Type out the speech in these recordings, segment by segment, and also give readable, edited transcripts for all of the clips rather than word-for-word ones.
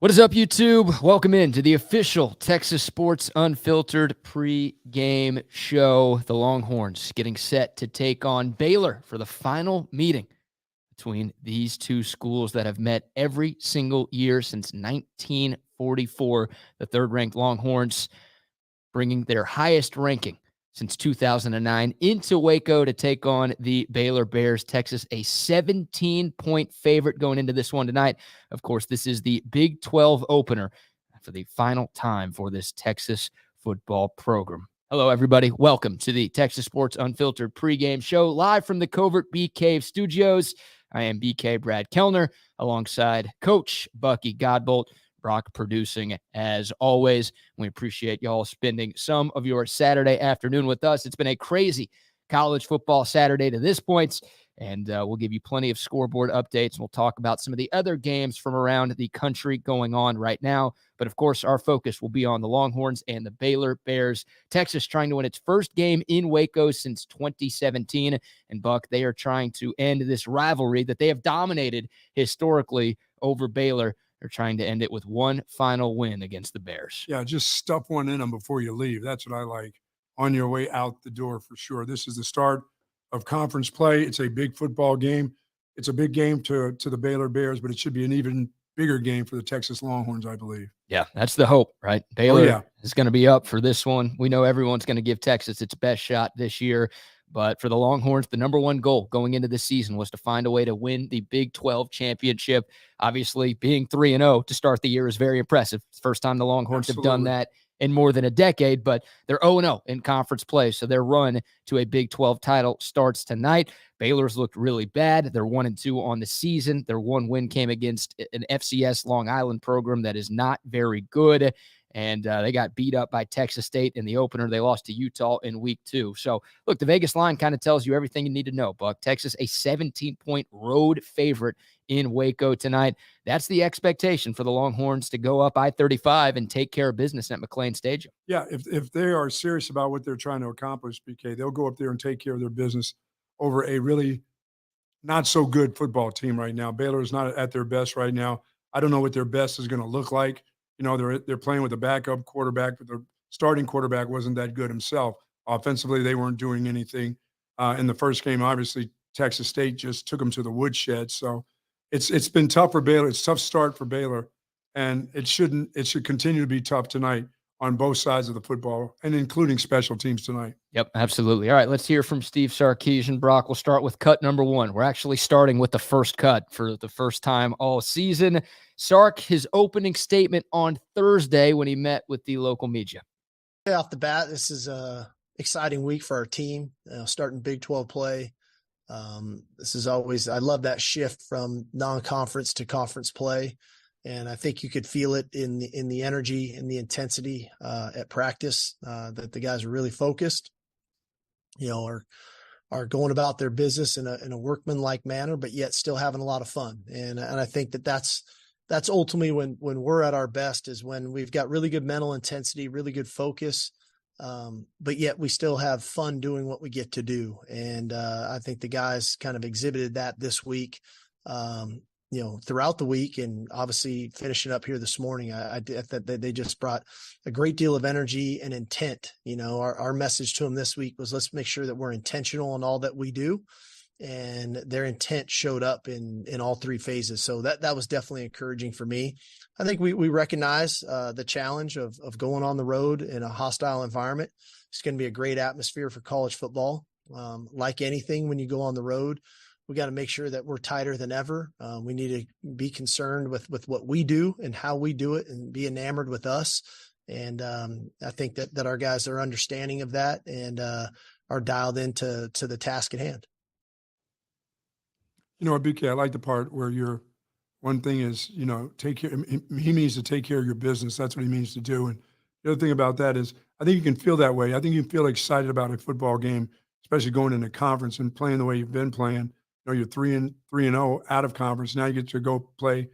What is up, YouTube? Welcome in to the official Texas Sports Unfiltered pre-game show. The Longhorns getting set to take on Baylor for the final meeting between these two schools that have met every single year since 1944. The third-ranked Longhorns bringing their highest ranking since 2009 into Waco to take on the Baylor Bears. Texas, a 17-point favorite going into this one tonight. Of course, this is the Big 12 opener for the final time for this Texas football program. Hello, everybody. Welcome to the Texas Sports Unfiltered pregame show, live from the Covert BK studios. I am BK Brad Kellner, alongside Coach Bucky Godbolt. Brock producing as always. We appreciate y'all spending some of your Saturday afternoon with us. It's been a crazy college football Saturday to this point, and we'll give you plenty of scoreboard updates. We'll talk about some of the other games from around the country going on right now. But of course, our focus will be on the Longhorns and the Baylor Bears. Texas trying to win its first game in Waco since 2017. And Buck, they are trying to end this rivalry that they have dominated historically over Baylor. They're trying to end it with one final win against the Bears. Yeah, just stuff one in them before you leave. That's what I like on your way out the door for sure. This is the start of conference play. It's a big football game. It's a big game to the Baylor Bears, but it should be an even bigger game for the Texas Longhorns, I believe. Yeah, that's the hope, right? Baylor is going to be up for this one. We know everyone's going to give Texas its best shot this year. But for the Longhorns, the number one goal going into this season was to find a way to win the Big 12 championship. Obviously, being 3-0 to start the year is very impressive. It's the first time the Longhorns have done that in more than a decade, but they're 0-0 in conference play, so their run to a Big 12 title starts tonight. Baylor's looked really bad. They're 1-2 on the season. Their one win came against an FCS Long Island program that is not very good. And they got beat up by Texas State in the opener. They lost to Utah in week 2. So, look, the Vegas line kind of tells you everything you need to know, Buck. Texas, a 17-point road favorite in Waco tonight. That's the expectation for the Longhorns to go up I-35 and take care of business at McLean Stadium. Yeah, if they are serious about what they're trying to accomplish, BK, they'll go up there and take care of their business over a really not so good football team right now. Baylor is not at their best right now. I don't know what their best is going to look like. You know, they're playing with a backup quarterback, but the starting quarterback wasn't that good himself. Offensively, they weren't doing anything. In the first game, obviously, Texas State just took them to the woodshed. So it's been tough for Baylor. It's a tough start for Baylor, and it should continue to be tough tonight on both sides of the football, and including special teams tonight. Yep, absolutely. All right, let's hear from Steve Sarkisian. Brock, we'll start with cut number 1. We're actually starting with the first cut for the first time all season. Sark, his opening statement on Thursday when he met with the local media. Off the bat, this is a exciting week for our team, starting Big 12 play. This is always, I love that shift from non-conference to conference play. And I think you could feel it in the energy and the intensity at practice, that the guys are really focused, are going about their business in a workmanlike manner, but yet still having a lot of fun. And I think that's ultimately when we're at our best, is when we've got really good mental intensity, really good focus, but yet we still have fun doing what we get to do. And I think the guys kind of exhibited that this week. Throughout the week, and obviously finishing up here this morning, I thought that they just brought a great deal of energy and intent. Our message to them this week was, let's make sure that we're intentional in all that we do. And their intent showed up in all 3 phases. So that was definitely encouraging for me. I think we recognize the challenge of going on the road in a hostile environment. It's going to be a great atmosphere for college football. Like anything, when you go on the road, we got to make sure that we're tighter than ever. We need to be concerned with what we do and how we do it, and be enamored with us. And I think that our guys are understanding of that and are dialed into the task at hand. BK, I like the part where one thing is, take care. He means to take care of your business. That's what he means to do. And the other thing about that is, I think you can feel that way. I think you feel excited about a football game, especially going into conference and playing the way you've been playing. You're 3-0 out of conference. Now you get to go play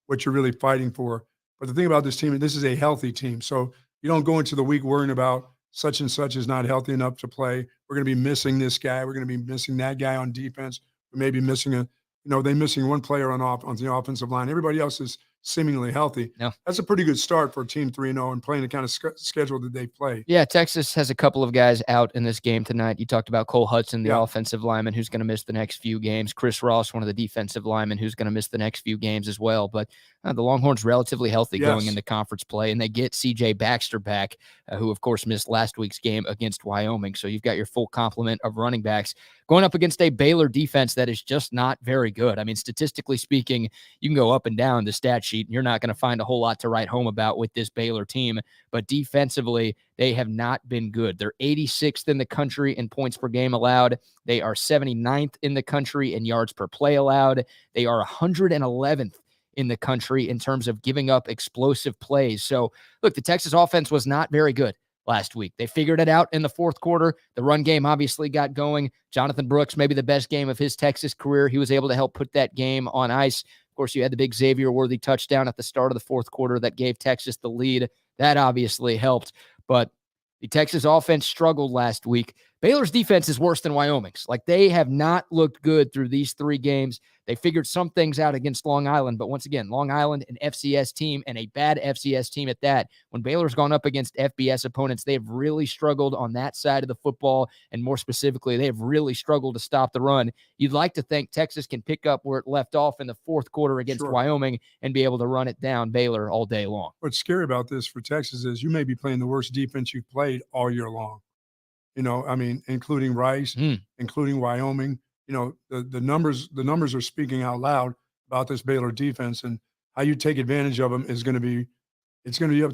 what you're really fighting for. But the thing about this team, this is a healthy team. So you don't go into the week worrying about such and such is not healthy enough to play. We're going to be missing this guy. We're going to be missing that guy on defense. We may be missing they're missing one player on the offensive line. Everybody else is seemingly healthy. No. That's a pretty good start for a team 3-0 and playing the kind of schedule that they play. Yeah, Texas has a couple of guys out in this game tonight. You talked about Cole Hudson, the offensive lineman, who's going to miss the next few games. Chris Ross, one of the defensive linemen, who's going to miss the next few games as well. But the Longhorns relatively healthy going into conference play, and they get C.J. Baxter back, who, of course, missed last week's game against Wyoming. So you've got your full complement of running backs going up against a Baylor defense that is just not very good. I mean, statistically speaking, you can go up and down the stat sheet, and you're not going to find a whole lot to write home about with this Baylor team. But defensively, they have not been good. They're 86th in the country in points per game allowed. They are 79th in the country in yards per play allowed. They are 111th in the country in terms of giving up explosive plays. So, look, the Texas offense was not very good last week. They figured it out in the fourth quarter. The run game obviously got going. Jonathan Brooks, maybe the best game of his Texas career. He was able to help put that game on ice. Of course, you had the big Xavier Worthy touchdown at the start of the fourth quarter that gave Texas the lead. That obviously helped. But the Texas offense struggled last week. Baylor's defense is worse than Wyoming's. Like, they have not looked good through these 3 games. They figured some things out against Long Island, but once again, Long Island, an FCS team, and a bad FCS team at that. When Baylor's gone up against FBS opponents, they have really struggled on that side of the football, and more specifically, they have really struggled to stop the run. You'd like to think Texas can pick up where it left off in the fourth quarter against Wyoming and be able to run it down Baylor all day long. What's scary about this for Texas is you may be playing the worst defense you've played all year long. I mean, including Rice, including Wyoming. The numbers are speaking out loud about this Baylor defense, and how you take advantage of them is going to be up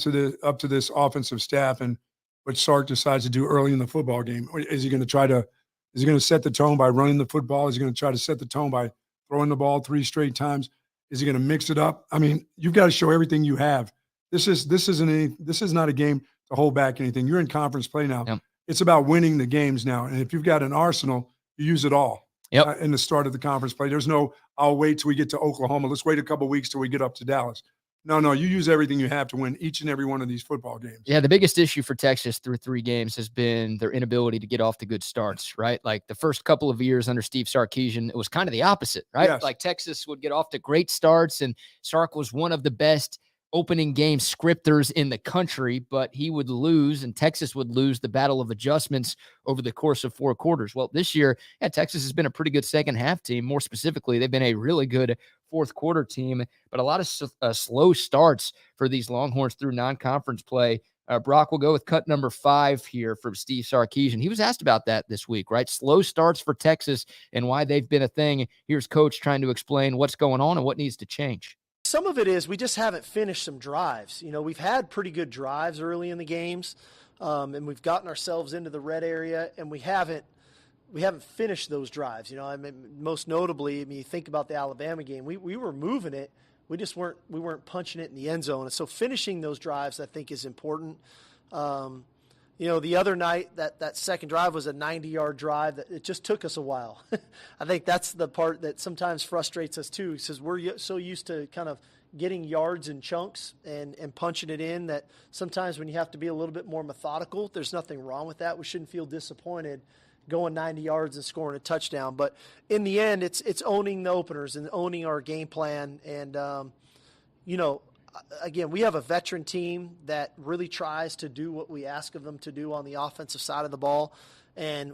to this offensive staff and what Sark decides to do early in the football game. Is he going to set the tone by running the football? Is he going to try to set the tone by throwing the ball 3 straight times? Is he going to mix it up? I mean, you've got to show everything you have. This is not a game to hold back anything. You're in conference play now. Yep. It's about winning the games now. And if you've got an arsenal, you use it all in the start of the conference play. There's no, I'll wait till we get to Oklahoma. Let's wait a couple of weeks till we get up to Dallas. No, you use everything you have to win each and every one of these football games. Yeah, the biggest issue for Texas through 3 games has been their inability to get off to good starts, right? Like the first couple of years under Steve Sarkisian, it was kind of the opposite, right? Yes. Like Texas would get off to great starts, and Sark was one of the best opening game scripters in the country, but he would lose, and Texas would lose the battle of adjustments over the course of 4 quarters. Well, this year, Texas has been a pretty good second half team. More specifically, they've been a really good fourth quarter team, but a lot of slow starts for these Longhorns through non-conference play. Brock will go with cut number 5 here from Steve Sarkisian. He was asked about that this week, right? Slow starts for Texas and why they've been a thing. Here's Coach trying to explain what's going on and what needs to change. Some of it is we just haven't finished some drives. We've had pretty good drives early in the games, and we've gotten ourselves into the red area, and we haven't finished those drives. I mean, most notably, you think about the Alabama game, we were moving it, we weren't punching it in the end zone, and so finishing those drives I think is important. The other night, that second drive was a 90-yard drive. That it just took us a while. I think that's the part that sometimes frustrates us too, because we're so used to kind of getting yards in chunks and punching it in that sometimes when you have to be a little bit more methodical, there's nothing wrong with that. We shouldn't feel disappointed going 90 yards and scoring a touchdown. But in the end, it's owning the openers and owning our game plan. And, again, we have a veteran team that really tries to do what we ask of them to do on the offensive side of the ball. And,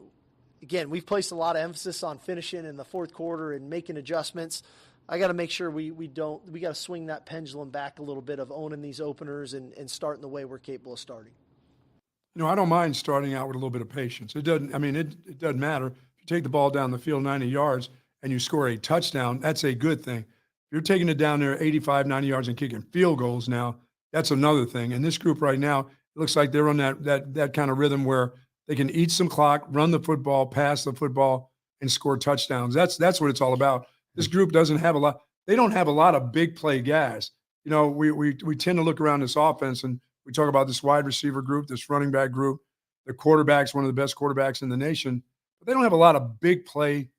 again, we've placed a lot of emphasis on finishing in the fourth quarter and making adjustments. I got to make sure we got to swing that pendulum back a little bit of owning these openers and starting the way we're capable of starting. I don't mind starting out with a little bit of patience. It doesn't matter. If you take the ball down the field 90 yards and you score a touchdown, that's a good thing. If you're taking it down there 85, 90 yards and kicking field goals now, that's another thing. And this group right now, it looks like they're on that kind of rhythm where they can eat some clock, run the football, pass the football, and score touchdowns. That's what it's all about. This group doesn't have a lot. They don't have a lot of big play guys. We tend to look around this offense and we talk about this wide receiver group, this running back group, the quarterback's one of the best quarterbacks in the nation, but they don't have a lot of big play,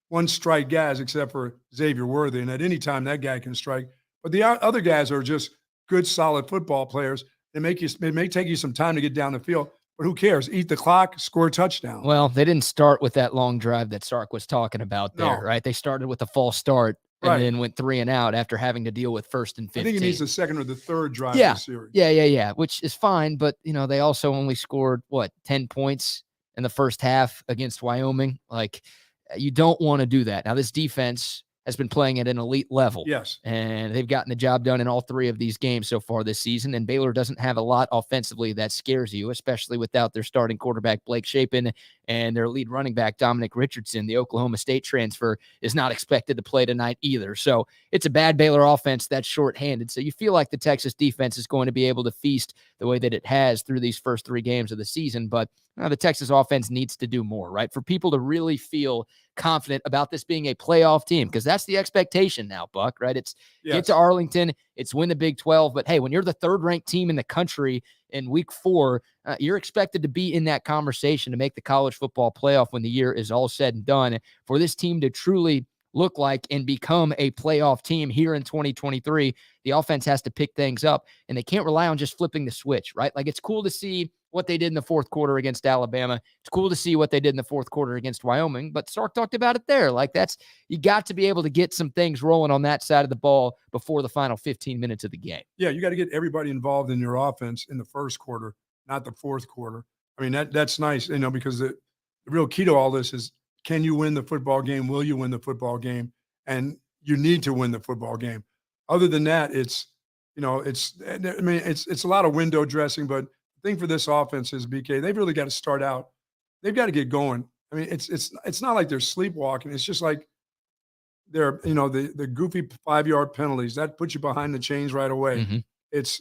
one-strike guys except for Xavier Worthy, and at any time that guy can strike. But the other guys are just good, solid football players. It may take you some time to get down the field, but who cares? Eat the clock, score a touchdown. Well, they didn't start with that long drive that Sark was talking about there, right? They started with a false start and then went 3 and out after having to deal with 1st and 15. I think he needs the second or the third drive of the series. Yeah, which is fine. But, they also only scored, 10 points in the first half against Wyoming. Like, you don't want to do that. Now, this defense has been playing at an elite level. Yes. And they've gotten the job done in all 3 of these games so far this season. And Baylor doesn't have a lot offensively that scares you, especially without their starting quarterback, Blake Shapen, and their lead running back, Dominic Richardson. The Oklahoma State transfer is not expected to play tonight either. So it's a bad Baylor offense that's shorthanded. So you feel like the Texas defense is going to be able to feast the way that it has through these first 3 games of the season. But the Texas offense needs to do more, right? For people to really feel confident about this being a playoff team, because that's the expectation now, Buck, right? It's get to Arlington, it's win the Big 12. But hey, when you're the 3rd-ranked team in the country in week 4, you're expected to be in that conversation to make the college football playoff when the year is all said and done. For this team to truly look like and become a playoff team here in 2023, the offense has to pick things up, and they can't rely on just flipping the switch, right? Like, it's cool to see what they did in the 4th quarter against Alabama. It's cool to see what they did in the 4th quarter against Wyoming, but Sark talked about it there. Like, you got to be able to get some things rolling on that side of the ball before the final 15 minutes of the game. Yeah, you got to get everybody involved in your offense in the 1st quarter, not the 4th quarter. I mean, that's nice, because the real key to all this is, can you win the football game? Will you win the football game? And you need to win the football game. Other than that, it's a lot of window dressing, but the thing for this offense is, BK, they've really got to start out. They've got to get going. I mean, it's not like they're sleepwalking. It's just like they're, the goofy 5-yard penalties that put you behind the chains right away. Mm-hmm. It's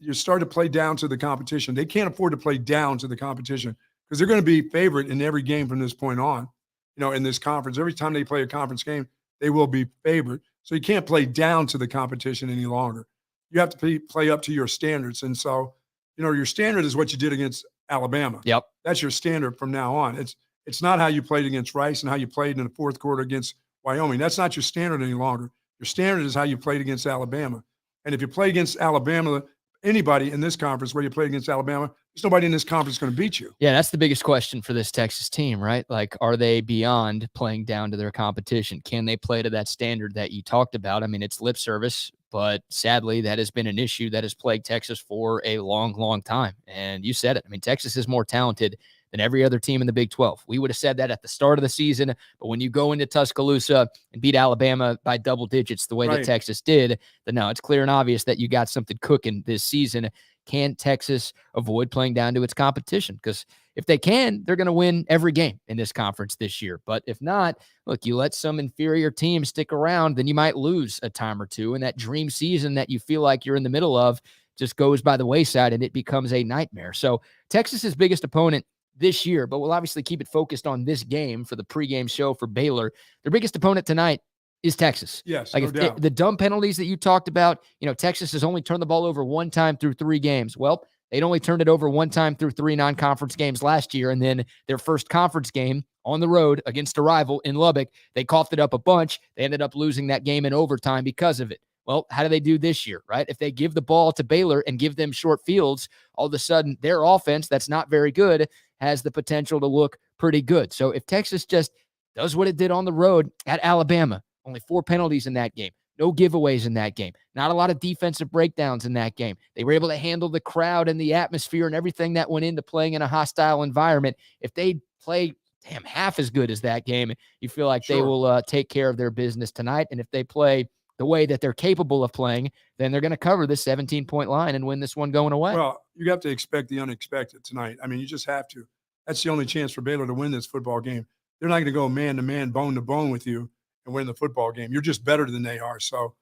you start to play down to the competition. They can't afford to play down to the competition because they're going to be favorite in every game from this point on. In this conference, every time they play a conference game, they will be favored. So you can't play down to the competition any longer. You have to play up to your standards. And so, your standard is what you did against Alabama. Yep. That's your standard from now on. It's not how you played against Rice and how you played in the 4th quarter against Wyoming. That's not your standard any longer. Your standard is how you played against Alabama. And if you play against Alabama, anybody in this conference where you play against Alabama, there's nobody in this conference going to beat you. Yeah, that's the biggest question for this Texas team, right? Like, are they beyond playing down to their competition? Can they play to that standard that you talked about? I mean, it's lip service, but sadly, that has been an issue that has plagued Texas for a long, long time. And you said it. I mean, Texas is more talented than every other team in the Big 12. We would have said that at the start of the season, but when you go into Tuscaloosa and beat Alabama by double digits the way that Texas did, then no, it's clear and obvious that you got something cooking this season. Can Texas avoid playing down to its competition? Because if they can, they're going to win every game in this conference this year. But if not, look, you let some inferior team stick around, then you might lose a time or two. And that dream season that you feel like you're in the middle of just goes by the wayside and it becomes a nightmare. So Texas's biggest opponent this year, but we'll obviously keep it focused on this game for the pregame show for Baylor. Their biggest opponent tonight is Texas. Yes, like no doubt. The dumb penalties that you talked about, Texas has only turned the ball over 1 time through 3 games. Well, they'd only turned it over 1 time through 3 non-conference games last year, and then their first conference game on the road against a rival in Lubbock, they coughed it up a bunch. They ended up losing that game in overtime because of it. Well, how do they do this year, right? If they give the ball to Baylor and give them short fields, all of a sudden their offense that's not very good has the potential to look pretty good. So if Texas just does what it did on the road at Alabama, only 4 penalties in that game, no giveaways in that game, not a lot of defensive breakdowns in that game. They were able to handle the crowd and the atmosphere and everything that went into playing in a hostile environment. If they play half as good as that game, you feel like they will take care of their business tonight. And if they play the way that they're capable of playing, then they're going to cover this 17-point line and win this one going away. Well, you have to expect the unexpected tonight. I mean, you just have to. That's the only chance for Baylor to win this football game. They're not going to go man-to-man, bone-to-bone with you and win the football game. You're just better than they are. So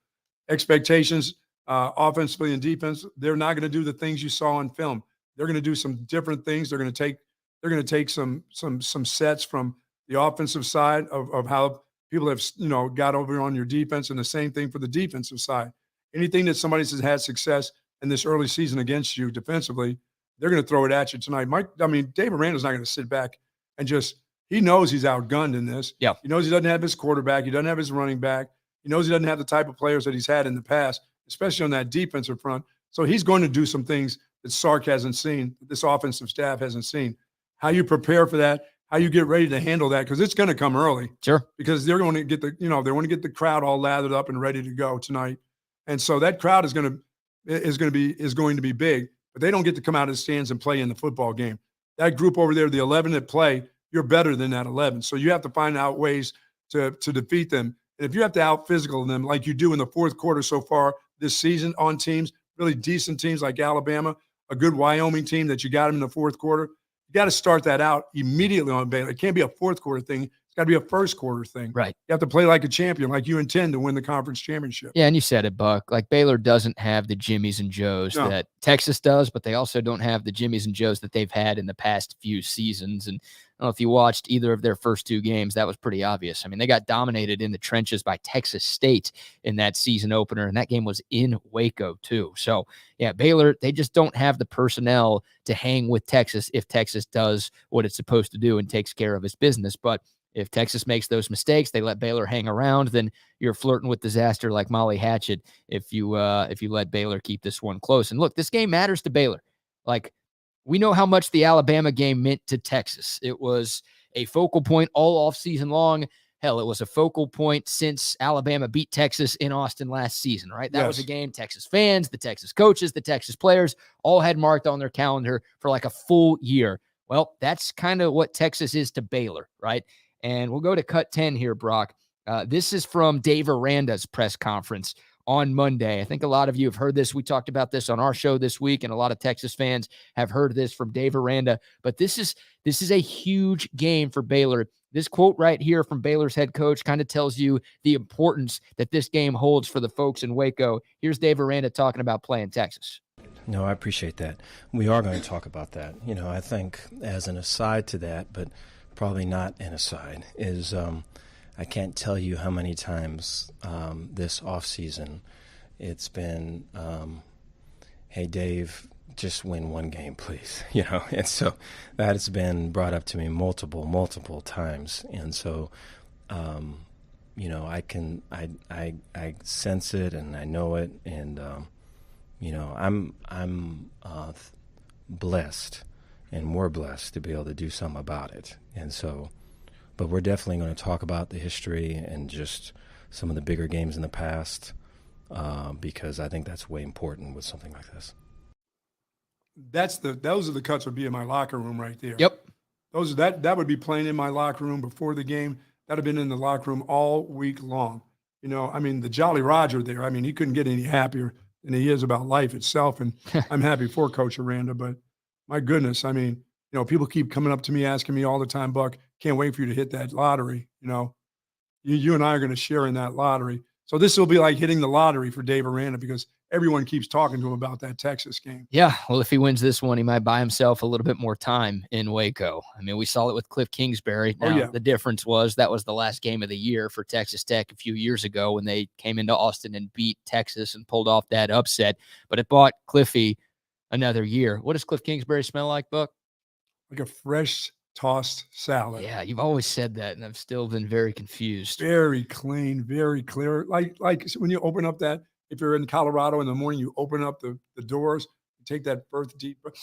expectations, offensively and defense, they're not going to do the things you saw on film. They're going to do some different things. They're going to take some sets from the offensive side of how people have, got over on your defense, and the same thing for the defensive side. Anything that somebody has had success in this early season against you defensively, they're going to throw it at you tonight. Dave Aranda's not going to sit back and he knows he's outgunned in this. Yeah. He knows he doesn't have his quarterback. He doesn't have his running back. He knows he doesn't have the type of players that he's had in the past, especially on that defensive front. So he's going to do some things that Sark hasn't seen, that this offensive staff hasn't seen. How you prepare for that, how you get ready to handle that, because it's going to come early. Sure. Because they're going to get they want to get the crowd all lathered up and ready to go tonight, and so that crowd is going to be big. But they don't get to come out of the stands and play in the football game. That group over there, the 11 that play, you're better than that 11. So you have to find out ways to defeat them. And if you have to out-physical them like you do in the fourth quarter so far this season on teams, really decent teams like Alabama, a good Wyoming team that you got them in the fourth quarter, you got to start that out immediately on Baylor. It can't be a fourth quarter thing. It's got to be a first quarter thing. Right. You have to play like a champion, like you intend to win the conference championship. Yeah, and you said it, Buck. Like, Baylor doesn't have the Jimmies and Joes that Texas does, but they also don't have the Jimmies and Joes that they've had in the past few seasons. And I don't know if you watched either of their first two games, that was pretty obvious. I mean, they got dominated in the trenches by Texas State in that season opener, and that game was in Waco too. So, yeah, Baylor, they just don't have the personnel to hang with Texas if Texas does what it's supposed to do and takes care of its business. But if Texas makes those mistakes, they let Baylor hang around, then you're flirting with disaster like Molly Hatchet if you let Baylor keep this one close. And look, this game matters to Baylor. Like, we know how much the Alabama game meant to Texas. It was a focal point all offseason long. Hell, it was a focal point since Alabama beat Texas in Austin last season, right? That was a game Texas fans, the Texas coaches, the Texas players all had marked on their calendar for like a full year. Well, that's kind of what Texas is to Baylor, right? And we'll go to cut 10 here, Brock. This is from Dave Aranda's press conference on Monday. I think a lot of you have heard this. We talked about this on our show this week, and a lot of Texas fans have heard this from Dave Aranda. But this is a huge game for Baylor. This quote right here from Baylor's head coach kind of tells you the importance that this game holds for the folks in Waco. Here's Dave Aranda talking about playing Texas. No, I appreciate that. We are going to talk about that. You know, I think as an aside to that, but probably not an aside, is I can't tell you how many times this offseason it's been, hey, Dave, just win one game, please. You know, and so that has been brought up to me multiple times. And so, you know, I sense it and I know it. And, you know, I'm blessed, and we're blessed to be able to do something about it. And so, but we're definitely going to talk about the history and just some of the bigger games in the past, because I think that's way important with something like this. Those are the cuts would be in my locker room right there. Yep. That would be playing in my locker room before the game. That'd have been in the locker room all week long. You know, I mean, the Jolly Roger there, I mean, he couldn't get any happier than he is about life itself. And I'm happy for Coach Aranda, but my goodness, I mean, you know, people keep coming up to me asking me all the time, Buck, can't wait for you to hit that lottery. You know, you and I are going to share in that lottery. So this will be like hitting the lottery for Dave Aranda, because everyone keeps talking to him about that Texas game. Yeah, well, if he wins this one, he might buy himself a little bit more time in Waco. I mean, we saw it with Cliff Kingsbury. Now, the difference was that was the last game of the year for Texas Tech a few years ago when they came into Austin and beat Texas and pulled off that upset. But it bought Cliffy another year. What does Cliff Kingsbury smell like, Buck? Like a fresh tossed salad. Yeah, you've always said that, and I've still been very confused. Very clean, very clear. Like when you open up that, if you're in Colorado in the morning, you open up the doors, you take that first deep breath.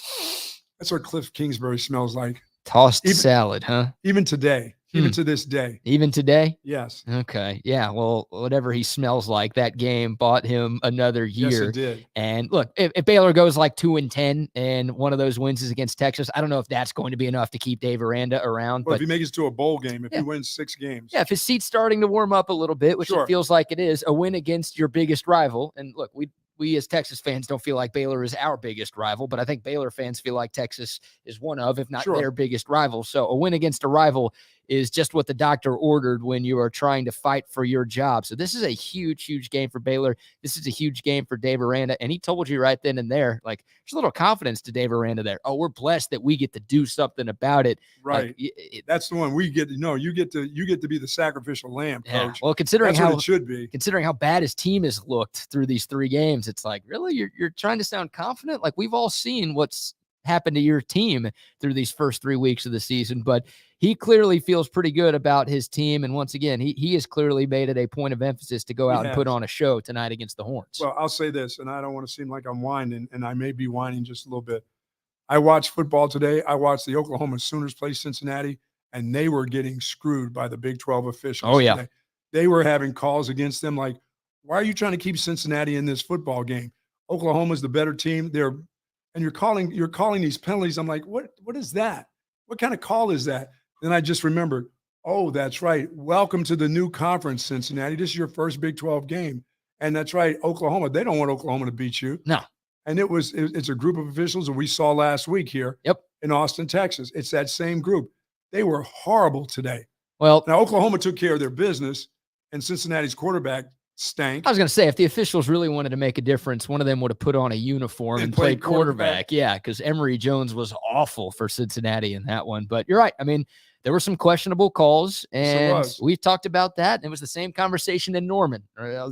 That's what Cliff Kingsbury smells like. Tossed salad, huh? Even today. Even to this day. Even today? Yes. Okay. Yeah. Well, whatever he smells like, that game bought him another year. Yes, it did. And look, if Baylor goes like 2-10 and one of those wins is against Texas, I don't know if that's going to be enough to keep Dave Aranda around. Well, but if he makes it to a bowl game, if he wins 6 games. Yeah, if his seat's starting to warm up a little bit, which it feels like it is, a win against your biggest rival. And look, we as Texas fans don't feel like Baylor is our biggest rival, but I think Baylor fans feel like Texas is one of, if not their biggest rival. So a win against a rival is just what the doctor ordered when you are trying to fight for your job. So this is a huge, huge game for Baylor. This is a huge game for Dave Aranda. And he told you right then and there, like, there's a little confidence to Dave Aranda there. Oh, we're blessed that we get to do something about it. Right. Like, that's the one we get to know. You get to be the sacrificial lamb, Coach. Yeah. Well, considering what it should be. Considering how bad his team has looked through these 3 games, it's like, really? You're trying to sound confident? Like, we've all seen what's happened to your team through these first 3 weeks of the season, but he clearly feels pretty good about his team. And once again, he has clearly made it a point of emphasis to go out and put on a show tonight against the Horns. Well, I'll say this, and I don't want to seem like I'm whining, and I may be whining just a little bit. I watched football today. I watched the Oklahoma Sooners play Cincinnati, and they were getting screwed by the Big 12 officials. Oh, yeah. They were having calls against them like, why are you trying to keep Cincinnati in this football game? Oklahoma's the better team. And you're calling these penalties. I'm like, what is that? What kind of call is that? Then I just remembered, oh, that's right. Welcome to the new conference, Cincinnati. This is your first Big 12 game. And that's right, Oklahoma. They don't want Oklahoma to beat you. No. And it's a group of officials that we saw last week here in Austin, Texas. It's that same group. They were horrible today. Well, now Oklahoma took care of their business, and Cincinnati's quarterback stank. I was going to say, if the officials really wanted to make a difference, one of them would have put on a uniform and played quarterback. Yeah, because Emory Jones was awful for Cincinnati in that one. But you're right. I mean, there were some questionable calls, and we've talked about that. And it was the same conversation in Norman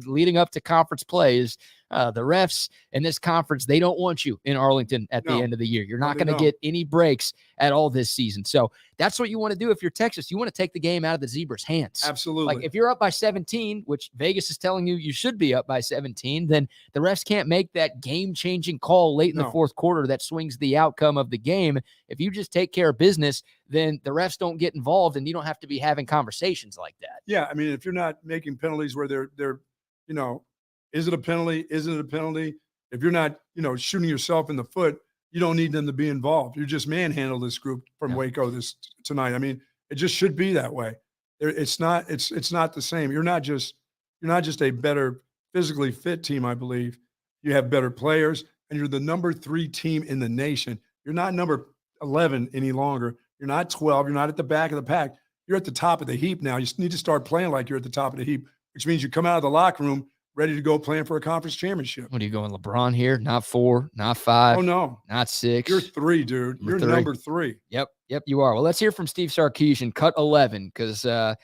leading up to conference plays. The refs in this conference, they don't want you in Arlington at the end of the year. You're not going to get any breaks at all this season. So that's what you want to do if you're Texas. You want to take the game out of the Zebras' hands. Absolutely. Like if you're up by 17, which Vegas is telling you should be up by 17, then the refs can't make that game-changing call late in the fourth quarter that swings the outcome of the game. If you just take care of business, then the refs don't get involved, and you don't have to be having conversations like that. Yeah, I mean, if you're not making penalties where they're is it a penalty? Isn't it a penalty? If you're not, shooting yourself in the foot, you don't need them to be involved. You just manhandle this group from Waco tonight. I mean, it just should be that way. It's not the same. You're not just a better physically fit team, I believe. You have better players, and you're the number 3 team in the nation. You're not number 11 any longer. You're not 12. You're not at the back of the pack. You're at the top of the heap now. You need to start playing like you're at the top of the heap, which means you come out of the locker room ready to go playing for a conference championship. What are you going, LeBron here? Not 4, not 5. Oh, no. Not 6. You're 3, dude. You're number 3. Yep, you are. Well, let's hear from Steve Sarkisian, cut 11, because so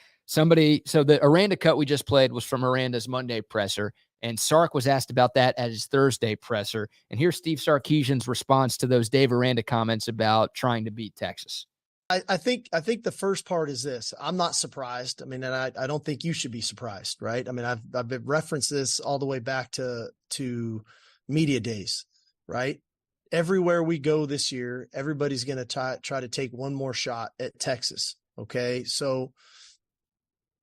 the Aranda cut we just played was from Aranda's Monday presser, and Sark was asked about that at his Thursday presser. And here's Steve Sarkisian's response to those Dave Aranda comments about trying to beat Texas. I think the first part is this. I'm not surprised. I mean, and I don't think you should be surprised, right? I mean, I've been referenced this all the way back to media days, right? Everywhere we go this year, everybody's going to try to take one more shot at Texas. Okay. So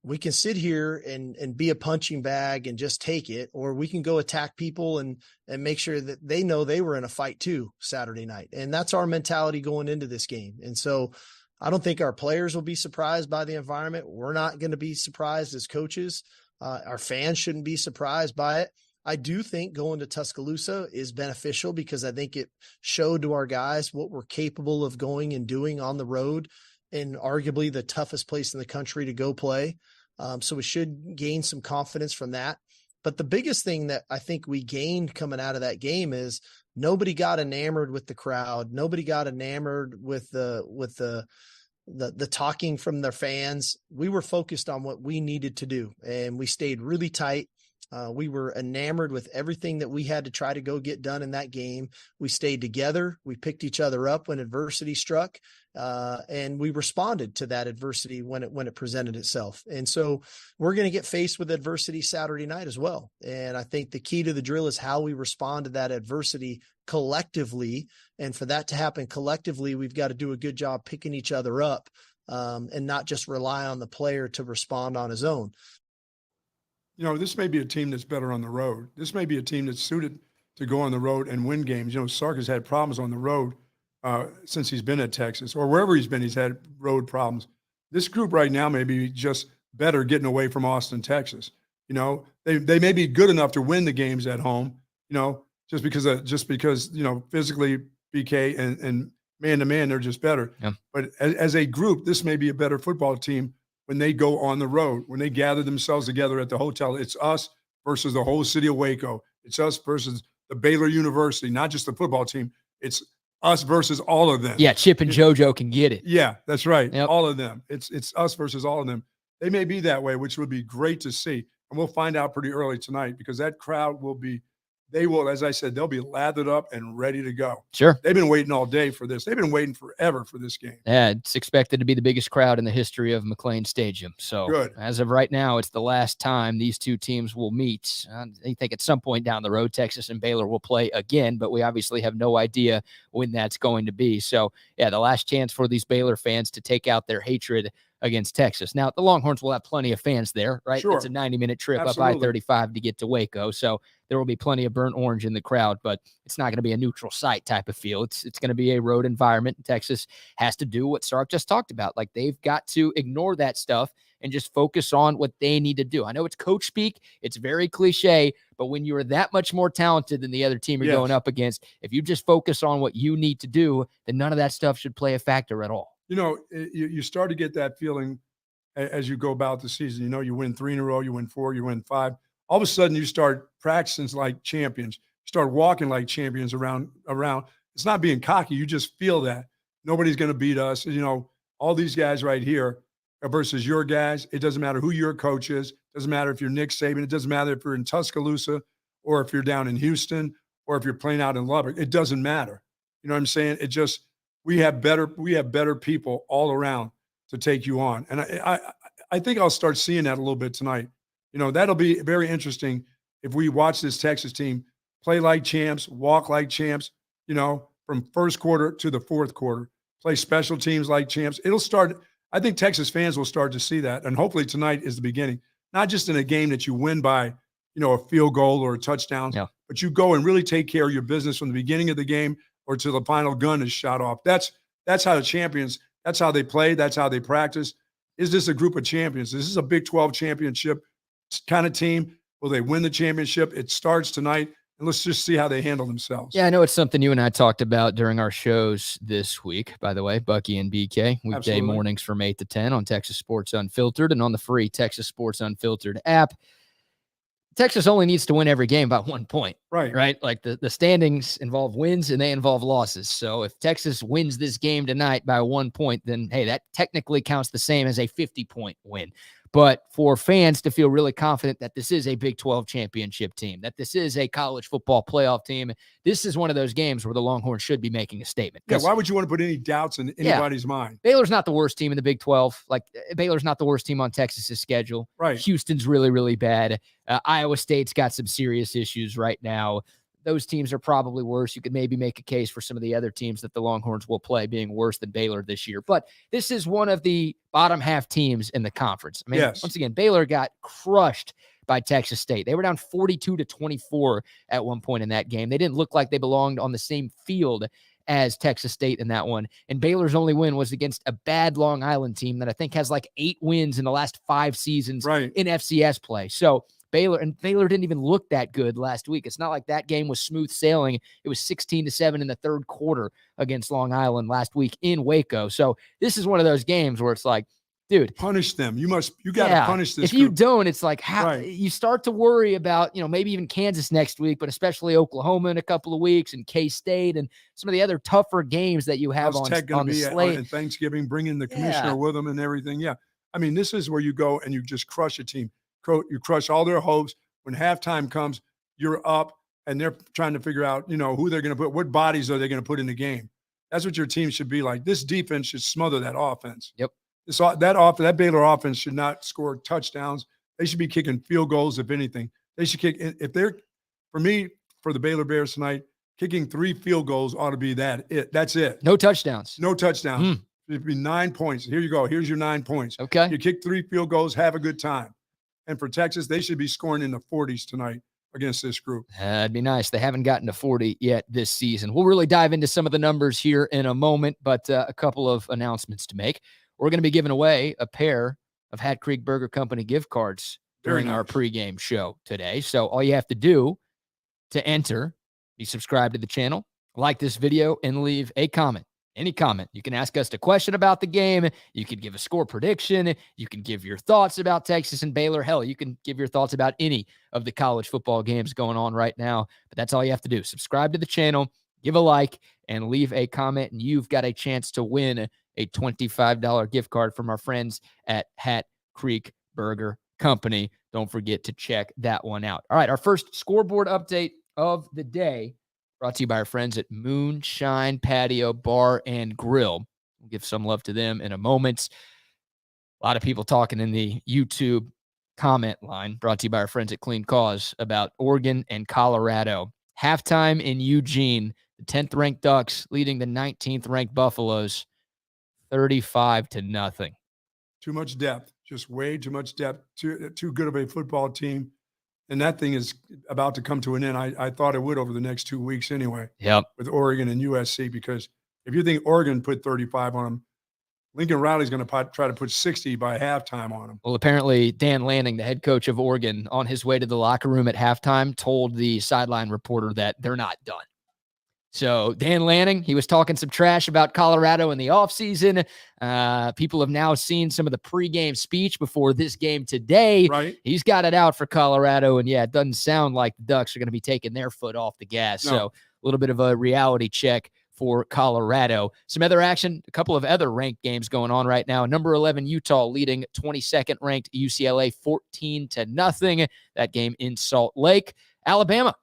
we can sit here and be a punching bag and just take it, or we can go attack people and make sure that they know they were in a fight too Saturday night. And that's our mentality going into this game. And so I don't think our players will be surprised by the environment. We're not going to be surprised as coaches. Our fans shouldn't be surprised by it. I do think going to Tuscaloosa is beneficial because I think it showed to our guys what we're capable of going and doing on the road in arguably the toughest place in the country to go play. So we should gain some confidence from that. But the biggest thing that I think we gained coming out of that game is nobody got enamored with the crowd. Nobody got enamored with the talking from their fans. We were focused on what we needed to do, and we stayed really tight. We were enamored with everything that we had to try to go get done in that game. We stayed together. We picked each other up when adversity struck, and we responded to that adversity when it presented itself. And so we're going to get faced with adversity Saturday night as well. And I think the key to the drill is how we respond to that adversity collectively. And for that to happen collectively, we've got to do a good job picking each other up, and not just rely on the player to respond on his own. This may be a team that's better on the road. This may be a team that's suited to go on the road and win games. Sark has had problems on the road since he's been at Texas, or wherever he's been, he's had road problems. This group right now may be just better getting away from Austin, Texas. They may be good enough to win the games at home, just because physically BK and man-to-man, they're just better. Yeah. But as a group, this may be a better football team when they go on the road, when they gather themselves together at the hotel. It's us versus the whole city of Waco. It's us versus the Baylor University, not just the football team. It's us versus all of them. Yeah, Chip and JoJo can get it. Yeah, that's right. Yep. All of them. It's us versus all of them. They may be that way, which would be great to see. And we'll find out pretty early tonight because that crowd will be they will, as I said, they'll be lathered up and ready to go. Sure. They've been waiting all day for this. They've been waiting forever for this game. Yeah, it's expected to be the biggest crowd in the history of McLean Stadium. So Good. As of right now, it's the last time these two teams will meet. I think at some point down the road, Texas and Baylor will play again, but we obviously have no idea when that's going to be. So, yeah, the last chance for these Baylor fans to take out their hatred against Texas. Now, the Longhorns will have plenty of fans there, right? Sure. It's a 90-minute trip Absolutely. up I-35 to get to Waco. So there will be plenty of burnt orange in the crowd, but it's not going to be a neutral site type of feel. It's going to be a road environment. Texas has to do what Sark just talked about. Like, they've got to ignore that stuff and just focus on what they need to do. I know it's coach speak. It's very cliche, but when you're that much more talented than the other team you're going up against, if you just focus on what you need to do, then none of that stuff should play a factor at all. You know, you start to get that feeling as you go about the season. You know, you win 3 in a row, you win 4, you win 5. All of a sudden, you start practicing like champions. You start walking like champions around. It's not being cocky. You just feel that nobody's going to beat us. You know, all these guys right here versus your guys. It doesn't matter who your coach is. It doesn't matter if you're Nick Saban. It doesn't matter if you're in Tuscaloosa or if you're down in Houston or if you're playing out in Lubbock. It doesn't matter. You know what I'm saying? It just we have better people all around to take you on. And I think I'll start seeing that a little bit tonight. You know, that'll be very interesting if we watch this Texas team play like champs, walk like champs, you know, from first quarter to the fourth quarter, play special teams like champs. It'll start. I think Texas fans will start to see that. And hopefully tonight is the beginning, not just in a game that you win by, you know, a field goal or a touchdown, but you go and really take care of your business from the beginning of the game or till the final gun is shot off. That's how the champions, that's how they play. That's how they practice. Is this a group of champions? Is this a Big 12 championship kind of team? Will they win the championship? It starts tonight, and let's just see how they handle themselves. Yeah, I know it's something you and I talked about during our shows this week, by the way, Bucky and BK, weekday mornings from 8 to 10 on Texas Sports Unfiltered and on the free Texas Sports Unfiltered app. Texas only needs to win every game by 1 point. Right? Like the standings involve wins and they involve losses. So if Texas wins this game tonight by 1 point, then, hey, that technically counts the same as a 50-point win. But for fans to feel really confident that this is a Big 12 championship team, that this is a college football playoff team, this is one of those games where the Longhorns should be making a statement. Yeah, why would you want to put any doubts in anybody's mind? Baylor's not the worst team in the Big 12. Like, Baylor's not the worst team on Texas's schedule. Right. Houston's really, really bad. Iowa State's got some serious issues right now. Those teams are probably worse. You could maybe make a case for some of the other teams that the Longhorns will play being worse than Baylor this year. But this is one of the bottom half teams in the conference. I mean, once again, Baylor got crushed by Texas State. They were down 42-24 at one point in that game. They didn't look like they belonged on the same field as Texas State in that one. And Baylor's only win was against a bad Long Island team that I think has like 8 wins in the last 5 seasons in FCS play. So Baylor didn't even look that good last week. It's not like that game was smooth sailing. It was 16-7 in the third quarter against Long Island last week in Waco. So this is one of those games where it's like, dude, punish them. You got to punish this. If you don't, it's like how you start to worry about, you know, maybe even Kansas next week, but especially Oklahoma in a couple of weeks and K-State and some of the other tougher games that you have on the slate. And Thanksgiving, bringing the commissioner with them and everything. Yeah. I mean, this is where you go and you just crush a team. You crush all their hopes. When halftime comes, you're up, and they're trying to figure out, you know, who they're going to put, what bodies are they going to put in the game. That's what your team should be like. This defense should smother that offense. Yep. That Baylor offense should not score touchdowns. They should be kicking field goals, if anything. They should kick. If they're, for the Baylor Bears tonight, kicking 3 field goals ought to be that's it. No touchdowns. No touchdowns. It'd be 9 points. Here you go. Here's your 9 points. Okay. You kick 3 field goals, have a good time. And for Texas, they should be scoring in the 40s tonight against this group. That'd be nice. They haven't gotten to 40 yet this season. We'll really dive into some of the numbers here in a moment, but a couple of announcements to make. We're going to be giving away a pair of Hat Creek Burger Company gift cards during our pregame show today. So all you have to do to enter, be subscribed to the channel, like this video, and leave a comment. Any comment. You can ask us a question about the game. You can give a score prediction. You can give your thoughts about Texas and Baylor. Hell, you can give your thoughts about any of the college football games going on right now. But that's all you have to do. Subscribe to the channel, give a like, and leave a comment, and you've got a chance to win a $25 gift card from our friends at Hat Creek Burger Company. Don't forget to check that one out. All right, our first scoreboard update of the day, brought to you by our friends at Moonshine Patio Bar and Grill. We'll give some love to them in a moment. A lot of people talking in the YouTube comment line, brought to you by our friends at Clean Cause, about Oregon and Colorado. Halftime in Eugene, the 10th ranked Ducks leading the 19th ranked Buffaloes 35-0. Too much depth, just way too much depth, too good of a football team. And that thing is about to come to an end. I thought it would over the next 2 weeks anyway. Yep. With Oregon and USC, because if you think Oregon put 35 on them, Lincoln Riley's going to try to put 60 by halftime on them. Well, apparently Dan Lanning, the head coach of Oregon, on his way to the locker room at halftime, told the sideline reporter that they're not done. So Dan Lanning, he was talking some trash about Colorado in the offseason. People have now seen some of the pregame speech before this game today. Right. He's got it out for Colorado, and yeah, it doesn't sound like the Ducks are going to be taking their foot off the gas. No. So a little bit of a reality check for Colorado. Some other action, a couple of other ranked games going on right now. Number 11, Utah leading 22nd ranked UCLA 14-0. That game in Salt Lake. Alabama.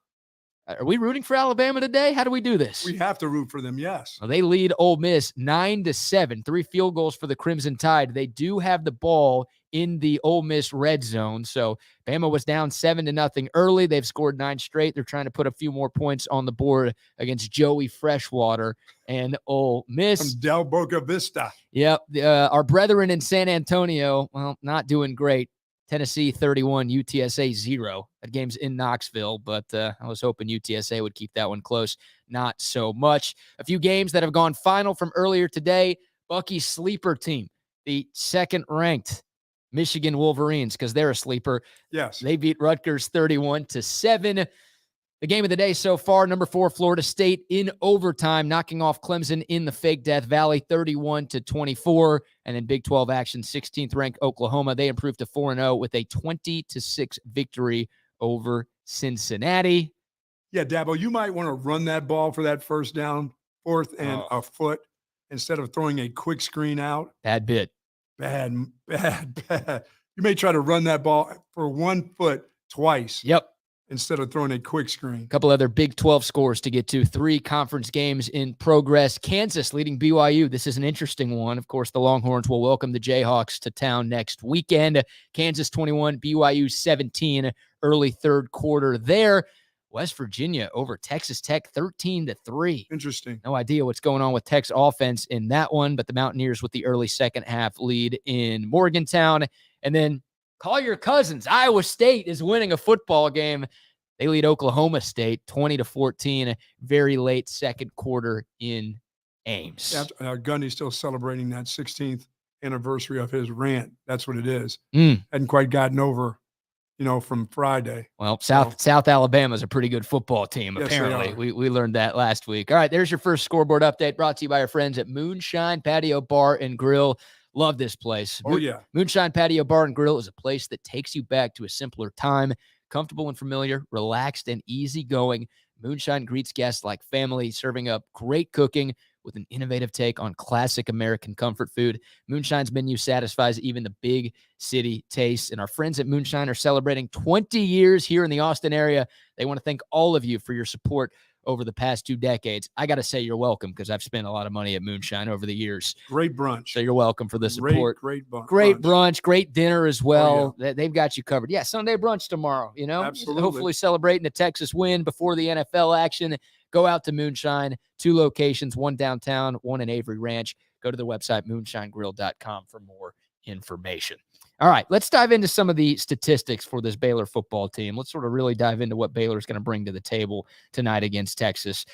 Are we rooting for Alabama today? How do we do this? We have to root for them, yes. Well, they lead Ole Miss 9-7, 3 field goals for the Crimson Tide. They do have the ball in the Ole Miss red zone. So Bama was down 7-0 early. They've scored 9 straight. They're trying to put a few more points on the board against Joey Freshwater and Ole Miss. From Del Boca Vista. Yep. Our brethren in San Antonio, well, not doing great. Tennessee 31, UTSA 0. That game's in Knoxville, but I was hoping UTSA would keep that one close. Not so much. A few games that have gone final from earlier today. Bucky's sleeper team, the second-ranked Michigan Wolverines, because they're a sleeper. Yes. They beat Rutgers 31-7. The game of the day so far, number 4, Florida State in overtime, knocking off Clemson in the Fake Death Valley 31-24. And then Big 12 action, 16th ranked Oklahoma. They improved to 4-0 with a 20-6 victory over Cincinnati. Yeah, Dabo, you might want to run that ball for that first down, 4th and a foot, instead of throwing a quick screen out. Bad bit. Bad. You may try to run that ball for 1 foot twice. Yep. Instead of throwing a quick screen. A couple other Big 12 scores to get to. 3 conference games in progress. Kansas leading BYU. This is an interesting one. Of course, the Longhorns will welcome the Jayhawks to town next weekend. Kansas 21, BYU 17, early third quarter there. West Virginia over Texas Tech 13-3. Interesting. No idea what's going on with Tech's offense in that one, but the Mountaineers with the early second half lead in Morgantown. And then call your cousins. Iowa State is winning a football game. They lead Oklahoma State 20-14, very late second quarter in Ames. Gundy's still celebrating that 16th anniversary of his rant. That's what it is. Mm. Hadn't quite gotten over, from Friday. Well, South Alabama is a pretty good football team, yes, apparently. We learned that last week. All right, there's your first scoreboard update brought to you by our friends at Moonshine Patio Bar and Grill. Love this place. Oh, yeah. Moonshine Patio Bar and Grill is a place that takes you back to a simpler time. Comfortable and familiar, relaxed and easygoing. Moonshine greets guests like family, serving up great cooking with an innovative take on classic American comfort food. Moonshine's menu satisfies even the big city tastes. And our friends at Moonshine are celebrating 20 years here in the Austin area. They want to thank all of you for your support over the past 2 decades. I got to say you're welcome because I've spent a lot of money at Moonshine over the years. Great brunch. So you're welcome for the support. Great brunch. Great brunch, great dinner as well. Oh, yeah. They've got you covered. Yeah, Sunday brunch tomorrow, Absolutely. Hopefully celebrating the Texas win before the NFL action. Go out to Moonshine, 2 locations, 1 downtown, 1 in Avery Ranch. Go to their website, moonshinegrill.com, for more information. All right, let's dive into some of the statistics for this Baylor football team. Let's sort of really dive into what Baylor's going to bring to the table tonight against Texas.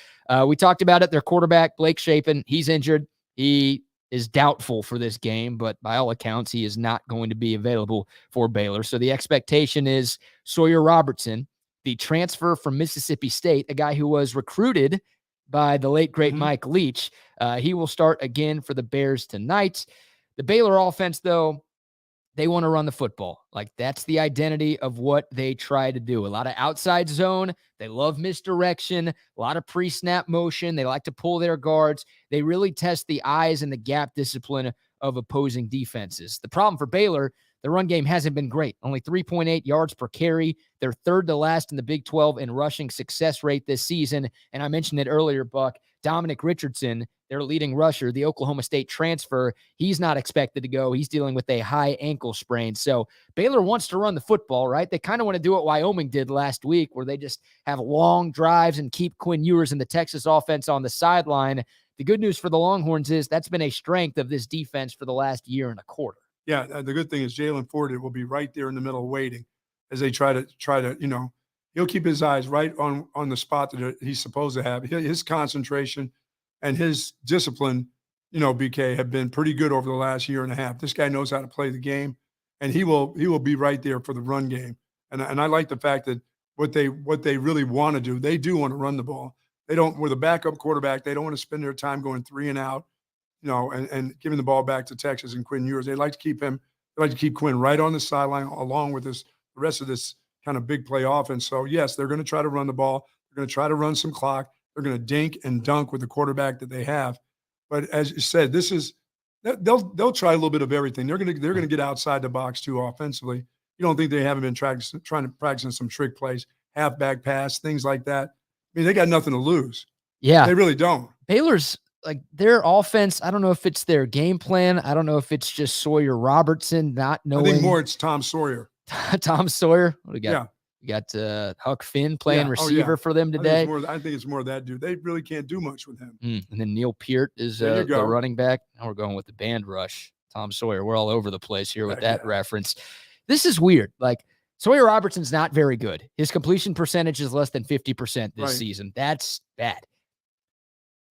We talked about it. Their quarterback, Blake Shapen, he's injured. He is doubtful for this game, but by all accounts, he is not going to be available for Baylor. So the expectation is Sawyer Robertson, the transfer from Mississippi State, a guy who was recruited by the late, great Mike Leach. He will start again for the Bears tonight. The Baylor offense, though, they want to run the football. Like, that's the identity of what they try to do. A lot of outside zone. They love misdirection, a lot of pre-snap motion. They like to pull their guards. They really test the eyes and the gap discipline of opposing defenses. The problem for Baylor, the run game hasn't been great. Only 3.8 yards per carry. They're third to last in the Big 12 in rushing success rate this season. And I mentioned it earlier, Buck, Dominic Richardson, their leading rusher, the Oklahoma State transfer, he's not expected to go. He's dealing with a high ankle sprain. So Baylor wants to run the football, right? They kind of want to do what Wyoming did last week, where they just have long drives and keep Quinn Ewers and the Texas offense on the sideline. The good news for the Longhorns is that's been a strength of this defense for the last year and a quarter. Yeah, the good thing is Jalen Ford will be right there in the middle waiting as they try to, he'll keep his eyes right on the spot that he's supposed to have. His concentration and his discipline, BK, have been pretty good over the last year and a half. This guy knows how to play the game, and he will be right there for the run game. And I like the fact that what they really want to do, they do want to run the ball. They don't, with a backup quarterback, they don't want to spend their time going 3 and out, and giving the ball back to Texas and Quinn Ewers. They like to keep Quinn right on the sideline along with the rest of this kind of big play offense. So yes, they're going to try to run the ball. They're going to try to run some clock. They're going to dink and dunk with the quarterback that they have. But as you said, they'll try a little bit of everything. They're going to get outside the box too offensively. You don't think they haven't been trying to practice some trick plays, halfback pass, things like that? I mean, they got nothing to lose. Yeah. They really don't. Baylor's, like, their offense, I don't know if it's their game plan. I don't know if it's just Sawyer Robertson not knowing. I think more it's Tom Sawyer. Tom Sawyer? What do we got? Yeah. We got Huck Finn playing receiver for them today. I think it's more that dude. They really can't do much with him. And then Neil Peart is the running back. Now we're going with the band rush. Tom Sawyer. We're all over the place here with that reference. This is weird. Like, Sawyer Robertson's not very good. His completion percentage is less than 50% this season. That's bad.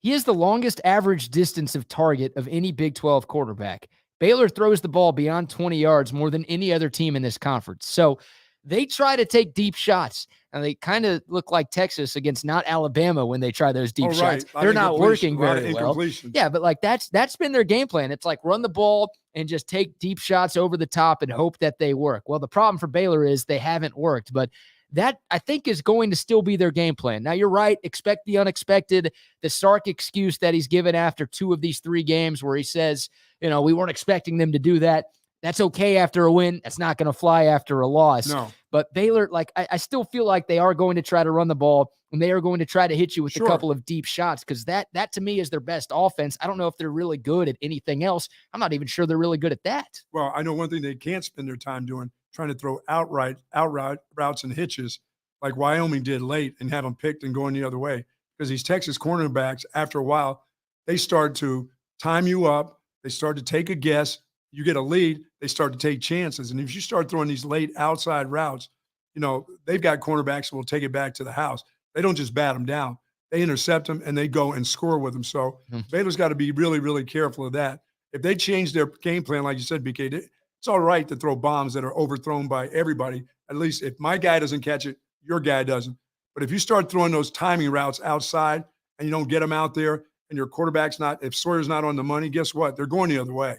He has the longest average distance of target of any Big 12 quarterback. Baylor throws the ball beyond 20 yards more than any other team in this conference. So they try to take deep shots, and they kind of look like Texas against not Alabama when they try those deep shots. They're not working very well. Yeah, but like that's been their game plan. It's like run the ball and just take deep shots over the top and hope that they work. Well, the problem for Baylor is they haven't worked, but that, I think, is going to still be their game plan. Now, you're right. Expect the unexpected. The Sark excuse that he's given after 2 of these 3 games where he says, we weren't expecting them to do that. That's okay after a win. That's not going to fly after a loss. No. But Baylor, like, I still feel like they are going to try to run the ball, and they are going to try to hit you with a couple of deep shots, because that to me is their best offense. I don't know if they're really good at anything else. I'm not even sure they're really good at that. Well, I know one thing they can't spend their time doing, trying to throw out routes and hitches like Wyoming did late and have them picked and going the other way. Because these Texas cornerbacks, after a while, they start to time you up. They start to take a guess. You get a lead, they start to take chances. And if you start throwing these late outside routes, they've got cornerbacks that will take it back to the house. They don't just bat them down. They intercept them, and they go and score with them. So Baylor's got to be really, really careful of that. If they change their game plan, like you said, BK, it's all right to throw bombs that are overthrown by everybody. At least if my guy doesn't catch it, your guy doesn't. But if you start throwing those timing routes outside and you don't get them out there, and your quarterback's not, if Sawyer's not on the money, guess what? They're going the other way.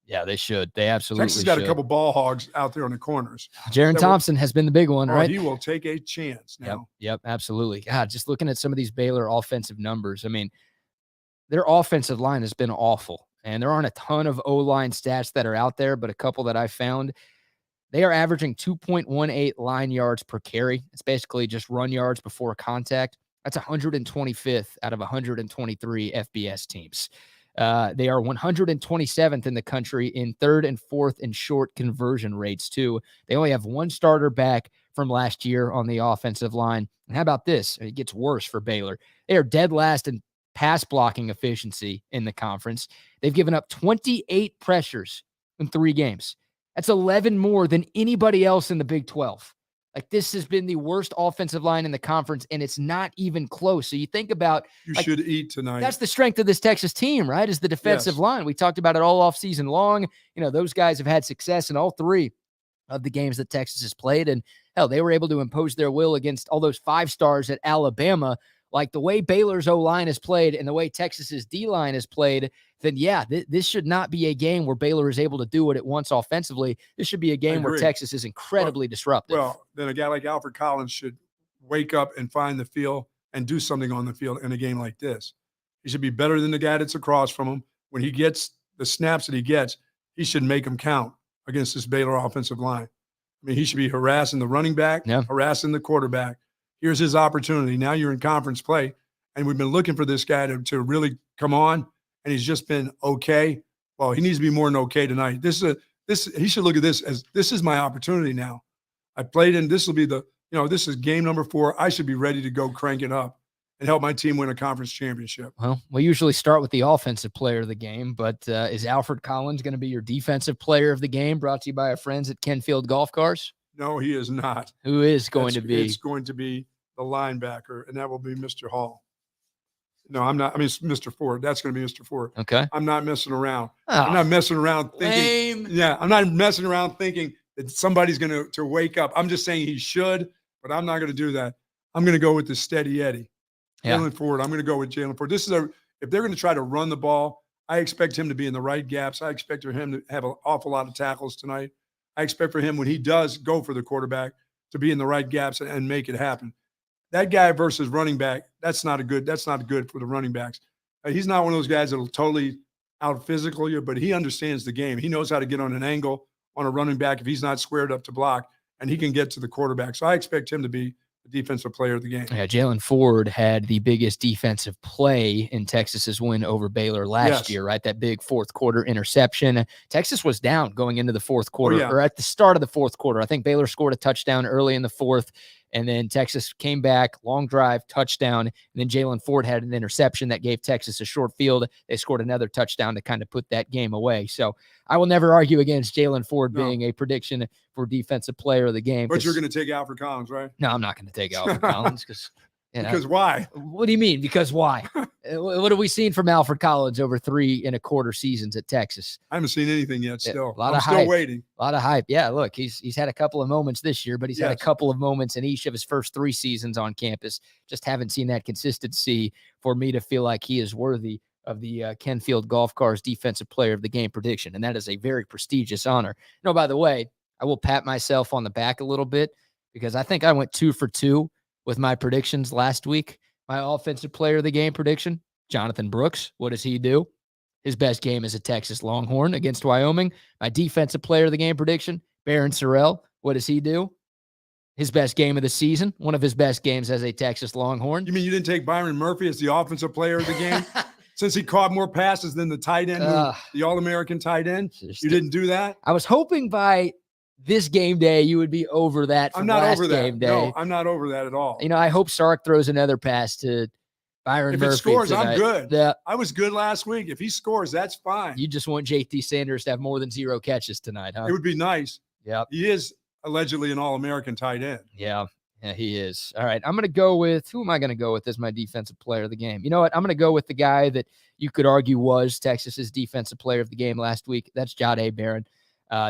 Yeah, they should. They absolutely Texas got a couple ball hogs out there on the corners. Jaron Thompson has been the big one, right? He will take a chance now. Yep, absolutely. God, just looking at some of these Baylor offensive numbers, I mean, their offensive line has been awful. And there aren't a ton of O-line stats that are out there, but a couple that I found. They are averaging 2.18 line yards per carry. It's basically just run yards before contact. That's 125th out of 123 FBS teams. They are 127th in the country in 3rd and 4th and short conversion rates, too. They only have 1 starter back from last year on the offensive line. And how about this? It gets worse for Baylor. They are dead last in pass blocking efficiency in the conference. They've given up 28 pressures in 3 games. That's 11 more than anybody else in the Big 12. Like, this has been the worst offensive line in the conference, and it's not even close. So you think about – You should eat tonight. That's the strength of this Texas team, right, is the defensive line. We talked about it all off season long. Those guys have had success in all 3 of the games that Texas has played. And, hell, they were able to impose their will against all those 5 stars at Alabama. Like, the way Baylor's O-line is played and the way Texas's D-line is played, then, yeah, this should not be a game where Baylor is able to do what it wants offensively. This should be a game where Texas is incredibly disruptive. Well, then a guy like Alfred Collins should wake up and find the field and do something on the field in a game like this. He should be better than the guy that's across from him. When he gets the snaps that he gets, he should make them count. against this Baylor offensive line. I mean, he should be harassing the running back, harassing the quarterback. Here's his opportunity. Now you're in conference play, and we've been looking for this guy to really come on, and he's just been okay. Well, he needs to be more than okay tonight. He should look at this as this is my opportunity now. I played in, this will be this is game number 4. I should be ready to go crank it up and help my team win a conference championship. Well, we usually start with the offensive player of the game, but is Alfred Collins going to be your defensive player of the game, brought to you by our friends at Kenfield Golf Cars? No, he is not. Who is going to be? It's going to be the linebacker, and that will be Mr. Hall. No, I'm not. I mean, it's Mr. Ford. That's going to be Mr. Ford. Okay. I'm not messing around. Oh, I'm not messing around thinking. lame. Yeah, I'm not messing around thinking that somebody's going to wake up. I'm just saying he should, but I'm not going to do that. I'm going to go with the steady Eddie. Yeah. Jalen Ford. I'm going to go with Jalen Ford. If they're going to try to run the ball, I expect him to be in the right gaps. I expect for him to have an awful lot of tackles tonight. I expect for him, when he does go for the quarterback, to be in the right gaps and make it happen. That guy versus running back, that's not good for the running backs. He's not one of those guys that'll totally out physical you, but he understands the game. He knows how to get on an angle on a running back if he's not squared up to block, and he can get to the quarterback. So I expect him to be the defensive player of the game. Yeah, Jalen Ford had the biggest defensive play in Texas's win over Baylor last year, right? That big fourth quarter interception. Texas was down going into the fourth quarter, or at the start of the fourth quarter. I think Baylor scored a touchdown early in the fourth, and then Texas came back, long drive, touchdown, and then Jalen Ford had an interception that gave Texas a short field. They scored another touchdown to kind of put that game away. So I will never argue against Jalen Ford being a prediction for defensive player of the game. But you're going to take Alfred Collins, right? No, I'm not going to take Alfred Collins because why? What do you mean? Because why? What have we seen from Alfred Collins over 3 1/4 seasons at Texas? I haven't seen anything yet. Still, I'm still waiting. A lot of hype. Yeah, look, he's had a couple of moments this year, but he's had a couple of moments in each of his first 3 seasons on campus. Just haven't seen that consistency for me to feel like he is worthy of the Kenfield Golf Cars Defensive Player of the Game prediction, and that is a very prestigious honor. No, by the way, I will pat myself on the back a little bit because I think I went 2 for 2 with my predictions last week. My offensive player of the game prediction, Jonathan Brooks. What does he do? His best game is a Texas Longhorn against Wyoming. My defensive player of the game prediction, Barron Sorrell. What does he do? His best game of the season, one of his best games as a Texas Longhorn. You mean you didn't take Byron Murphy as the offensive player of the game? Since he caught more passes than the tight end, the All-American tight end? You didn't do that? I was hoping by this game day you would be over that. I'm not over that. No, I'm not over that at all. You know, I hope Sark throws another pass to Byron Murphy. If it scores, tonight. I'm good. Yeah. I was good last week. If he scores, that's fine. You just want JT Sanders to have more than 0 catches tonight, huh? It would be nice. Yeah. He is allegedly an All-American tight end. Yeah. Yeah, he is. All right, I'm going to go with, who am I going to go with as my defensive player of the game? You know what? I'm going to go with the guy that you could argue was Texas's defensive player of the game last week. That's Jahdae Barron.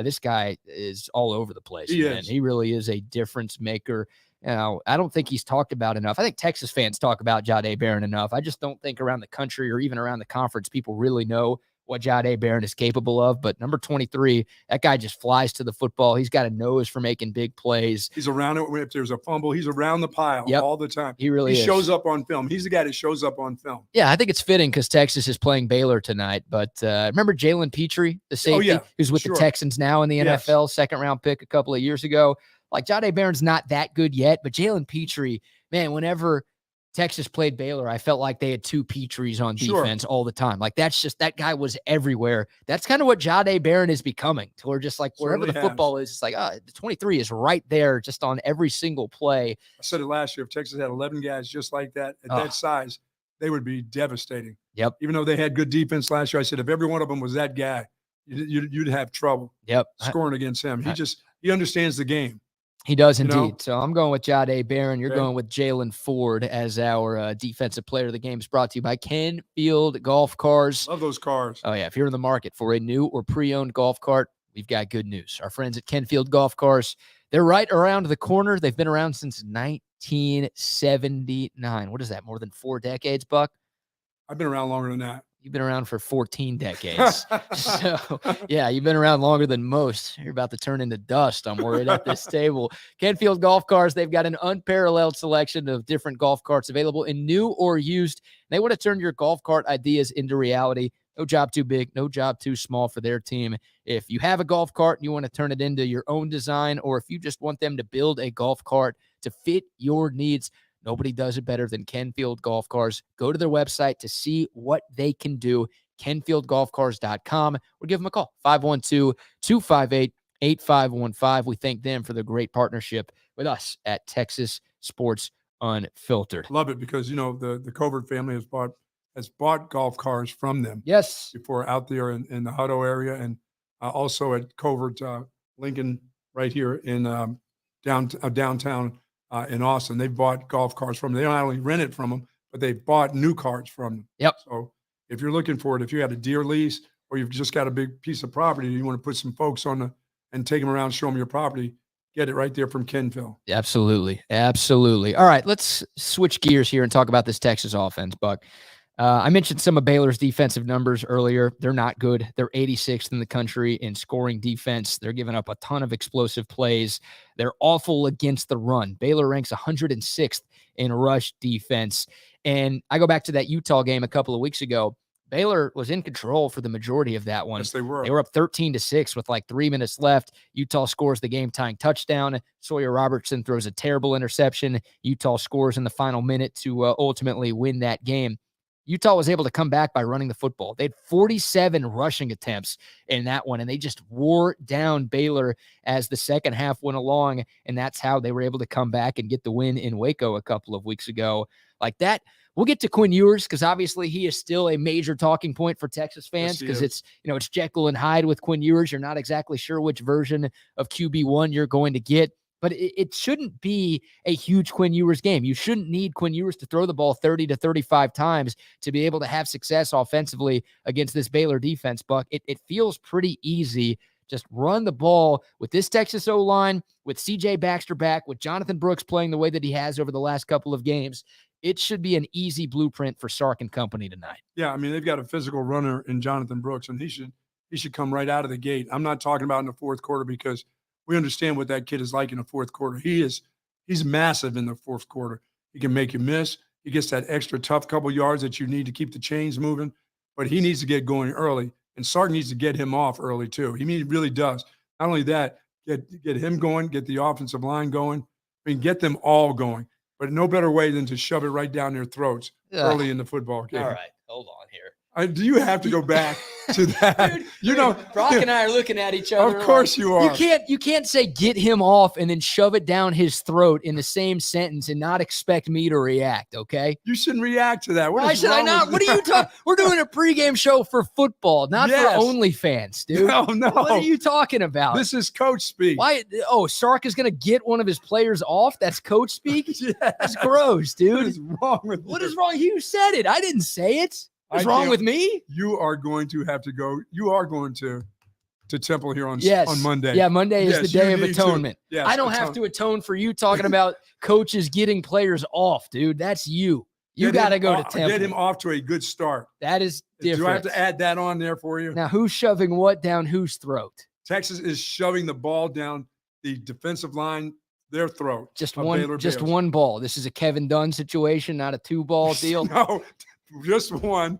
This guy is all over the place. He really is a difference maker. You know, I don't think he's talked about enough. I think Texas fans talk about Jahdae Barron enough. I just don't think around the country or even around the conference people really know what Jahdae Barron is capable of. But number 23, that guy just flies to the football. He's got a nose for making big plays. He's around it. If there's a fumble, he's around the pile all the time. He really is. Shows up on film. He's the guy that shows up on film. Yeah, I think it's fitting because Texas is playing Baylor tonight. But remember Jalen Petrie, the safety, who's with the Texans now in the NFL, second-round pick a couple of years ago. Like, Jahdae Barron's not that good yet, but Jalen Petrie, man, whenever Texas played Baylor, I felt like they had 2 Petries on defense all the time. Like, that's just, that guy was everywhere. That's kind of what Jahdae Barron is becoming. To where just like wherever the football is, it's like, the 23 is right there just on every single play. I said it last year. If Texas had 11 guys just like that, at that size, they would be devastating. Yep. Even though they had good defense last year, I said, if every one of them was that guy, you'd have trouble scoring against him. He understands the game. He does indeed. You know? So I'm going with Jahdae Barron. You're going with Jalen Ford as our defensive player of the game. Is brought to you by Kenfield Golf Cars. Love those cars. Oh, yeah. If you're in the market for a new or pre-owned golf cart, we've got good news. Our friends at Kenfield Golf Cars, they're right around the corner. They've been around since 1979. What is that, more than 4 decades, Buck? I've been around longer than that. You've been around for 14 decades. So, yeah, you've been around longer than most. You're about to turn into dust, I'm worried, at this table. Kenfield Golf Cars, they've got an unparalleled selection of different golf carts available in new or used. They want to turn your golf cart ideas into reality. No job too big, no job too small for their team. If you have a golf cart and you want to turn it into your own design, or if you just want them to build a golf cart to fit your needs, nobody does it better than Kenfield Golf Cars. Go to their website to see what they can do, kenfieldgolfcars.com, or give them a call, 512-258-8515. We thank them for the great partnership with us at Texas Sports Unfiltered. Love it because, the Covert family has bought golf cars from them. Yes. Before out there in the Hutto area, and also at Covert Lincoln right here in downtown in Austin. They've bought golf cars from them. They don't only rent it from them, but they bought new cars from them. Yep. So if you're looking for it, if you had a deer lease or you've just got a big piece of property, you want to put some folks and take them around, show them your property, get it right there from Kenfield. Absolutely. Absolutely. All right, let's switch gears here and talk about this Texas offense, Buck. I mentioned some of Baylor's defensive numbers earlier. They're not good. They're 86th in the country in scoring defense. They're giving up a ton of explosive plays. They're awful against the run. Baylor ranks 106th in rush defense. And I go back to that Utah game a couple of weeks ago. Baylor was in control for the majority of that one. Yes, they were. They were up 13-6 with like 3 minutes left. Utah scores the game-tying touchdown. Sawyer Robertson throws a terrible interception. Utah scores in the final minute to ultimately win that game. Utah was able to come back by running the football. They had 47 rushing attempts in that one, and they just wore down Baylor as the second half went along, and that's how they were able to come back and get the win in Waco a couple of weeks ago. Like that, we'll get to Quinn Ewers because obviously he is still a major talking point for Texas fans because it's Jekyll and Hyde with Quinn Ewers. You're not exactly sure which version of QB1 you're going to get. But it shouldn't be a huge Quinn Ewers game. You shouldn't need Quinn Ewers to throw the ball 30 to 35 times to be able to have success offensively against this Baylor defense, Buck. It feels pretty easy. Just run the ball with this Texas O-line, with C.J. Baxter back, with Jonathan Brooks playing the way that he has over the last couple of games. It should be an easy blueprint for Sark and company tonight. Yeah, I mean, they've got a physical runner in Jonathan Brooks, and he should come right out of the gate. I'm not talking about in the fourth quarter because we understand what that kid is like in the fourth quarter. He's massive in the fourth quarter. He can make you miss. He gets that extra tough couple yards that you need to keep the chains moving, but he needs to get going early, and Sark needs to get him off early too. He really does. Not only that, get him going, get the offensive line going. I mean, get them all going, but no better way than to shove it right down their throats early in the football game. All right, hold on here. Do you have to go back to that? Dude, Brock and I are looking at each other. Of course you are. You can't say get him off and then shove it down his throat in the same sentence and not expect me to react, okay? You shouldn't react to that. Why should I not? What are you talking? We're doing a pregame show for football, not for OnlyFans, dude. No. What are you talking about? This is coach speak. Why? Oh, Sark is going to get one of his players off? That's coach speak? Yes. That's gross, dude. What is wrong with you? What is wrong? You said it. I didn't say it. What's wrong with me? You are going to have to go. You are going to Temple here on Monday. Yeah, Monday is the Day of Atonement. Yes, I don't have to atone for you talking about coaches getting players off, dude. That's you. You got to go to Temple. Get him off to a good start. That is different. Do I have to add that on there for you? Now, who's shoving what down whose throat? Texas is shoving the ball down the defensive line, their throat. Just one ball. This is a Kevin Dunn situation, not a 2-ball deal. No. Just one.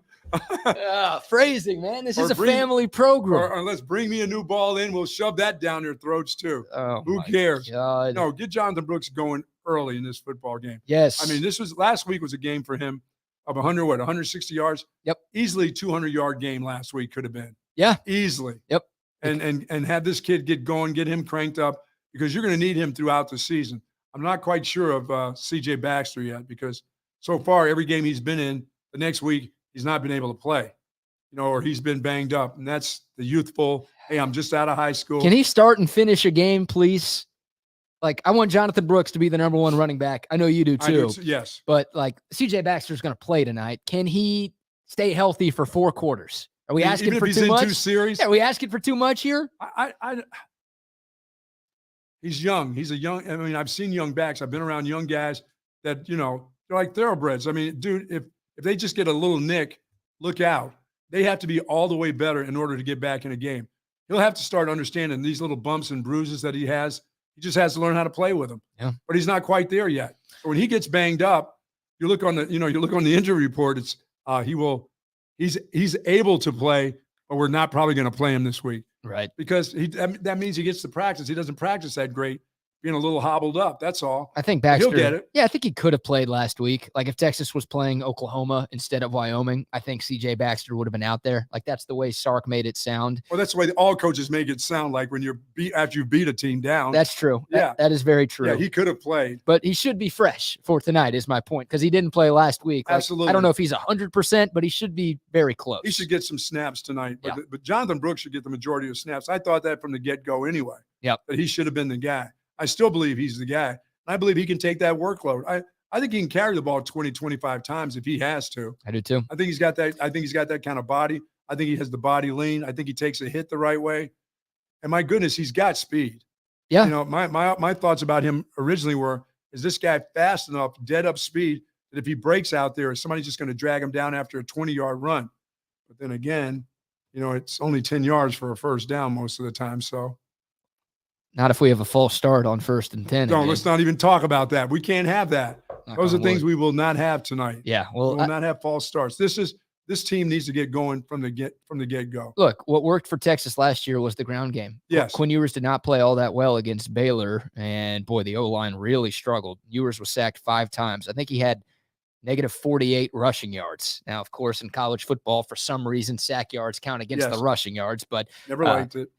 Phrasing, man. This is a family program. Or let's bring me a new ball in. We'll shove that down their throats too. Oh, who cares? God. No, get Jonathan Brooks going early in this football game. Yes. I mean, last week was a game for him of 160 yards. Yep. Easily 200-yard game last week could have been. Yeah. Easily. Yep. And have this kid get going, get him cranked up because you're going to need him throughout the season. I'm not quite sure of C.J. Baxter yet because so far every game he's been in, the next week, he's not been able to play, or he's been banged up. And that's the youthful, hey, I'm just out of high school. Can he start and finish a game, please? Like, I want Jonathan Brooks to be the number one running back. I know you do too. Yes. But, like, C.J. Baxter's going to play tonight. Can he stay healthy for 4 quarters? Are we asking for too much? 2 series? Yeah, are we asking for too much here? He's young. I've seen young backs. I've been around young guys that, they're like thoroughbreds. I mean, dude, if they just get a little nick, look out. They have to be all the way better in order to get back in a game. He'll have to start understanding these little bumps and bruises that he has. He just has to learn how to play with them. Yeah. But he's not quite there yet. When he gets banged up, you look on the injury report. It's he will he's able to play, but we're not probably going to play him this week. Right. Because that means he gets to practice. He doesn't practice that great, being a little hobbled up. That's all. I think Baxter, he'll get it. Yeah, I think he could have played last week. Like if Texas was playing Oklahoma instead of Wyoming, I think CJ Baxter would have been out there. Like that's the way Sark made it sound. Well, that's the way all coaches make it sound like when you're after you beat a team down. That's true. Yeah. That is very true. Yeah, he could have played. But he should be fresh for tonight is my point because he didn't play last week. Like, Absolutely. I don't know if he's 100%, but he should be very close. He should get some snaps tonight. But Jonathan Brooks should get the majority of snaps. I thought that from the get-go anyway. Yep. That he should have been the guy. I still believe he's the guy. I believe he can take that workload. I think he can carry the ball 20, 25 times if he has to. I do too. I think he's got that kind of body. I think he has the body lean. I think he takes a hit the right way. And my goodness, he's got speed. Yeah. You know, my thoughts about him originally were, is this guy fast enough, dead up speed, that if he breaks out there, is somebody just going to drag him down after a 20-yard run? But then again, you know, it's only 10 yards for a first down most of the time. So not if we have a false start on 1st and 10. Let's not even talk about that. We can't have that. Those are things we will not have tonight. Yeah. Well, we will not have false starts. This team needs to get going from the get-go. Look, what worked for Texas last year was the ground game. Yes. Quinn Ewers did not play all that well against Baylor, and boy, the O-line really struggled. Ewers was sacked 5 times. I think he had negative 48 rushing yards. Now, of course, in college football, for some reason, sack yards count against the rushing yards, but never liked it.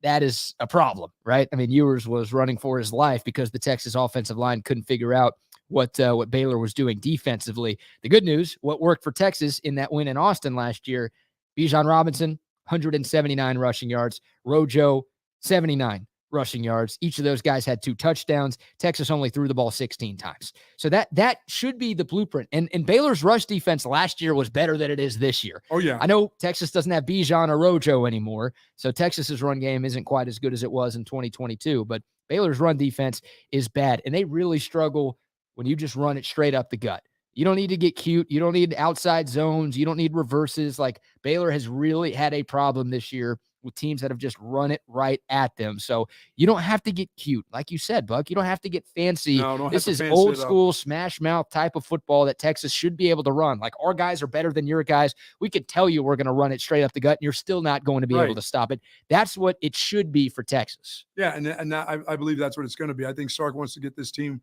That is a problem, right? I mean, Ewers was running for his life because the Texas offensive line couldn't figure out what Baylor was doing defensively. The good news, what worked for Texas in that win in Austin last year, Bijan Robinson, 179 rushing yards, Rojo, 79 rushing yards. Each of those guys had 2 touchdowns. Texas only threw the ball 16 times. So that should be the blueprint. And Baylor's rush defense last year was better than it is this year. Oh, yeah. I know Texas doesn't have Bijan or Rojo anymore, so Texas's run game isn't quite as good as it was in 2022, but Baylor's run defense is bad, and they really struggle when you just run it straight up the gut. You don't need to get cute. You don't need outside zones. You don't need reverses. Like Baylor has really had a problem this year with teams that have just run it right at them. So you don't have to get cute. Like you said, Buck, you don't have to get fancy. No, this is old school smash mouth type of football that Texas should be able to run. Like our guys are better than your guys. We could tell you we're going to run it straight up the gut and you're still not going to be able to stop it. That's what it should be for Texas. Yeah. And I believe that's what it's going to be. I think Sark wants to get this team,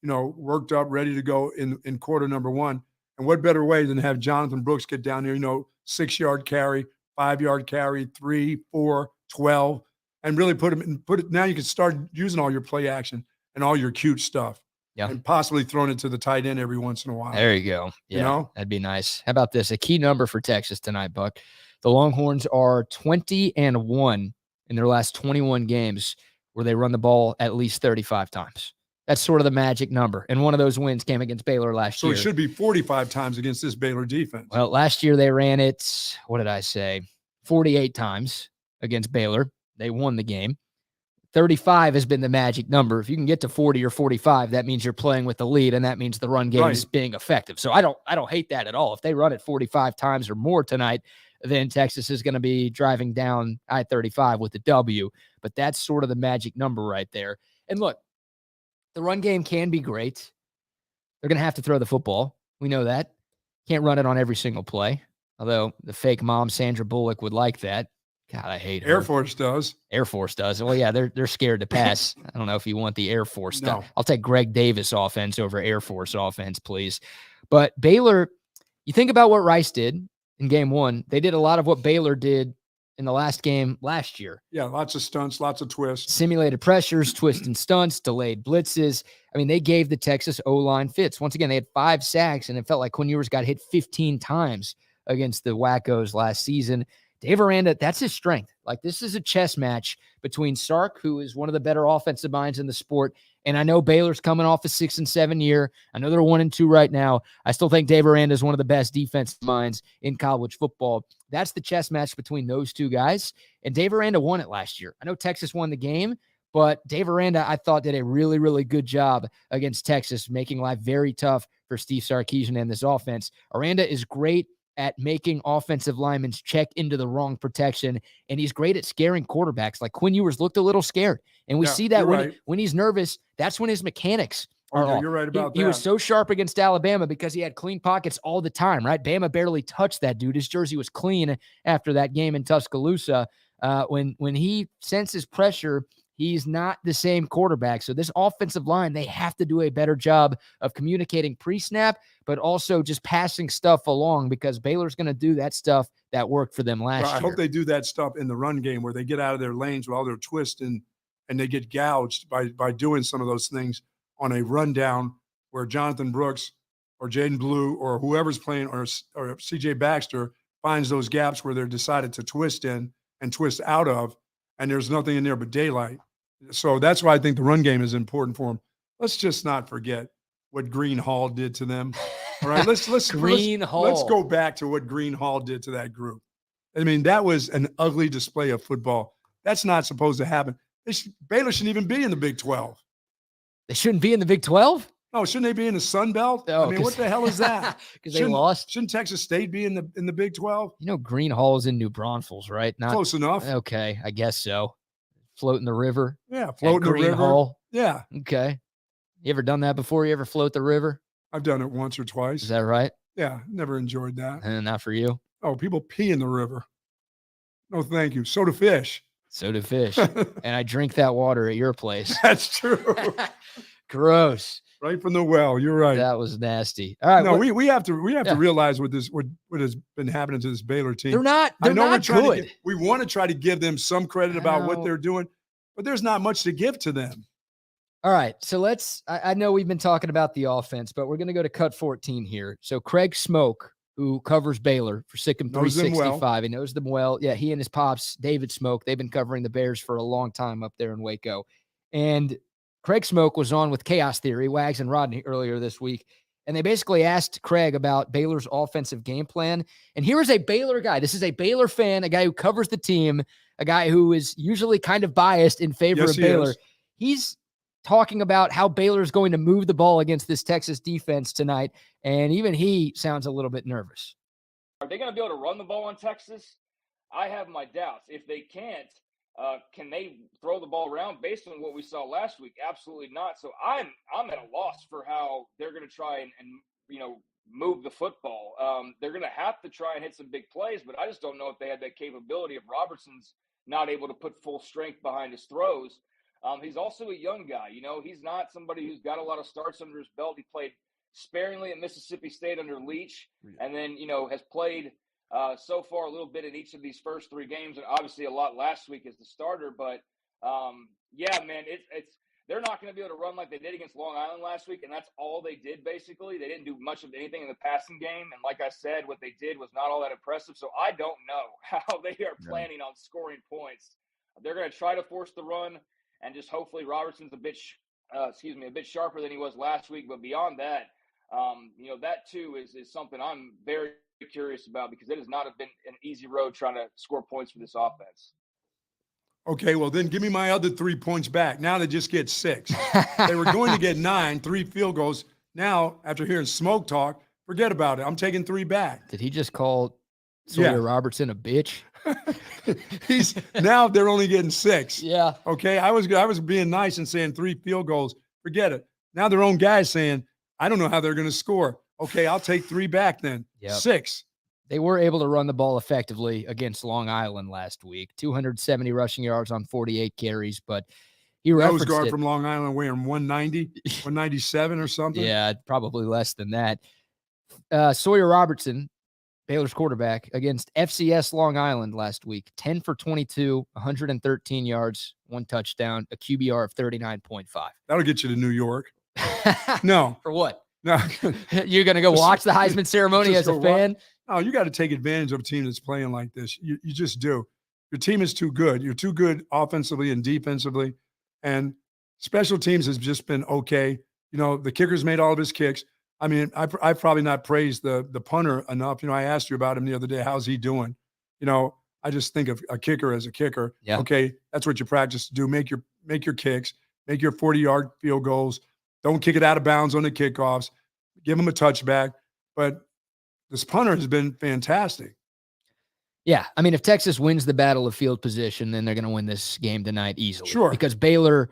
you know, worked up, ready to go in quarter number 1. And what better way than to have Jonathan Brooks get down there, 6-yard carry, 5-yard carry, 3, 4, 12, and really put it. Now you can start using all your play action and all your cute stuff. Yeah. And possibly throwing it to the tight end every once in a while. There you go. Yeah, that'd be nice. How about this? A key number for Texas tonight, Buck. The Longhorns are 20-1 in their last 21 games where they run the ball at least 35 times. That's sort of the magic number. And one of those wins came against Baylor last year. So it should be 45 times against this Baylor defense. Well, last year they ran it, 48 times against Baylor. They won the game. 35 has been the magic number. If you can get to 40 or 45, that means you're playing with the lead, and that means the run game is being effective. So I don't hate that at all. If they run it 45 times or more tonight, then Texas is going to be driving down I-35 with the W. But that's sort of the magic number right there. And look, the run game can be great. They're going to have to throw the football. We know that. Can't run it on every single play. Although the fake mom, Sandra Bullock, would like that. God, I hate her. Air Force does. Air Force does. Well, yeah, they're scared to pass. I don't know if you want the Air Force stuff. No. I'll take Greg Davis offense over Air Force offense, please. But Baylor, you think about what Rice did in game 1. They did a lot of what Baylor did in the last game last year. Yeah, lots of stunts, lots of twists. Simulated pressures, twists and stunts, delayed blitzes. I mean, they gave the Texas O-line fits. Once again, they had 5 sacks, and it felt like Quinn Ewers got hit 15 times against the Wacos last season. Dave Aranda, that's his strength. Like, this is a chess match between Sark, who is one of the better offensive minds in the sport, and I know Baylor's coming off a 6-7 year. I know they're 1-2 right now. I still think Dave Aranda is one of the best defensive minds in college football. That's the chess match between those two guys, and Dave Aranda won it last year. I know Texas won the game, but Dave Aranda, I thought, did a really, really good job against Texas, making life very tough for Steve Sarkisian and this offense. Aranda is great at making offensive linemen check into the wrong protection, and he's great at scaring quarterbacks. Like Quinn Ewers looked a little scared, and we see that when he's nervous, that's when his mechanics Oh, yeah, you're right about He was that. so sharp against Alabama because he had clean pockets all the time, right? Bama barely touched that dude. His jersey was clean after that game in Tuscaloosa. When he senses pressure, he's not the same quarterback. So this offensive line, they have to do a better job of communicating pre-snap, but also just passing stuff along because Baylor's going to do that stuff that worked for them last year. I hope they do that stuff in the run game where they get out of their lanes with all their twists and they get gouged by doing some of those things on a rundown where Jonathan Brooks or Jaden Blue or whoever's playing or CJ Baxter finds those gaps where they're decided to twist in and twist out of, and there's nothing in there but daylight. So that's why I think the run game is important for them. Let's just not forget what Green Hall did to them. All right, let's go back to what Green Hall did to that group. I mean, that was an ugly display of football. That's not supposed to happen. Baylor shouldn't even be in the Big 12. They shouldn't be in the Big 12? No, shouldn't they be in the Sun Belt? Oh, I mean, what the hell is that? Because they lost. Shouldn't Texas State be in the Big 12? You know, Green Hall is in New Braunfels, right? Not close enough. Okay, I guess so. Floating the river. Yeah, floating the river. Hall. Yeah. Okay. You ever done that before? You ever float the river? I've done it once or twice. Is that right? Yeah, never enjoyed that. And not for you? Oh, people pee in the river. No, thank you. So do fish. So do fish. And I drink that water at your place. That's true. Gross. Right from the well. You're right. That was nasty. All right. No, we have to realize what has been happening to this Baylor team. They're not good. We want to try to give them some credit about what they're doing, but there's not much to give to them. All right. So I know we've been talking about the offense, but we're going to go to cut 14 here. So Craig Smoke, who covers Baylor for Sikkim 365. He knows them well. Yeah, he and his pops, David Smoke, they've been covering the Bears for a long time up there in Waco. And Craig Smoke was on with Chaos Theory, Wags and Rodney earlier this week. And they basically asked Craig about Baylor's offensive game plan. And here is a Baylor guy. This is a Baylor fan, a guy who covers the team, a guy who is usually kind of biased in favor of Baylor. He's talking about how Baylor is going to move the ball against this Texas defense tonight. And even he sounds a little bit nervous. Are they going to be able to run the ball on Texas? I have my doubts. If they can't, can they throw the ball around based on what we saw last week? Absolutely not. So I'm at a loss for how they're going to try and move the football. They're going to have to try and hit some big plays, but I just don't know if they had that capability if Robertson's not able to put full strength behind his throws. He's also a young guy. He's not somebody who's got a lot of starts under his belt. He played sparingly at Mississippi State under Leach, and then, has played so far a little bit in each of these first three games, and obviously a lot last week as the starter. But, yeah, man, they're not going to be able to run like they did against Long Island last week, and that's all they did, basically. They didn't do much of anything in the passing game, and like I said, what they did was not all that impressive. So I don't know how they are planning on scoring points. They're going to try to force the run, and just hopefully Robertson's a bit sharper than he was last week. But beyond that, that too is something I'm very curious about, because it has not been an easy road trying to score points for this offense. Okay, well then give me my other 3 points back. Now they just get 6. They were going to get 9, 3 field goals. Now, after hearing Smoke talk, forget about it. I'm taking 3 back. Did he just call Sawyer Robertson a bitch? Now they're only getting 6. Yeah. Okay. I was being nice and saying 3 field goals. Forget it. Now their own guys saying, I don't know how they're going to score. Okay, I'll take 3 back then. Yep. 6. They were able to run the ball effectively against Long Island last week. 270 rushing yards on 48 carries, but he referenced nose guard from Long Island weighing 190, 197 or something. Yeah, probably less than that. Sawyer Robertson, Baylor's quarterback, against FCS Long Island last week, 10 for 22, 113 yards, 1 touchdown, a QBR of 39.5. That'll get you to New York. No. For what? No. You're going to go watch the Heisman ceremony as a fan? No, you got to take advantage of a team that's playing like this. You just do. Your team is too good. You're too good offensively and defensively. And special teams has just been okay. The kicker's made all of his kicks. I mean, I've probably not praised the punter enough. I asked you about him the other day. How's he doing? I just think of a kicker as a kicker. Yeah. Okay, that's what you practice to do. Make your kicks. Make your 40-yard field goals. Don't kick it out of bounds on the kickoffs. Give him a touchback. But this punter has been fantastic. Yeah. I mean, if Texas wins the battle of field position, then they're going to win this game tonight easily. Sure. Because Baylor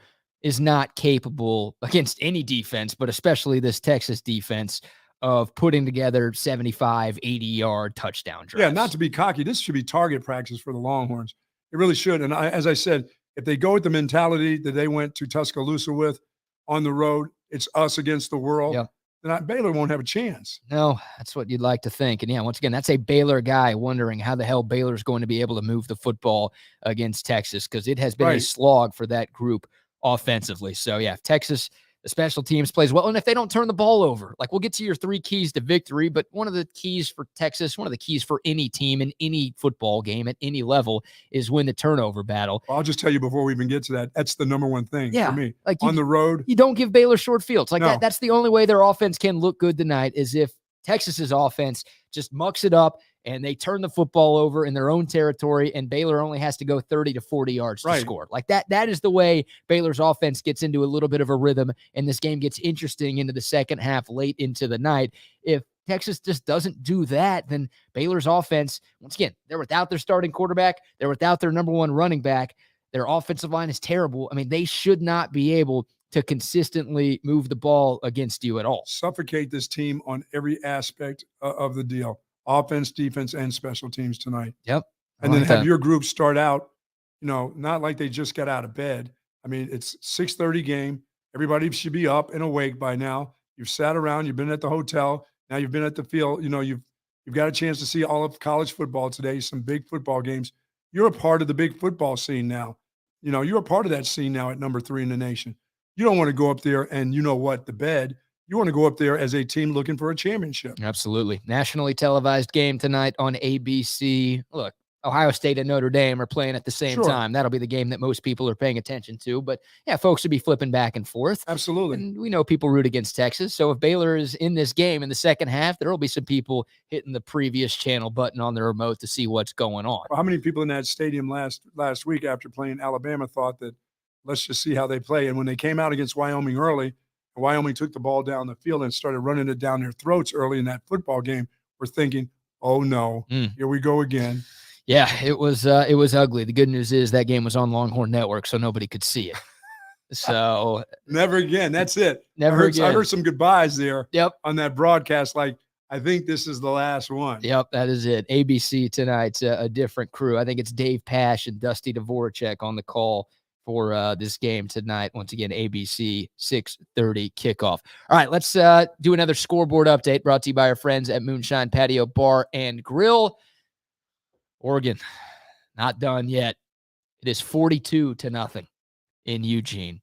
is not capable against any defense, but especially this Texas defense, of putting together 75, 80-yard touchdown drives. Yeah, not to be cocky, this should be target practice for the Longhorns. It really should. And as I said, if they go with the mentality that they went to Tuscaloosa with on the road, it's us against the world, then Baylor won't have a chance. No, that's what you'd like to think. And, yeah, once again, that's a Baylor guy wondering how the hell Baylor's going to be able to move the football against Texas, because it has been a slog for that group offensively. So, yeah, if Texas, the special teams, plays well, and if they don't turn the ball over, like, we'll get to your 3 keys to victory, but one of the keys for Texas, one of the keys for any team in any football game at any level, is win the turnover battle. Well, I'll just tell you before we even get to that, that's the number one thing for me. Like, on the road, you don't give Baylor short fields. Like, that's the only way their offense can look good tonight, is if Texas's offense just mucks it up and they turn the football over in their own territory, and Baylor only has to go 30 to 40 yards to score. Like, that is the way Baylor's offense gets into a little bit of a rhythm, and this game gets interesting into the second half, late into the night. If Texas just doesn't do that, then Baylor's offense, once again, they're without their starting quarterback. They're without their number 1 running back. Their offensive line is terrible. I mean, they should not be able to consistently move the ball against you at all. Suffocate this team on every aspect of the deal. Offense, defense, and special teams tonight. Yep. And then have your group start out, not like they just got out of bed. I mean, it's 6:30 game. Everybody should be up and awake by now. You've sat around. You've been at the hotel. Now you've been at the field. You've got a chance to see all of college football today, some big football games. You're a part of the big football scene now. You're a part of that scene now at number 3 in the nation. You don't want to go up there and the bed. You want to go up there as a team looking for a championship. Absolutely. Nationally televised game tonight on ABC. Look, Ohio State and Notre Dame are playing at the same time. That'll be the game that most people are paying attention to. But, yeah, folks would be flipping back and forth. Absolutely. And we know people root against Texas. So if Baylor is in this game in the second half, there will be some people hitting the previous channel button on their remote to see what's going on. Well, how many people in that stadium last week after playing Alabama thought that let's just see how they play? And when they came out against Wyoming early, Wyoming took the ball down the field and started running it down their throats early in that football game, we're thinking, oh, no, here we go again. Yeah, it was ugly. The good news is that game was on Longhorn Network, so nobody could see it. So never again. That's it. Again. I heard some goodbyes there. Yep. On that broadcast, like, I think this is the last one. Yep, that is it. ABC tonight's a different crew. I think it's Dave Pasch and Dusty Dvorak on the call for this game tonight. Once again, ABC 6:30 kickoff. All right, let's do another scoreboard update brought to you by our friends at Moonshine Patio Bar and Grill. Oregon, not done yet. It is 42-0 in Eugene.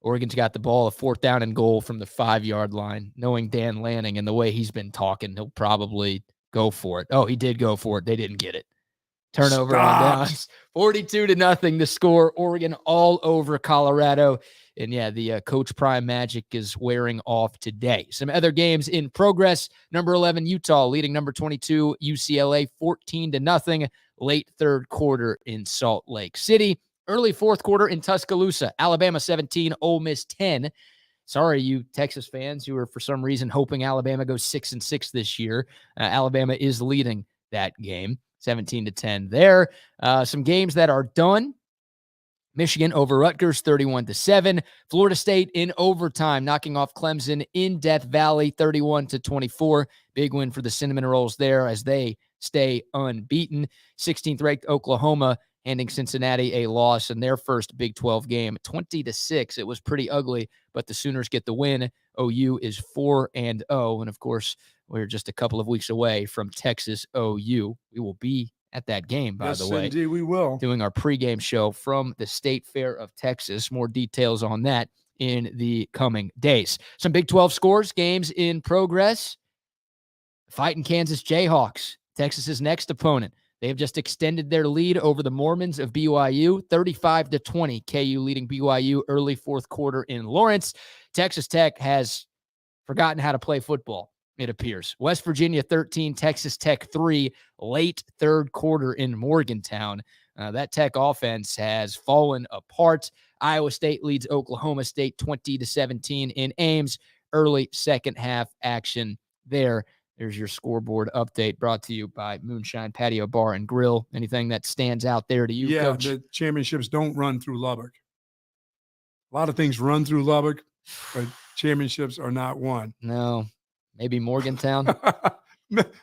Oregon's got the ball, a 4th down and goal from the 5-yard line. Knowing Dan Lanning and the way he's been talking, he'll probably go for it. Oh, he did go for it. They didn't get it. Turnover on downs. 42-0 to score. Oregon all over Colorado. And, yeah, the Coach Prime magic is wearing off today. Some other games in progress. Number 11, Utah leading number 22, UCLA 14-0. Late 3rd quarter in Salt Lake City. Early 4th quarter in Tuscaloosa. Alabama 17, Ole Miss 10. Sorry, you Texas fans who are for some reason hoping Alabama goes 6-6 this year. Alabama is leading that game. 17-10 there. Some games that are done. Michigan over Rutgers, 31-7. Florida State in overtime, knocking off Clemson in Death Valley, 31-24. Big win for the Cinnamon Rolls there as they stay unbeaten. 16th ranked Oklahoma handing Cincinnati a loss in their first Big 12 game, 20-6. It was pretty ugly, but the Sooners get the win. OU is 4-0, and of course, we're just a couple of weeks away from Texas OU. We will be at that game, by the way. Yes, indeed, we will. Doing our pregame show from the State Fair of Texas. More details on that in the coming days. Some Big 12 scores, games in progress. Fighting Kansas Jayhawks, Texas's next opponent. They have just extended their lead over the Mormons of BYU, 35-20. KU leading BYU early 4th quarter in Lawrence. Texas Tech has forgotten how to play football, it appears. West Virginia 13, Texas Tech 3, late 3rd quarter in Morgantown. That Tech offense has fallen apart. Iowa State leads Oklahoma State 20-17 in Ames. Early second half action there. There's your scoreboard update brought to you by Moonshine Patio Bar and Grill. Anything that stands out there to you, Coach? Yeah, the championships don't run through Lubbock. A lot of things run through Lubbock, but championships are not won. No, maybe Morgantown.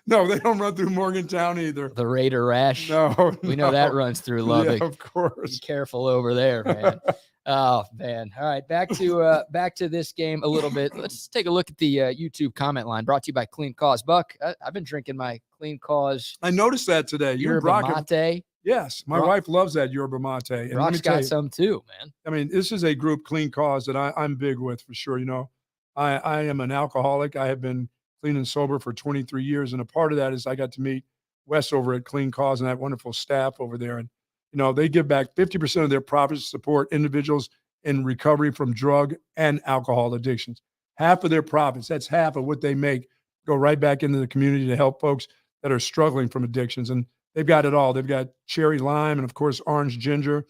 No, they don't run through Morgantown either. The Raider Rash. No, we know that runs through Lubbock. Yeah, of course. Be careful over there, man. Oh man! All right, back to this game a little bit. Let's take a look at the YouTube comment line. Brought to you by Clean Cause. Buck, I've been drinking my Clean Cause. I noticed that today. Yerba mate. Yes, my wife loves that yerba mate. And Brock's got some too, man. I mean, this is a group, Clean Cause, that I'm big with for sure. You know, I am an alcoholic. I have been clean and sober for 23 years, and a part of that is I got to meet Wes over at Clean Cause and that wonderful staff over there. And you know, they give back 50% of their profits to support individuals in recovery from drug and alcohol addictions. Half of their profits, that's half of what they make, go right back into the community to help folks that are struggling from addictions. And they've got it all. They've got cherry lime and, of course, orange ginger.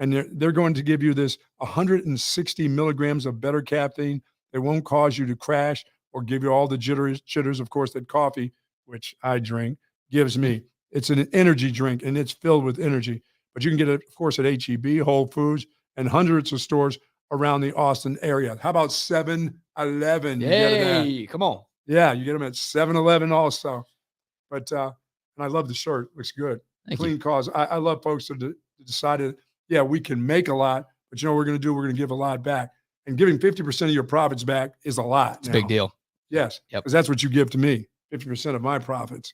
And they're going to give you this 160 milligrams of better caffeine. They won't cause you to crash or give you all the jitters, of course, that coffee, which I drink, gives me. It's an energy drink, and it's filled with energy. But you can get it, of course, at H-E-B, Whole Foods, and hundreds of stores around the Austin area. How about 7-Eleven? Hey, come on. Yeah, you get them at 7-Eleven also. But and I love the shirt. Looks good. Thank Clean you. Cause. I love folks that decided, yeah, we can make a lot, but you know what we're going to do? We're going to give a lot back. And giving 50% of your profits back is a lot. It's a big deal. Yes, Yep. because that's what you give to me, 50% of my profits.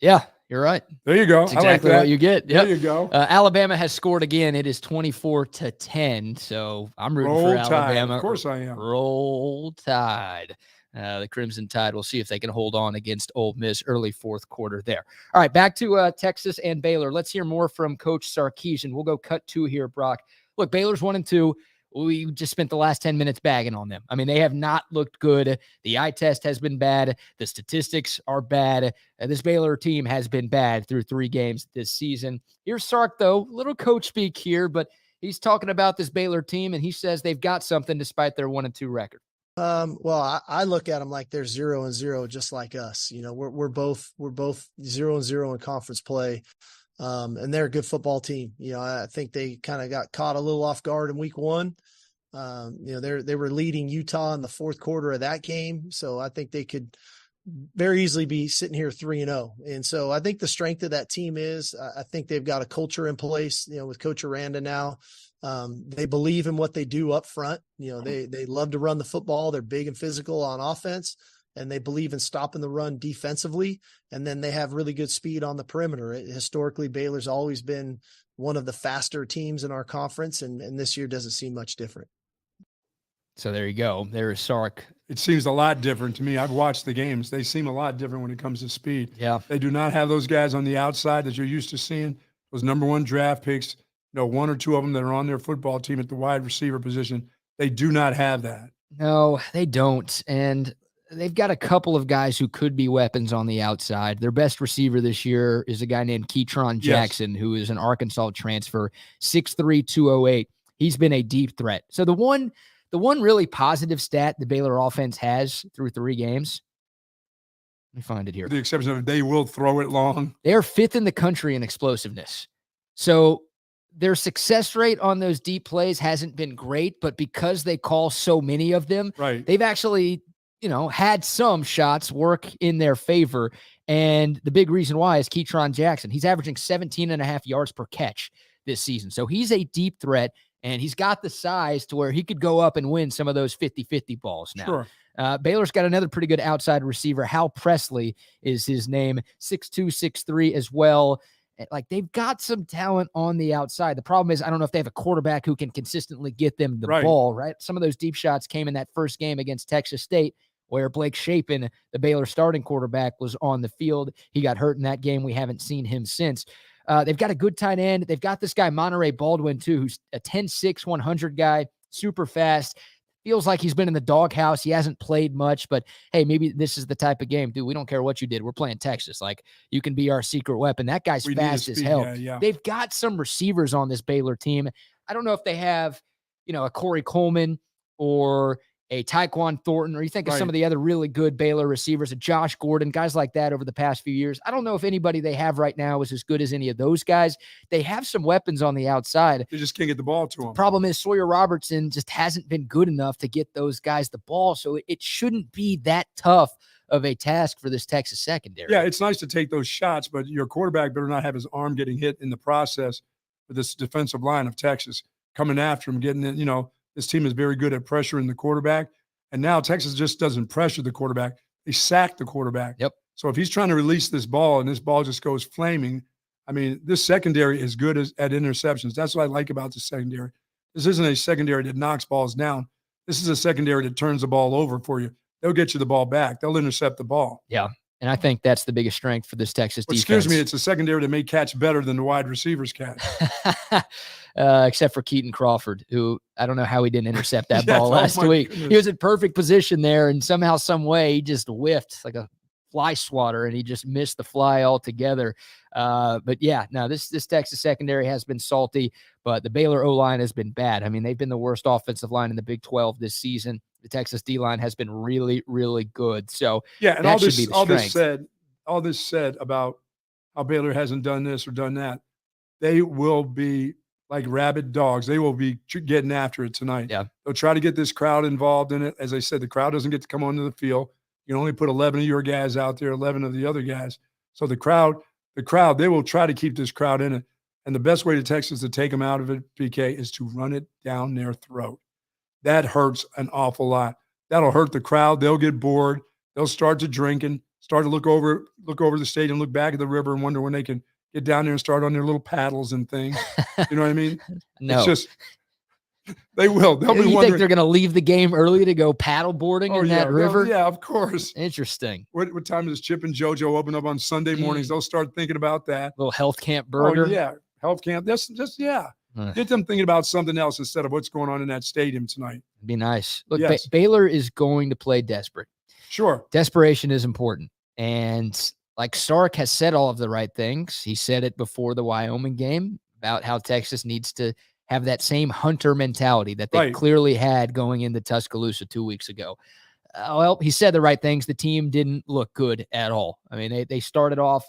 Yeah, you're right. There you go. That's exactly I like that. what you get. Yep. There you go. Alabama has scored again. It is 24-10. So I'm rooting for Alabama. Of course I am. Roll Tide. The Crimson Tide. We'll see if they can hold on against Ole Miss early fourth quarter there. All right, back to Texas and Baylor. Let's hear more from Coach Sarkisian. We'll go cut 2 here, Brock. Look, Baylor's 1-2. We just spent the last 10 minutes bagging on them. I mean, they have not looked good. The eye test has been bad. The statistics are bad. This Baylor team has been bad through 3 games this season. Here's Sark, though. Little coach speak here, but he's talking about this Baylor team, and he says they've got something despite their 1-2 record. Well, I look at them like they're 0-0, just like us. You know, we're both 0-0 in conference play. And they're a good football team. You know, I think they kind of got caught a little off guard in week 1. You know, they were leading Utah in the fourth quarter of that game. So I think they could very easily be sitting here 3-0. And so I think the strength of that team is, I think they've got a culture in place, you know, with Coach Aranda now. They believe in what they do up front. You know, they love to run the football. They're big and physical on offense, and they believe in stopping the run defensively. And then they have really good speed on the perimeter. Historically, Baylor's always been one of the faster teams in our conference, and this year doesn't seem much different. So there you go. There is Sark. It seems a lot different to me. I've watched the games. They seem a lot different when it comes to speed. Yeah. They do not have those guys on the outside that you're used to seeing, those number 1 draft picks, you know, 1 or 2 of them that are on their football team at the wide receiver position. They do not have that. No, they don't. And they've got a couple of guys who could be weapons on the outside. Their best receiver this year is a guy named Ketron Jackson, who is an Arkansas transfer, 6'3", 208. He's been a deep threat. So the one really positive stat the Baylor offense has through 3 games, let me find it here. With the exception of they will throw it long. They are 5th in the country in explosiveness. So their success rate on those deep plays hasn't been great, but because they call so many of them, right, they've actually, you know, had some shots work in their favor. And the big reason why is Ketron Jackson. He's averaging 17.5 yards per catch this season. So he's a deep threat, and he's got the size to where he could go up and win some of those 50-50 balls now. Sure. Baylor's got another pretty good outside receiver. Hal Presley is his name, 6'2", 6'3" as well. Like, they've got some talent on the outside. The problem is I don't know if they have a quarterback who can consistently get them the ball, right? Some of those deep shots came in that first game against Texas State where Blake Shapen, the Baylor starting quarterback, was on the field. He got hurt in that game. We haven't seen him since. They've got a good tight end. They've got this guy, Monterey Baldwin, too, who's a 10'6", 100 guy, super fast. Feels like he's been in the doghouse. He hasn't played much, but hey, maybe this is the type of game. Dude, we don't care what you did. We're playing Texas. Like, you can be our secret weapon. That guy's fast as hell. Yeah. They've got some receivers on this Baylor team. I don't know if they have, you know, a Corey Coleman or a Tyquan Thornton, or you think of some Right. of the other really good Baylor receivers, a Josh Gordon, guys like that over the past few years. I don't know if anybody they have right now is as good as any of those guys. They have some weapons on the outside. They just can't get the ball to them. Problem is Sawyer Robertson just hasn't been good enough to get those guys the ball, so it shouldn't be that tough of a task for this Texas secondary. Yeah, it's nice to take those shots, but your quarterback better not have his arm getting hit in the process with this defensive line of Texas coming after him, getting it. This team is very good at pressuring the quarterback. And now Texas just doesn't pressure the quarterback. They sack the quarterback. Yep. So if he's trying to release this ball and this ball just goes flaming, I mean, this secondary is good at interceptions. That's what I like about the secondary. This isn't a secondary that knocks balls down. This is a secondary that turns the ball over for you. They'll get you the ball back. They'll intercept the ball. Yeah. And I think that's the biggest strength for this Texas defense. Excuse me, it's a secondary that may catch better than the wide receivers catch. Except for Keaton Crawford, who I don't know how he didn't intercept that ball last week. Goodness. He was in perfect position there, and somehow, some way, he just whiffed like a fly swatter, and he just missed the fly altogether. But yeah, no, this Texas secondary has been salty, but the Baylor O-line has been bad. I mean, they've been the worst offensive line in the Big 12 this season. The Texas D-line has been really, really good. So yeah, and that should be the strength. all this said about how Baylor hasn't done this or done that, they will be like rabid dogs. They will be getting after it tonight. Yeah. They'll try to get this crowd involved in it. As I said, the crowd doesn't get to come onto the field. You can only put 11 of your guys out there, 11 of the other guys. So the crowd, they will try to keep this crowd in it. And the best way to Texas to take them out of it, BK, is to run it down their throat. That hurts an awful lot. That'll hurt the crowd. They'll get bored. They'll start to drinking, start to look over the stadium, look back at the river and wonder when they can get down there and start on their little paddles and things. You know what I mean? No. It's just, they will. They'll be You wondering. think they're going to leave the game early to go paddle boarding in that river? Yeah, of course. Interesting. What time does Chip and JoJo open up on Sunday mornings? They'll start thinking about that. Little health camp burger. Oh, yeah. Health camp. That's just, yeah. Get them thinking about something else instead of what's going on in that stadium tonight. It'd be nice. Look, Yes. Baylor is going to play desperate. Sure. Desperation is important. And like Sark has said all of the right things. He said it before the Wyoming game about how Texas needs to have that same hunter mentality that they Right. clearly had going into Tuscaloosa 2 weeks ago. Well, he said the right things. The team didn't look good at all. I mean, they started off,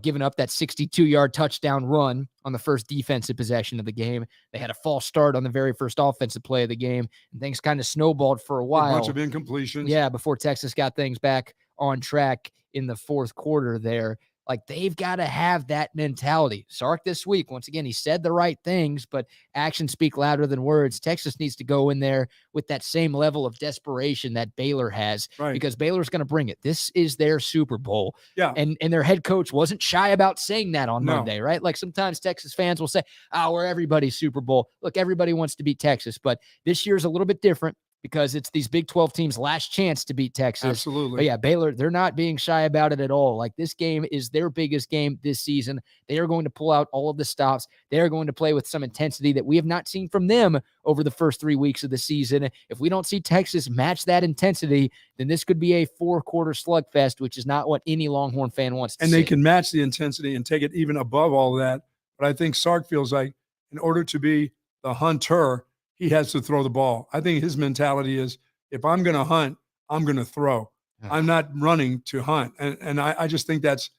giving up that 62-yard touchdown run on the first defensive possession of the game. They had a false start on the very first offensive play of the game, and things kind of snowballed for a while. A bunch of incompletions. Yeah, before Texas got things back on track in the fourth quarter there. Like, they've got to have that mentality. Sark this week, once again, he said the right things, but actions speak louder than words. Texas needs to go in there with that same level of desperation that Baylor has, Right. because Baylor's going to bring it. This is their Super Bowl. Yeah. And their head coach wasn't shy about saying that on No. Monday, right? Like, sometimes Texas fans will say, we're everybody's Super Bowl. Look, everybody wants to beat Texas, but this year's a little bit different because it's these Big 12 teams' last chance to beat Texas. Absolutely. But yeah, Baylor, they're not being shy about it at all. Like, this game is their biggest game this season. They are going to pull out all of the stops. They are going to play with some intensity that we have not seen from them over the first 3 weeks of the season. If we don't see Texas match that intensity, then this could be a 4-quarter slugfest, which is not what any Longhorn fan wants to And see. they can match the intensity and take it even above all of that. But I think Sark feels like in order to be the hunter, he has to throw the ball. I think his mentality is, if I'm going to hunt, I'm going to throw. I'm not running to hunt. And I just think that's,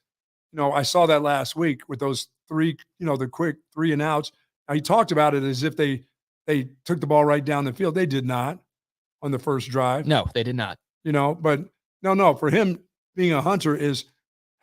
I saw that last week with those three, the quick 3 and outs. Now, he talked about it as if they took the ball right down the field. They did not on the first drive. No, they did not. But no, for him, being a hunter is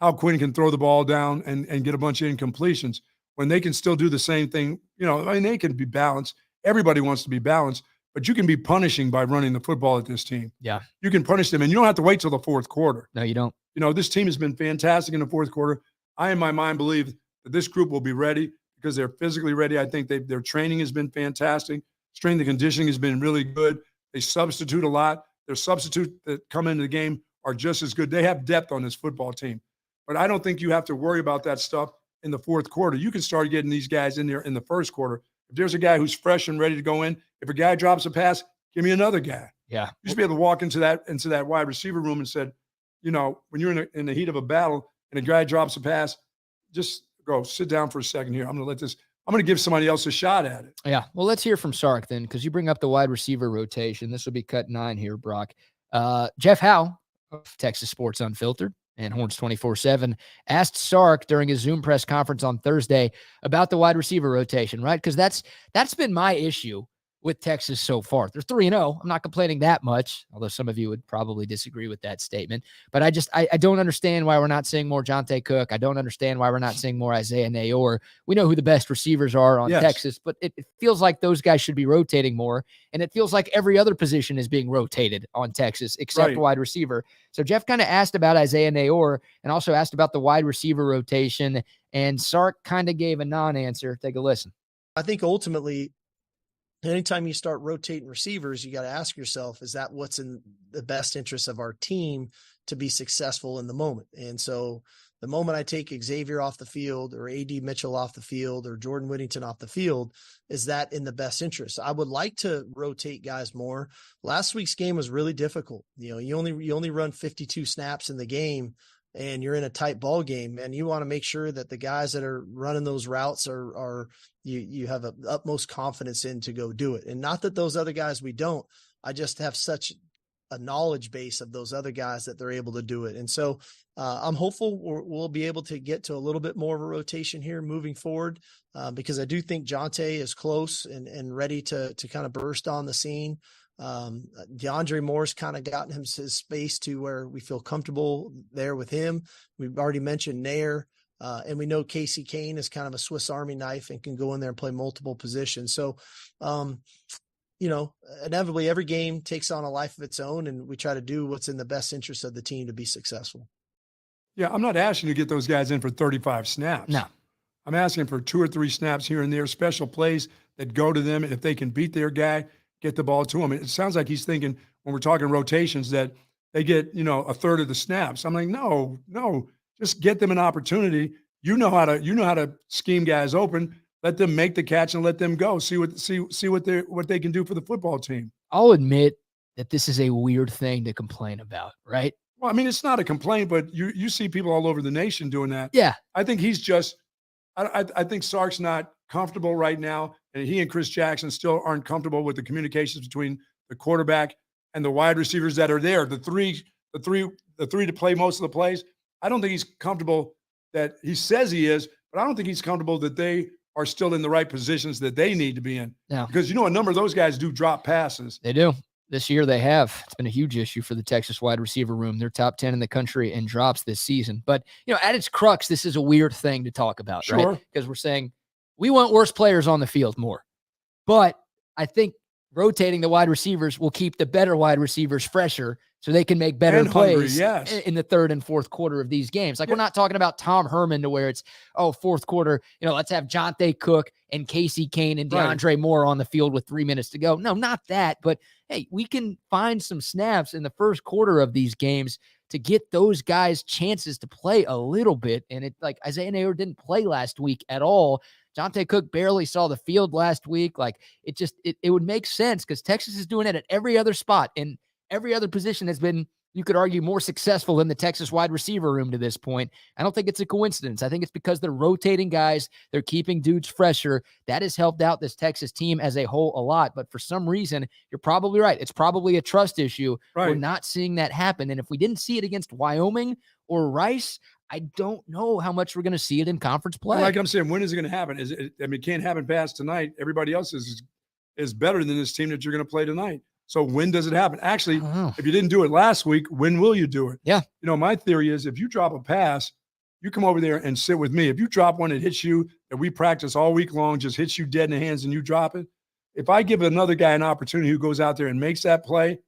how Quinn can throw the ball down and get a bunch of incompletions when they can still do the same thing. They can be balanced. Everybody wants to be balanced, but you can be punishing by running the football at this team. Yeah. You can punish them, and you don't have to wait till the fourth quarter. No, you don't. This team has been fantastic in the fourth quarter. I, in my mind, believe that this group will be ready because they're physically ready. I think their training has been fantastic. Strength and conditioning has been really good. They substitute a lot. Their substitutes that come into the game are just as good. They have depth on this football team. But I don't think you have to worry about that stuff in the fourth quarter. You can start getting these guys in there in the first quarter. If there's a guy who's fresh and ready to go in, if a guy drops a pass, give me another guy. Yeah. You should be able to walk into that wide receiver room and said, when you're in the heat of a battle and a guy drops a pass, just go sit down for a second here. I'm going to let I'm going to give somebody else a shot at it. Yeah. Well, let's hear from Sark then, because you bring up the wide receiver rotation. This will be cut 9 here, Brock. Jeff Howe of Texas Sports Unfiltered and Horns 24/7 asked Sark during his Zoom press conference on Thursday about the wide receiver rotation, right? Because that's been my issue with Texas so far. They're 3-0. I'm not complaining that much, although some of you would probably disagree with that statement. But I don't understand why we're not seeing more Jonte Cook. I don't understand why we're not seeing more Isaiah Nayor. We know who the best receivers are on Texas, but it feels like those guys should be rotating more. And it feels like every other position is being rotated on Texas except wide receiver. So Jeff kind of asked about Isaiah Nayor and also asked about the wide receiver rotation. And Sark kind of gave a non-answer. Take a listen. I think ultimately, anytime you start rotating receivers, you got to ask yourself, is that what's in the best interest of our team to be successful in the moment? And so the moment I take Xavier off the field or AD Mitchell off the field or Jordan Whittington off the field, is that in the best interest? I would like to rotate guys more. Last week's game was really difficult. You only run 52 snaps in the game, and you're in a tight ball game, and you want to make sure that the guys that are running those routes are you have a utmost confidence in to go do it. And not that those other guys we don't. I just have such a knowledge base of those other guys that they're able to do it. And so I'm hopeful we'll be able to get to a little bit more of a rotation here moving forward, because I do think Jonte is close and ready to kind of burst on the scene. DeAndre Moore's kind of gotten him his space to where we feel comfortable there with him. We've already mentioned Nair, and we know Casey Kane is kind of a Swiss Army knife and can go in there and play multiple positions. So, inevitably every game takes on a life of its own, and we try to do what's in the best interest of the team to be successful. Yeah, I'm not asking you to get those guys in for 35 snaps. No. I'm asking for 2 or 3 snaps here and there, special plays that go to them. If they can beat their guy, get the ball to him. It sounds like he's thinking when we're talking rotations that they get, a third of the snaps. I'm like, no, just get them an opportunity. You know how to scheme guys open. Let them make the catch and let them go. See what they can do for the football team. I'll admit that this is a weird thing to complain about, right? Well, I mean, it's not a complaint, but you see people all over the nation doing that. Yeah. I think he's just I think Sark's not comfortable right now, and he and Chris Jackson still aren't comfortable with the communications between the quarterback and the wide receivers that are there. The three to play most of the plays. I don't think he's comfortable that he says he is, but I don't think he's comfortable that they are still in the right positions that they need to be in. No. Because a number of those guys do drop passes. They do. This year they have. It's been a huge issue for the Texas wide receiver room. They're top 10 in the country in drops this season. But, at its crux, this is a weird thing to talk about, sure, right? Because we're saying we want worse players on the field more. But I think rotating the wide receivers will keep the better wide receivers fresher so they can make better plays in the third and fourth quarter of these games. Like, we're not talking about Tom Herman to where it's, fourth quarter, let's have Jonte Cook and Casey Kane and DeAndre Moore on the field with 3 minutes to go. No, not that. But, hey, we can find some snaps in the first quarter of these games to get those guys chances to play a little bit. And like Isaiah Nayor didn't play last week at all. Jonte Cook barely saw the field last week. Like, it would make sense because Texas is doing it at every other spot, and every other position has been, you could argue, more successful in the Texas wide receiver room to this point. I don't think it's a coincidence. I think it's because they're rotating guys. They're keeping dudes fresher. That has helped out this Texas team as a whole a lot. But for some reason, you're probably right. It's probably a trust issue. Right. We're not seeing that happen. And if we didn't see it against Wyoming or Rice, I don't know how much we're going to see it in conference play. Well, like I'm saying, when is it going to happen? It can't happen past tonight. Everybody else is better than this team that you're going to play tonight. So when does it happen? Actually, if you didn't do it last week, when will you do it? Yeah. My theory is if you drop a pass, you come over there and sit with me. If you drop one that hits you, that we practice all week long, just hits you dead in the hands and you drop it, if I give another guy an opportunity who goes out there and makes that play,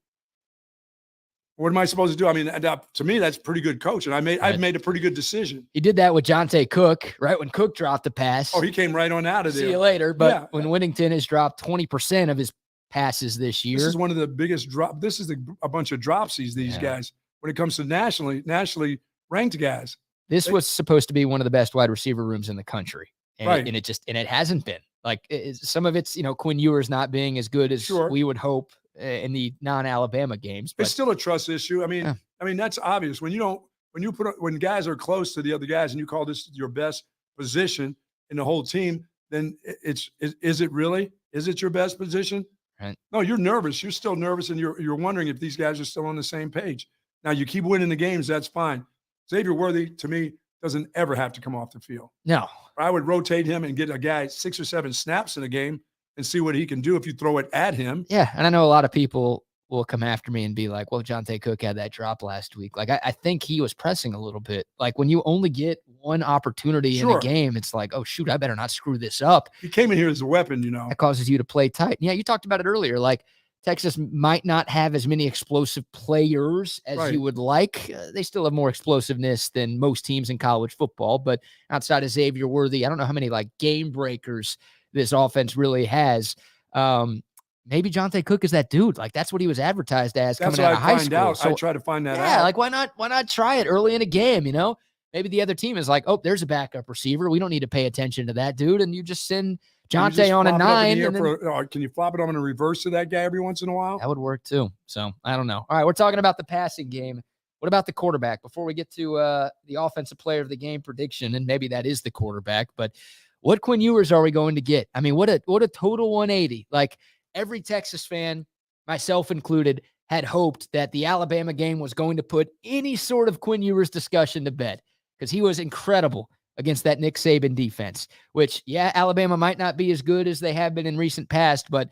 what am I supposed to do? I mean, to me, that's pretty good coaching. I've made a pretty good decision. He did that with Jonte Cook, right? When Cook dropped the pass. Oh, he came right on out of there. See you later. But when Whittington has dropped 20% of his passes this year. This is one of the biggest drop. This is a bunch of dropsies, these guys, when it comes to nationally ranked guys. This was supposed to be one of the best wide receiver rooms in the country. And it hasn't been. Like, some of it's, Quinn Ewers not being as good as we would hope in the non-Alabama games. But it's still a trust issue. I mean, that's obvious. When guys are close to the other guys and you call this your best position in the whole team, then is it really? Is it your best position? Right. No, you're nervous. You're still nervous, and you're wondering if these guys are still on the same page. Now, you keep winning the games, that's fine. Xavier Worthy, to me, doesn't ever have to come off the field. No. I would rotate him and get a guy 6 or 7 snaps in a game and see what he can do if you throw it at him. Yeah, and I know a lot of people will come after me and be like, well, Jonte Cook had that drop last week. Like, I think he was pressing a little bit. Like, when you only get one opportunity in a game, it's like, oh, shoot, I better not screw this up. He came in here as a weapon, you know. That causes you to play tight. Yeah, you talked about it earlier. Like, Texas might not have as many explosive players as you would like. They still have more explosiveness than most teams in college football. But outside of Xavier Worthy, I don't know how many, like, game breakers this offense really has. Maybe Jonte Cook is that dude. Like, that's what he was advertised as coming out of high school. So I try to find that out. Yeah, like, why not try it early in a game, you know? Maybe the other team is like, oh, there's a backup receiver. We don't need to pay attention to that dude. And you just send Jonte on a 9. And then, can you flop it on a reverse to that guy every once in a while? That would work too. So, I don't know. All right, we're talking about the passing game. What about the quarterback? Before we get to the offensive player of the game prediction, and maybe that is the quarterback, but what Quinn Ewers are we going to get? I mean, what a total 180. Like, every Texas fan, myself included, had hoped that the Alabama game was going to put any sort of Quinn Ewers discussion to bed because he was incredible against that Nick Saban defense, which, yeah, Alabama might not be as good as they have been in recent past, but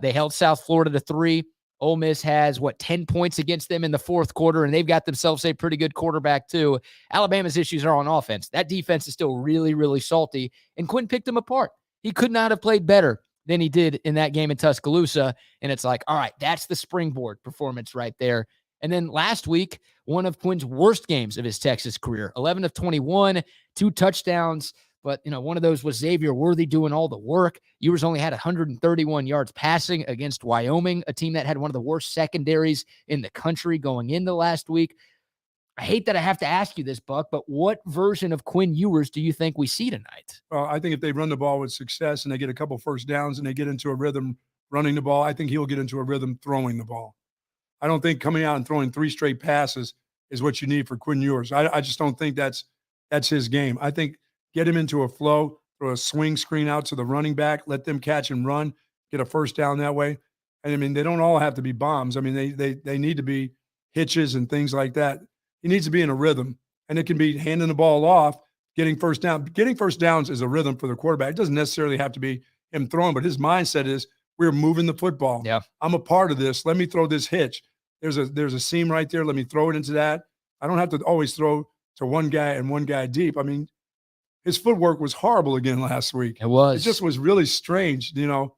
they held South Florida to 3. Ole Miss has, 10 points against them in the fourth quarter, and they've got themselves a pretty good quarterback too. Alabama's issues are on offense. That defense is still really, really salty, and Quinn picked them apart. He could not have played better than he did in that game in Tuscaloosa. And it's like, all right, that's the springboard performance right there. And then last week, one of Quinn's worst games of his Texas career, 11 of 21, 2 touchdowns. But, one of those was Xavier Worthy doing all the work. Ewers only had 131 yards passing against Wyoming, a team that had one of the worst secondaries in the country going into last week. I hate that I have to ask you this, Buck, but what version of Quinn Ewers do you think we see tonight? Well, I think if they run the ball with success and they get a couple first downs and they get into a rhythm running the ball, I think he'll get into a rhythm throwing the ball. I don't think coming out and throwing 3 straight passes is what you need for Quinn Ewers. I just don't think that's his game. I think get him into a flow, throw a swing screen out to the running back, let them catch and run, get a first down that way. And, I mean, they don't all have to be bombs. I mean, they need to be hitches and things like that. He needs to be in a rhythm, and it can be handing the ball off, getting first down. Getting first downs is a rhythm for the quarterback. It doesn't necessarily have to be him throwing, but his mindset is we're moving the football. Yeah. I'm a part of this. Let me throw this hitch. There's a seam right there. Let me throw it into that. I don't have to always throw to one guy and one guy deep. I mean, his footwork was horrible again last week. It was. It just was really strange, And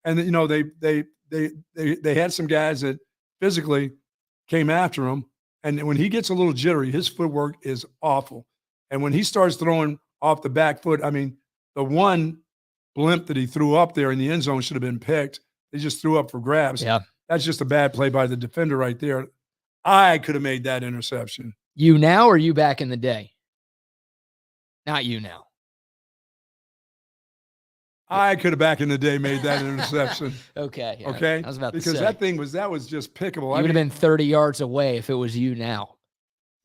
they had some guys that physically came after him. And when he gets a little jittery, his footwork is awful. And when he starts throwing off the back foot, I mean, the one blimp that he threw up there in the end zone should have been picked. They just threw up for grabs. Yeah. That's just a bad play by the defender right there. I could have made that interception. You now or you back in the day? Not you now. I could have back in the day made that interception. Okay. Okay. I was about because to say. that was just pickable. You would have been 30 yards away if it was you now.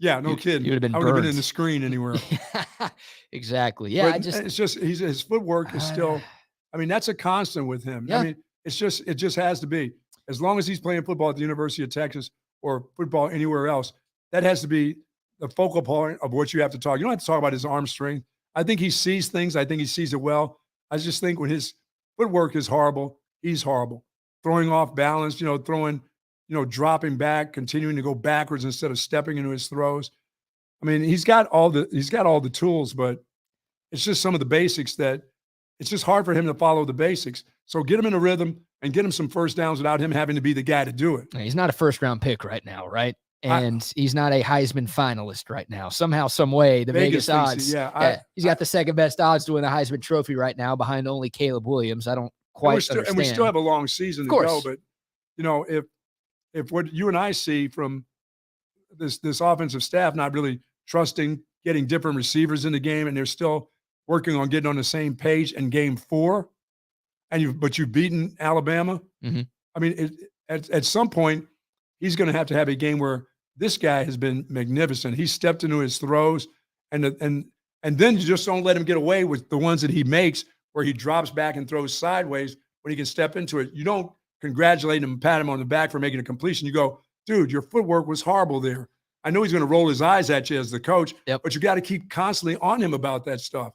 Yeah, no kidding. You would have been I would have been in the screen anywhere. Exactly. Yeah. But it's just his footwork is still. I mean, that's a constant with him. Yeah. I mean, it just has to be. As long as he's playing football at the University of Texas or football anywhere else, that has to be the focal point of what you have to talk. You don't have to talk about his arm strength. I think he sees things. I think he sees it well. I just think when his footwork is horrible, he's horrible. Throwing off balance, throwing, dropping back, continuing to go backwards instead of stepping into his throws. I mean, he's got all the tools, but it's just some of the basics that it's just hard for him to follow the basics. So get him in a rhythm and get him some first downs without him having to be the guy to do it. He's not a first-round pick right now, right? And he's not a Heisman finalist right now. Somehow, some way, the Vegas odds. He's got the second best odds to win the Heisman Trophy right now, behind only Caleb Williams. I don't quite understand. And we still have a long season to go. But if what you and I see from this offensive staff not really trusting, getting different receivers in the game, and they're still working on getting on the same page in Game 4, but you've beaten Alabama. Mm-hmm. I mean, at some point, he's going to have a game where this guy has been magnificent. He stepped into his throws, and then you just don't let him get away with the ones that he makes where he drops back and throws sideways when he can step into it. You don't congratulate him and pat him on the back for making a completion. You go, dude, your footwork was horrible there. I know he's going to roll his eyes at you as the coach, but you got to keep constantly on him about that stuff.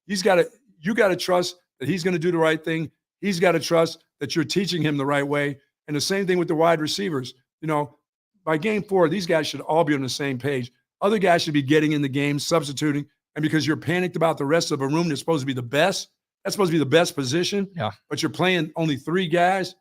You got to trust that he's going to do the right thing. He's got to trust that you're teaching him the right way. And the same thing with the wide receivers. By game 4, these guys should all be on the same page. Other guys should be getting in the game, substituting. And because you're panicked about the rest of a room that's supposed to be the best, that's supposed to be the best position. Yeah. But you're playing only 3 guys.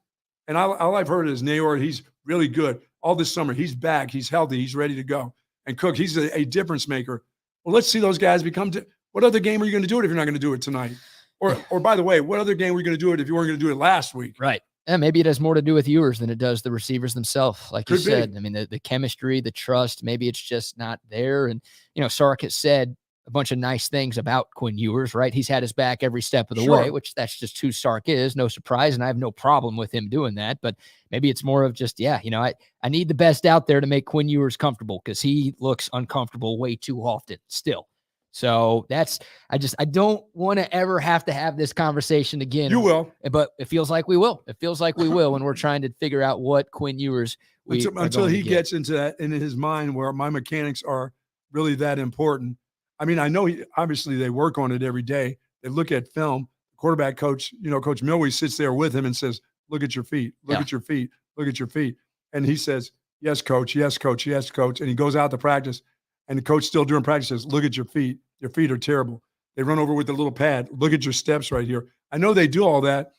And all I've heard is Nayor, he's really good. All this summer, he's back. He's healthy. He's ready to go. And Cook, he's a difference maker. Well, let's see those guys become what other game are you going to do it if you're not going to do it tonight? Or by the way, what other game were you going to do it if you weren't going to do it last week? Right. And maybe it has more to do with Ewers than it does the receivers themselves. Like you said, I mean, the chemistry, the trust, maybe it's just not there. And, Sark has said a bunch of nice things about Quinn Ewers, right? He's had his back every step of the way, which that's just who Sark is. No surprise. And I have no problem with him doing that. But maybe it's more of just, I need the best out there to make Quinn Ewers comfortable because he looks uncomfortable way too often still. So I don't want to ever have to have this conversation again. You will. But it feels like we will. It feels like we will when we're trying to figure out what Quinn Ewers until he gets into that in his mind where my mechanics are really that important. I mean, I know obviously they work on it every day. They look at film. The quarterback coach, Coach Milwee sits there with him and says, look at your feet, look at your feet, look at your feet. And he says, yes, coach, yes, coach, yes, coach. And he goes out to practice. And the coach still during practice says, look at your feet. Your feet are terrible. They run over with a little pad. Look at your steps right here. I know they do all that,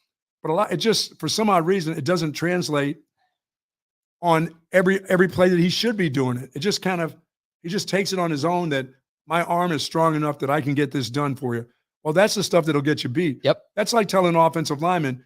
but it just, for some odd reason, it doesn't translate on every play that he should be doing it. It just he just takes it on his own that my arm is strong enough that I can get this done for you. Well, that's the stuff that'll get you beat. Yep. That's like telling an offensive lineman,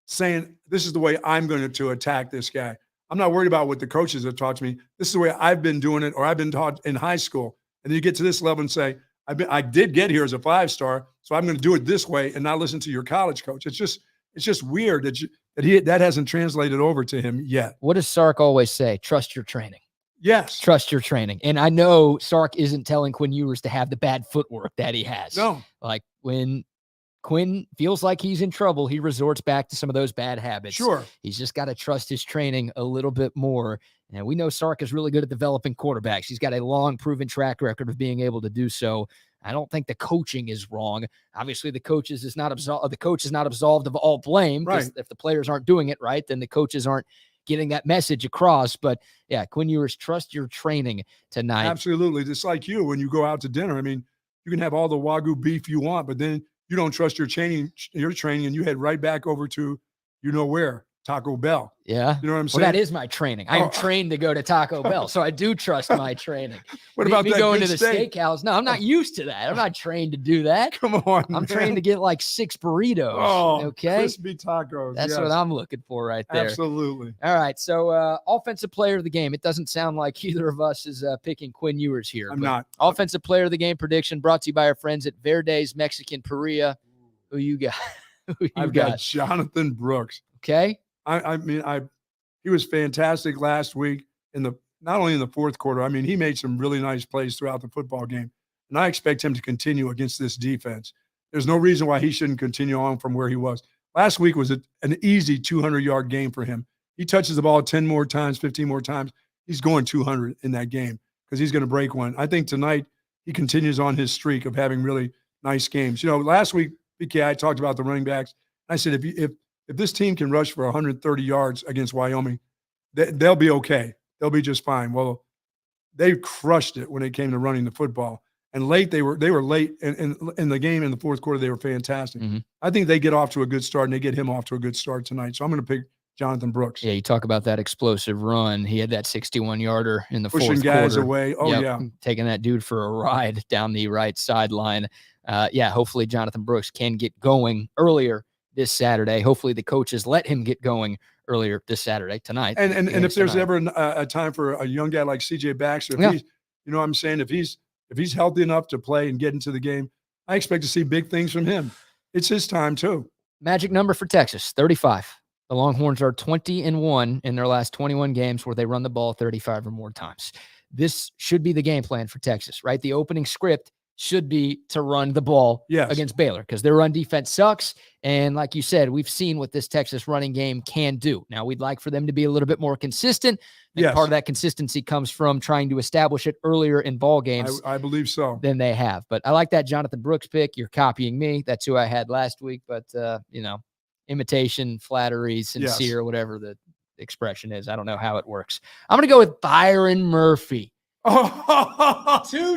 saying, this is the way I'm going to attack this guy. I'm not worried about what the coaches have taught me. This is the way I've been doing it, or I've been taught in high school. And then you get to this level and say, I did get here as a 5-star, so I'm going to do it this way and not listen to your college coach. It's just weird that hasn't translated over to him yet. What does Sark always say? Trust your training. Yes. Trust your training. And I know Sark isn't telling Quinn Ewers to have the bad footwork that he has. No. Like when Quinn feels like he's in trouble, he resorts back to some of those bad habits. Sure. He's just got to trust his training a little bit more. And we know Sark is really good at developing quarterbacks. He's got a long proven track record of being able to do so. I don't think the coaching is wrong. Obviously, the coach is not absolved of all blame. Right. If the players aren't doing it right, then the coaches aren't getting that message across. But yeah, Quinn Ewers, trust your training tonight. Absolutely. Just like you, when you go out to dinner, I mean, you can have all the Wagyu beef you want, but then you don't trust your training, and you head right back over to, where, Taco Bell. Yeah. You know what I'm saying? Well, that is my training. I'm trained to go to Taco Bell, so I do trust my training. What about me that going to the steak? steakhouse? No, I'm not used to that. I'm not trained to do that. Come on, I'm trained to get like 6 burritos. Oh, okay. Crispy tacos. That's what I'm looking for right there. Absolutely. All right. So offensive player of the game. It doesn't sound like either of us is picking Quinn Ewers here. I'm not. Offensive player of the game prediction brought to you by our friends at Verde's Mexican Parrilla. Who you got? I've got Jonathan Brooks. Okay. I mean, he was fantastic last week not only in the fourth quarter. I mean, he made some really nice plays throughout the football game, and I expect him to continue against this defense. There's no reason why he shouldn't continue on from where he was. Last week was an easy 200-yard game for him. He touches the ball 10 more times, 15 more times. He's going 200 in that game because he's going to break one. I think tonight he continues on his streak of having really nice games. Last week, BK, I talked about the running backs. I said, if this team can rush for 130 yards against Wyoming, they'll be okay. They'll be just fine. Well, they crushed it when it came to running the football. And late, they were late in the game in the fourth quarter. They were fantastic. Mm-hmm. I think they get off to a good start, and they get him off to a good start tonight. So I'm going to pick Jonathan Brooks. Yeah, you talk about that explosive run. He had that 61-yarder in the fourth quarter. Pushing guys away. Oh, yeah. Taking that dude for a ride down the right sideline. Hopefully Jonathan Brooks can get going earlier this Saturday. Hopefully the coaches let him get going earlier this Saturday tonight. And if there's ever a time for a young guy like CJ Baxter, if he's healthy enough to play and get into the game, I expect to see big things from him. It's his time too. Magic number for Texas, 35. The Longhorns are 20-1 in their last 21 games where they run the ball 35 or more times. This should be the game plan for Texas, right? The opening script should be to run the ball against Baylor because their run defense sucks. And like you said, we've seen what this Texas running game can do. Now, we'd like for them to be a little bit more consistent. And part of that consistency comes from trying to establish it earlier in ball games. I believe so. Than they have. But I like that Jonathan Brooks pick. You're copying me. That's who I had last week. But, imitation, flattery, sincere, whatever the expression is. I don't know how it works. I'm going to go with Byron Murphy. 2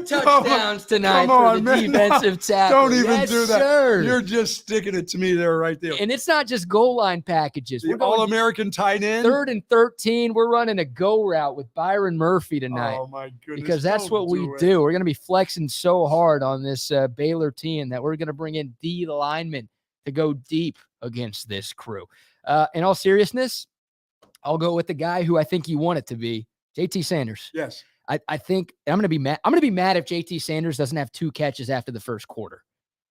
touchdowns tonight for the defensive tackle. Don't even do that. Sir. You're just sticking it to me there, right there. And it's not just goal line packages. The All-American tight end. 3rd and 13. We're running a go route with Byron Murphy tonight. Oh, my goodness. Because that's what we do. We're going to be flexing so hard on this Baylor team that we're going to bring in D linemen to go deep against this crew. In all seriousness, I'll go with the guy who I think you want it to be, JT Sanders. Yes. I think I'm going to be mad. I'm going to be mad if JT Sanders doesn't have 2 catches after the first quarter.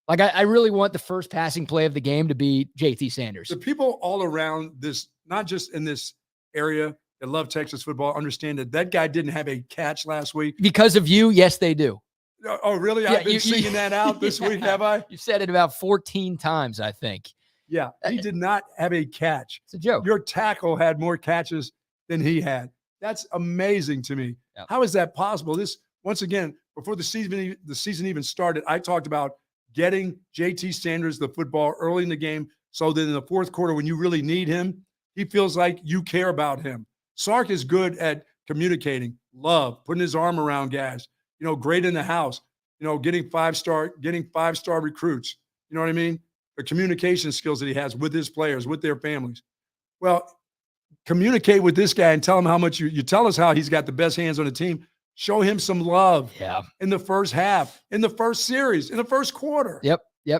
Like, I really want the first passing play of the game to be JT Sanders. The people all around this, not just in this area that love Texas football, understand that guy didn't have a catch last week. Because of you, yes, they do. Oh, really? I've been singing that out this week, have I? You said it about 14 times, I think. Yeah, he did not have a catch. It's a joke. Your tackle had more catches than he had. That's amazing to me. Yep. How is that possible? This, once again, before the season even started, I talked about getting JT Sanders the football early in the game so that in the fourth quarter, when you really need him, he feels like you care about him. Sark is good at communicating, love, putting his arm around guys, great in the house, getting five-star recruits. You know what I mean? The communication skills that he has with his players, with their families. Well, communicate with this guy and tell him how much you tell us how he's got the best hands on the team. Show him some love in the first half, in the first series, in the first quarter. Yep. I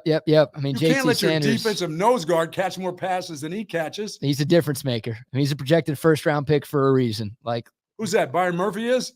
mean, you can't let your Sanders, defensive nose guard catch more passes than he catches. He's a difference maker. I mean, he's a projected first-round pick for a reason. Like, who's that? Byron Murphy is?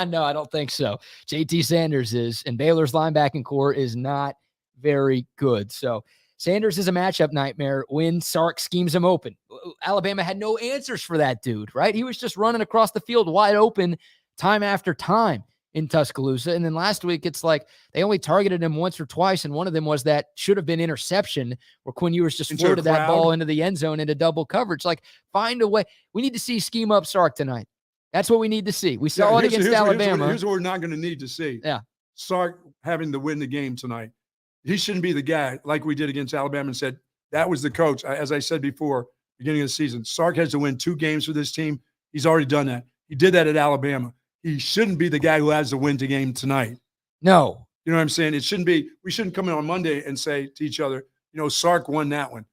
No, I don't think so. JT Sanders is, and Baylor's linebacking core is not very good. So Sanders is a matchup nightmare when Sark schemes him open. Alabama had no answers for that dude, right? He was just running across the field wide open time after time in Tuscaloosa. And then last week, it's like they only targeted him once or twice, and one of them was that should have been interception where Quinn Ewers just floated that ball into the end zone into double coverage. Like, find a way. We need to see scheme up Sark tonight. That's what we need to see. We saw it against Alabama. Here's what we're not going to need to see. Yeah. Sark having to win the game tonight. He shouldn't be the guy like we did against Alabama and said, that was the coach. As I said before, beginning of the season, Sark has to win 2 games for this team. He's already done that. He did that at Alabama. He shouldn't be the guy who has to win the game tonight. No. You know what I'm saying? It shouldn't be. We shouldn't come in on Monday and say to each other, Sark won that one.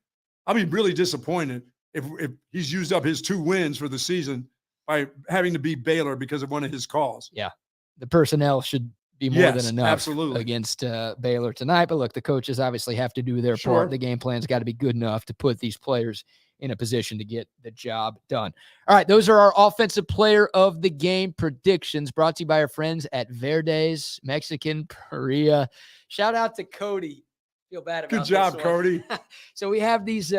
I'll be really disappointed if he's used up his 2 wins for the season by having to beat Baylor because of one of his calls. Yeah. The personnel should be more than enough absolutely. Against Baylor tonight. But look, the coaches obviously have to do their part. The game plan's got to be good enough to put these players in a position to get the job done. All right, those are our offensive player of the game predictions brought to you by our friends at Verde's Mexican Parrilla. Shout out to Cody. Feel bad about Good job, Cody. So we have these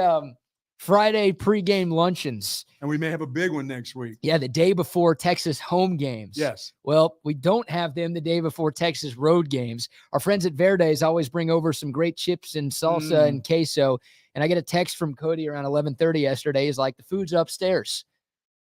Friday pregame luncheons. And we may have a big one next week. Yeah, the day before Texas home games. Yes. Well, we don't have them the day before Texas road games. Our friends at Verde's always bring over some great chips and salsa and queso. And I get a text from Cody around 11:30 yesterday. He's like, the food's upstairs.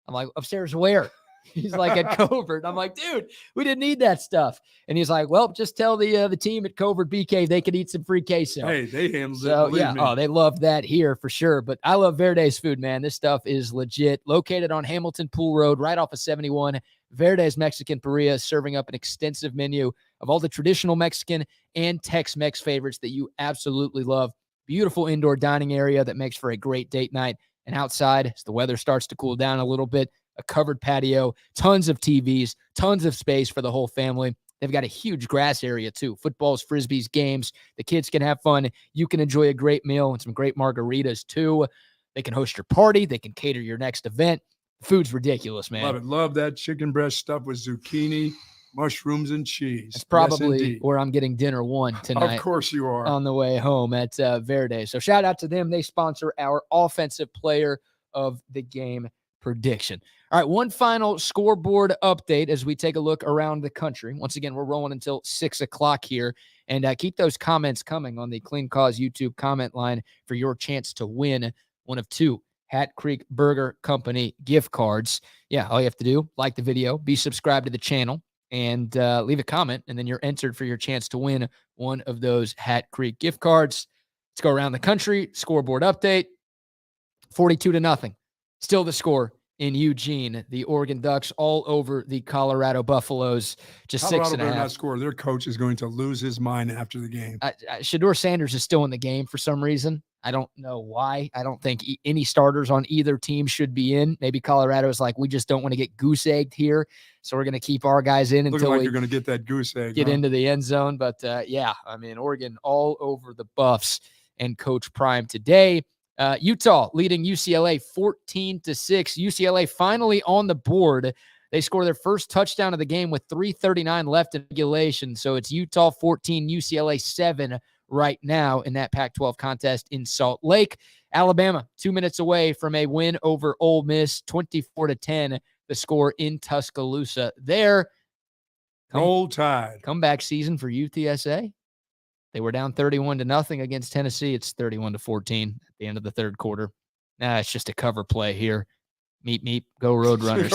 I'm like, upstairs where? He's like, at Covert. I'm like, dude, we didn't need that stuff. And he's like, well, just tell the team at Covert BK they could eat some free queso. Hey, they handled it. Yeah. Oh, they love that here for sure. But I love Verde's food, man. This stuff is legit. Located on Hamilton Pool Road, right off of 71. Verde's Mexican Parrilla is serving up an extensive menu of all the traditional Mexican and Tex-Mex favorites that you absolutely love. Beautiful indoor dining area that makes for a great date night. And outside, as the weather starts to cool down a little bit, a covered patio, tons of TVs, tons of space for the whole family. They've got a huge grass area too. Footballs, frisbees, games. The kids can have fun. You can enjoy a great meal and some great margaritas too. They can host your party. They can cater your next event. The food's ridiculous, man. Love it. Love that chicken breast stuff with zucchini, mushrooms, and cheese. It's probably where I'm getting dinner one tonight. Of course you are. On the way home at Verde. So shout out to them. They sponsor our offensive player of the game prediction. All right, one final scoreboard update as we take a look around the country. Once again, we're rolling until 6 o'clock here. And keep those comments coming on the Clean Cause YouTube comment line for your chance to win one of 2 Hat Creek Burger Company gift cards. Yeah, all you have to do, like the video, be subscribed to the channel, and leave a comment, and then you're entered for your chance to win one of those Hat Creek gift cards. Let's go around the country. Scoreboard update, 42-0. Still the score in Eugene. The Oregon Ducks all over the Colorado Buffaloes. Just Colorado 6.5. better not score. Their coach is going to lose his mind after the game. Shedeur Sanders is still in the game for some reason. I don't know why. I don't think any starters on either team should be in. Maybe Colorado is like, we just don't want to get goose-egged here, so we're going to keep our guys in until like you're going to get that goose egg. Get into the end zone. But, yeah, I mean, Oregon all over the Buffs and Coach Prime today. Utah leading UCLA 14-6. UCLA finally on the board. They score their first touchdown of the game with 3:39 left in regulation. So it's Utah 14, UCLA 7 right now in that Pac-12 contest in Salt Lake. Alabama 2 minutes away from a win over Ole Miss, 24-10. The score in Tuscaloosa there. Roll Tide. Comeback season for UTSA. They were down 31-0 against Tennessee. It's 31-14 at the end of the third quarter. It's just a cover play here. Meep, go Roadrunners.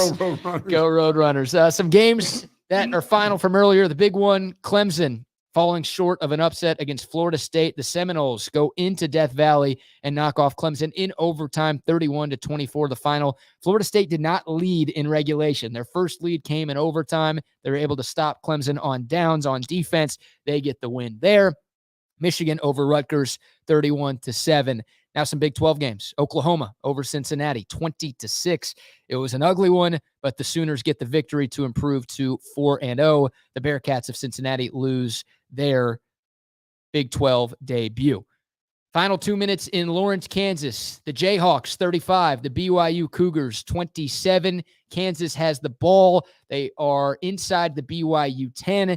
Go Roadrunners. Some games that are final from earlier. The big one, Clemson falling short of an upset against Florida State. The Seminoles go into Death Valley and knock off Clemson in overtime, 31-24 the final. Florida State did not lead in regulation. Their first lead came in overtime. They were able to stop Clemson on downs on defense. They get the win there. Michigan over Rutgers, 31-7. Now some Big 12 games. Oklahoma over Cincinnati, 20-6. It was an ugly one, but the Sooners get the victory to improve to 4-0. The Bearcats of Cincinnati lose their Big 12 debut. Final 2 minutes in Lawrence, Kansas. The Jayhawks, 35. The BYU Cougars, 27. Kansas has the ball. They are inside the BYU 10.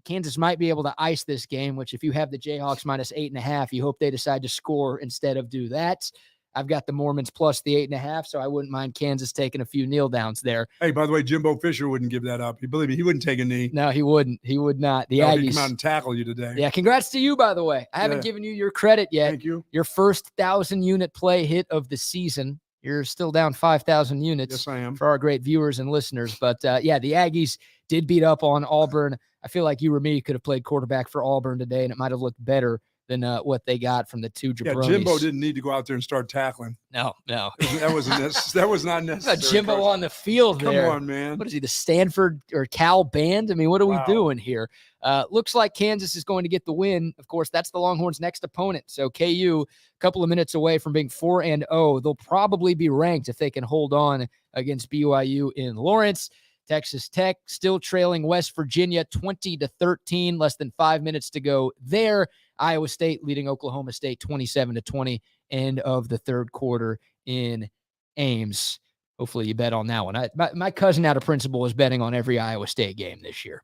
Kansas might be able to ice this game, which if you have the Jayhawks minus 8.5, you hope they decide to score instead of do that. I've got the Mormons plus the 8.5, so I wouldn't mind Kansas taking a few kneel downs there. Hey, by the way, Jimbo Fisher wouldn't give that up. Believe me, he wouldn't take a knee. No, he wouldn't. He would not. The Aggies come out and tackle you today. Yeah, congrats to you, by the way. I haven't given you your credit yet. Thank you. Your first 1,000-unit play hit of the season. You're still down 5,000 units. Yes, I am. For our great viewers and listeners. But, yeah, the Aggies did beat up on Auburn. I feel like you or me could have played quarterback for Auburn today, and it might have looked better than what they got from the two jabronis. Yeah, Jimbo didn't need to go out there and start tackling. No. That was not necessary. Jimbo on the field there. Come on, man. What is he, the Stanford or Cal band? I mean, what are we doing here? Looks like Kansas is going to get the win. Of course, that's the Longhorns' next opponent. So KU, a couple of minutes away from being 4-0. They'll probably be ranked if they can hold on against BYU in Lawrence. Texas Tech still trailing West Virginia 20-13, less than 5 minutes to go there. Iowa State leading Oklahoma State 27-20, end of the third quarter in Ames. Hopefully you bet on that one. My cousin out of principal is betting on every Iowa State game this year.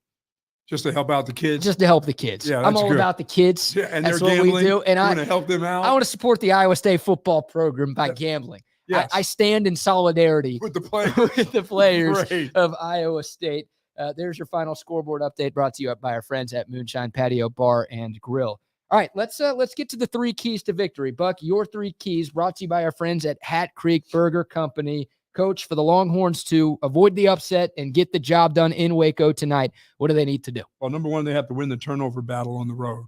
Just to help out the kids? Just to help the kids. Yeah, I'm all about the kids. Yeah, and that's they're what gambling. We do. And I want to help them out. I want to support the Iowa State football program by gambling. Yes. I stand in solidarity with the players, of Iowa State. There's your final scoreboard update brought to you by our friends at Moonshine Patio Bar and Grill. All right, let's get to the 3 keys to victory. Buck, your 3 keys brought to you by our friends at Hat Creek Burger Company. Coach, for the Longhorns to avoid the upset and get the job done in Waco tonight, what do they need to do? Well, number one, they have to win the turnover battle on the road.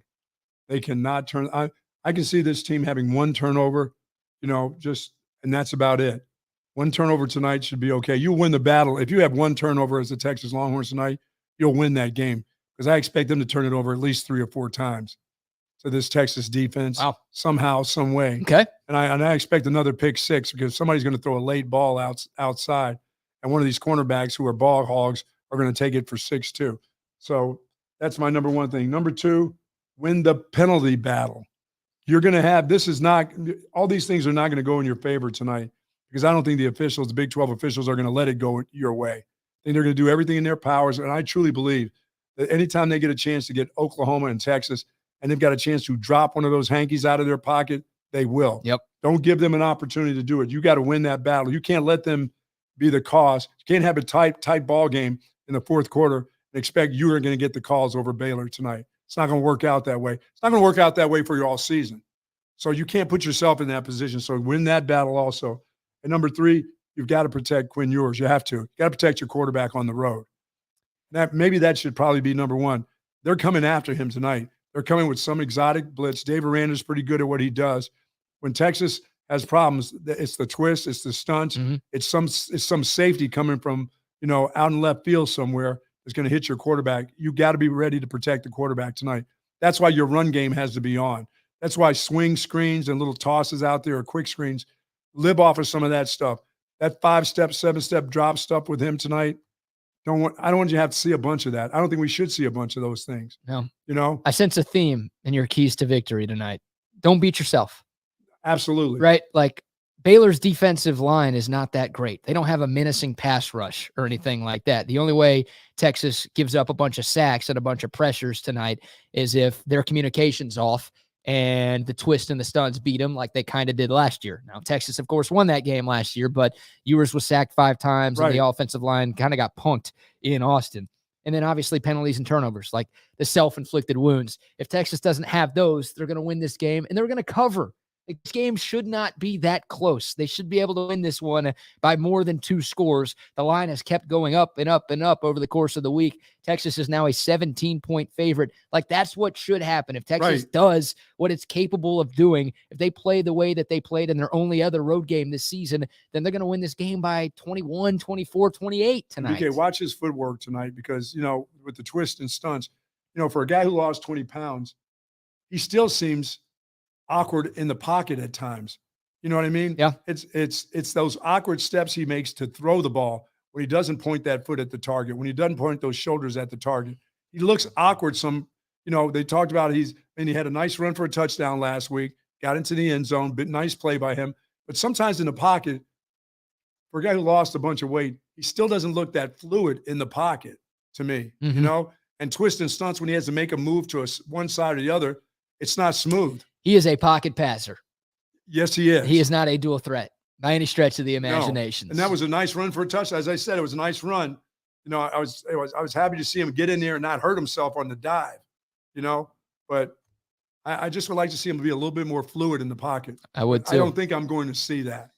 They cannot turn. I can see this team having one turnover, and that's about it. One turnover tonight should be okay. You'll win the battle. If you have one turnover as the Texas Longhorns tonight, you'll win that game because I expect them to turn it over at least 3 or 4 times to this Texas defense somehow, some way. Okay. And I expect another pick 6 because somebody's going to throw a late ball outside, and one of these cornerbacks who are ball hogs are going to take it for 6 too. So that's my number one thing. Number 2, win the penalty battle. You're going to have all these things are not going to go in your favor tonight because I don't think the Big 12 officials are going to let it go your way. I think they're going to do everything in their powers. And I truly believe that anytime they get a chance to get Oklahoma and Texas and they've got a chance to drop one of those hankies out of their pocket, they will. Yep. Don't give them an opportunity to do it. You got to win that battle. You can't let them be the cause. You can't have a tight ball game in the fourth quarter and expect you are going to get the calls over Baylor tonight. It's not going to work out that way. It's not going to work out that way for you all season. So you can't put yourself in that position. So win that battle also. And number 3, you've got to protect Quinn Ewers. You have to. You got to protect your quarterback on the road. Maybe that should probably be number 1. They're coming after him tonight. They're coming with some exotic blitz. Dave Aranda's pretty good at what he does. When Texas has problems, it's the twist, it's the stunts, it's some safety coming from, out in left field somewhere that's going to hit your quarterback. You got to be ready to protect the quarterback tonight. That's why your run game has to be on. That's why swing screens and little tosses out there or quick screens live off of some of that stuff. That 5-step, 7-step drop stuff with him tonight. I don't want you to have to see a bunch of that. I don't think we should see a bunch of those things. No. I sense a theme in your keys to victory tonight. Don't beat yourself. Absolutely. Right? Like, Baylor's defensive line is not that great. They don't have a menacing pass rush or anything like that. The only way Texas gives up a bunch of sacks and a bunch of pressures tonight is if their communication's off and the twist and the stunts beat them like they kind of did last year. Now, Texas, of course, won that game last year, but Ewers was sacked 5 times, and the offensive line kind of got punked in Austin. And then, obviously, penalties and turnovers, like the self-inflicted wounds. If Texas doesn't have those, they're going to win this game, and they're going to cover. This game should not be that close. They should be able to win this one by more than 2 scores. The line has kept going up and up and up over the course of the week. Texas is now a 17-point favorite. Like, that's what should happen. If Texas does what it's capable of doing, if they play the way that they played in their only other road game this season, then they're going to win this game by 21, 24, 28 tonight. BK, watch his footwork tonight because, with the twist and stunts, for a guy who lost 20 pounds, he still seems awkward in the pocket at times. You know what I mean? Yeah. It's those awkward steps he makes to throw the ball when he doesn't point that foot at the target, when he doesn't point those shoulders at the target. He looks awkward. They talked about he had a nice run for a touchdown last week, got into the end zone, nice play by him. But sometimes in the pocket, for a guy who lost a bunch of weight, he still doesn't look that fluid in the pocket to me, and twist and stunts when he has to make a move to one side or the other, it's not smooth. He is a pocket passer. Yes, he is. He is not a dual threat by any stretch of the imagination. No. And that was a nice run for a touchdown. As I said, it was a nice run. I was happy to see him get in there and not hurt himself on the dive. But I just would like to see him be a little bit more fluid in the pocket. I would too. I don't think I'm going to see that.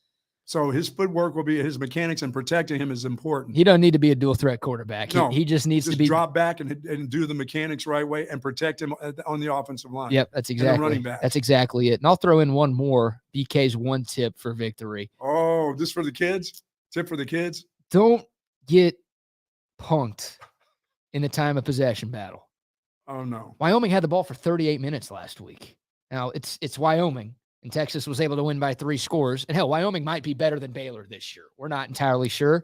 So his footwork will be his mechanics, and protecting him is important. He doesn't need to be a dual threat quarterback. No, he just needs to be drop back and do the mechanics right way and protect him on the offensive line. Yep, that's exactly running back. That's exactly it. And I'll throw in one more. BK's one tip for victory. Oh, this for the kids? Tip for the kids? Don't get punked in the time of possession battle. Oh no. Wyoming had the ball for 38 minutes last week. Now it's Wyoming. And Texas was able to win by 3 scores. And hell, Wyoming might be better than Baylor this year. We're not entirely sure.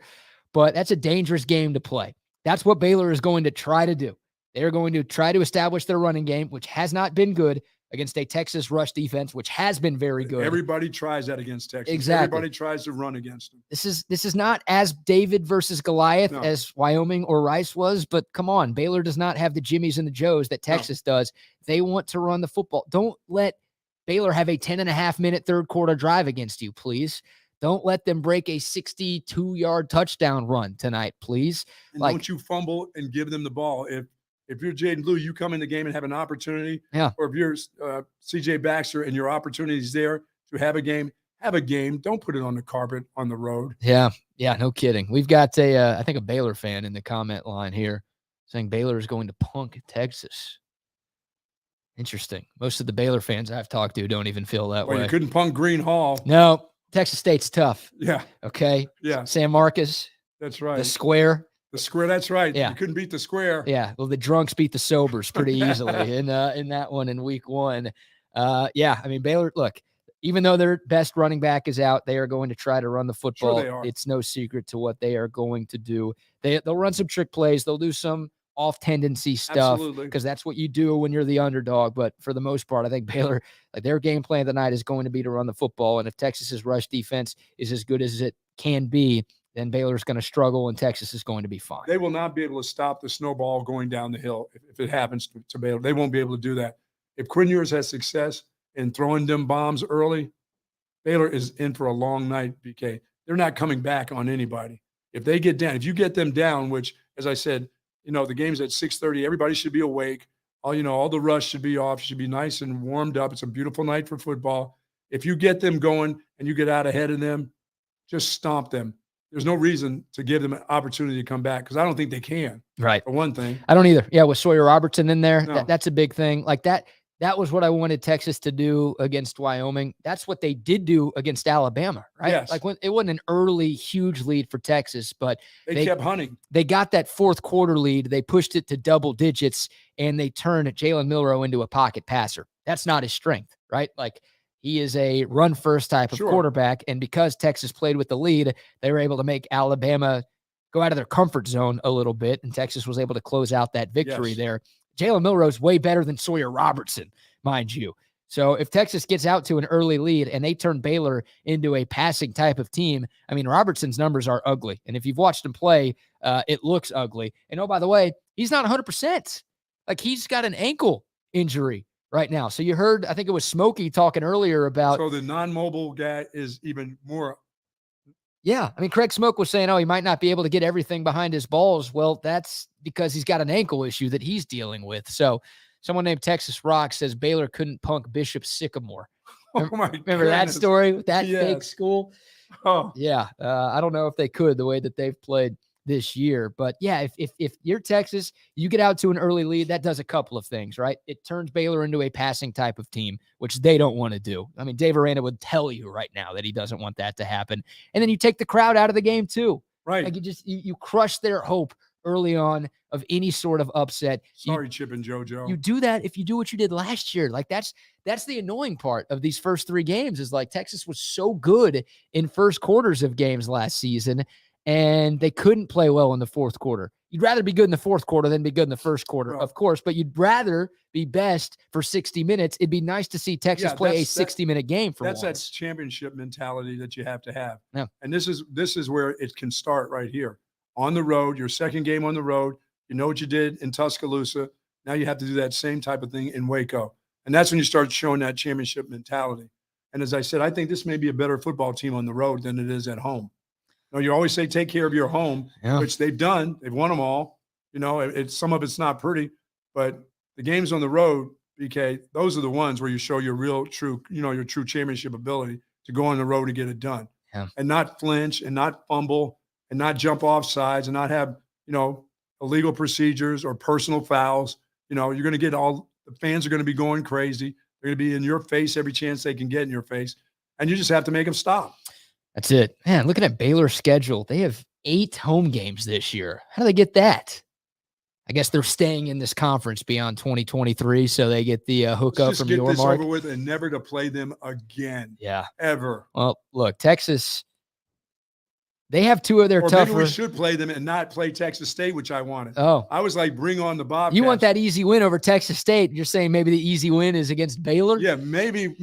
But that's a dangerous game to play. That's what Baylor is going to try to do. They're going to try to establish their running game, which has not been good, against a Texas rush defense, which has been very good. Everybody tries that against Texas. Exactly. Everybody tries to run against them. This is not as David versus Goliath as Wyoming or Rice was, but come on. Baylor does not have the Jimmies and the Joes that Texas does. They want to run the football. Don't let Baylor have a 10.5-minute third quarter drive against you, please. Don't let them break a 62-yard touchdown run tonight, please. And don't you fumble and give them the ball. If you're Jaden Blue, you come in the game and have an opportunity. Yeah. Or if you're CJ Baxter and your opportunity is there to have a game. Don't put it on the carpet on the road. Yeah, no kidding. We've got I think a Baylor fan in the comment line here saying Baylor is going to punk Texas. Interesting. Most of the Baylor fans I've talked to don't even feel that way. You couldn't punk Green Hall. No, Texas State's tough. Yeah. Okay. Yeah. San Marcos. That's right. The Square. The Square. That's right. Yeah. You couldn't beat the Square. Yeah. Well, the drunks beat the sobers pretty easily in that one in week 1. Yeah. I mean, Baylor. Look, even though their best running back is out, they are going to try to run the football. Sure they are. It's no secret to what they are going to do. They'll run some trick plays. They'll do some off tendency stuff because that's what you do when you're the underdog. But for the most part, I think Baylor, their game plan tonight is going to be to run the football. And if Texas's rush defense is as good as it can be, then Baylor's going to struggle and Texas is going to be fine. They will not be able to stop the snowball going down the hill if it happens to Baylor. They won't be able to do that. If Quinn Ewers has success in throwing them bombs early, Baylor is in for a long night, BK. They're not coming back on anybody. If they get down, if you get them down, which, as I said, the game's at 6:30, everybody should be awake. All the rush should be off. You should be nice and warmed up. It's a beautiful night for football. If you get them going and you get out ahead of them, just stomp them. There's no reason to give them an opportunity to come back because I don't think they can. Right. For one thing. I don't either. Yeah, with Sawyer Robertson in there, No. that's a big thing. Like that was what I wanted Texas to do against Wyoming. That's what they did do against Alabama, right? Yes. Like when it wasn't an early, huge lead for Texas, but They kept hunting. They got that fourth quarter lead. They pushed it to double digits, and they turned Jalen Milroe into a pocket passer. That's not his strength, right? Like he is a run-first type of quarterback, and because Texas played with the lead, they were able to make Alabama go out of their comfort zone a little bit, and Texas was able to close out that victory there. Jalen Milroe's way better than Sawyer Robertson, mind you. So if Texas gets out to an early lead and they turn Baylor into a passing type of team, I mean, Robertson's numbers are ugly. And if you've watched him play, it looks ugly. And oh, by the way, he's not 100%. Like he's got an ankle injury right now. So you heard, I think it was Smokey talking earlier about. So the non-mobile guy is even more. Yeah. I mean, Craig Smoke was saying, he might not be able to get everything behind his balls. Well, that's because he's got an ankle issue that he's dealing with. So someone named Texas Rock says Baylor couldn't punk Bishop Sycamore. Remember that story with that fake school? Oh, yeah. I don't know if they could the way that they've played this year. But yeah, if you're Texas, you get out to an early lead, that does a couple of things, right? It turns Baylor into a passing type of team, which they don't want to do. I mean, Dave Aranda would tell you right now that he doesn't want that to happen. And then you take the crowd out of the game too. Right. Like you crush their hope early on of any sort of upset. Sorry, Chip and JoJo. You do that if you do what you did last year. Like that's the annoying part of these first three games is like Texas was so good in first quarters of games last season, and they couldn't play well in the fourth quarter. You'd rather be good in the fourth quarter than be good in the first quarter, of course, but you'd rather be best for 60 minutes. It'd be nice to see Texas play a 60-minute game for once. That's that championship mentality that you have to have. Yeah. And this is where it can start right here. On the road, your second game on the road, you know what you did in Tuscaloosa. Now you have to do that same type of thing in Waco. And that's when you start showing that championship mentality. And as I said, I think this may be a better football team on the road than it is at home. You always say take care of your home, which they've done. They've won them all. Some of it's not pretty, but the games on the road, BK, those are the ones where you show your real, true, your true championship ability to go on the road and get it done. Yeah. And not flinch and not fumble and not jump off sides and not have, illegal procedures or personal fouls. You're going to get the fans are going to be going crazy. They're going to be in your face every chance they can get in your face. And you just have to make them stop. That's it. Man, looking at Baylor's schedule, they have 8 home games this year. How do they get that? I guess they're staying in this conference beyond 2023, so they get the hookup from your mark. Just get this over with and never to play them again. Yeah. Ever. Well, look, Texas, they have 2 of their tougher. Maybe we should play them and not play Texas State, which I wanted. Oh. I was like, bring on the Bobcats. You want that easy win over Texas State. You're saying maybe the easy win is against Baylor? Yeah, maybe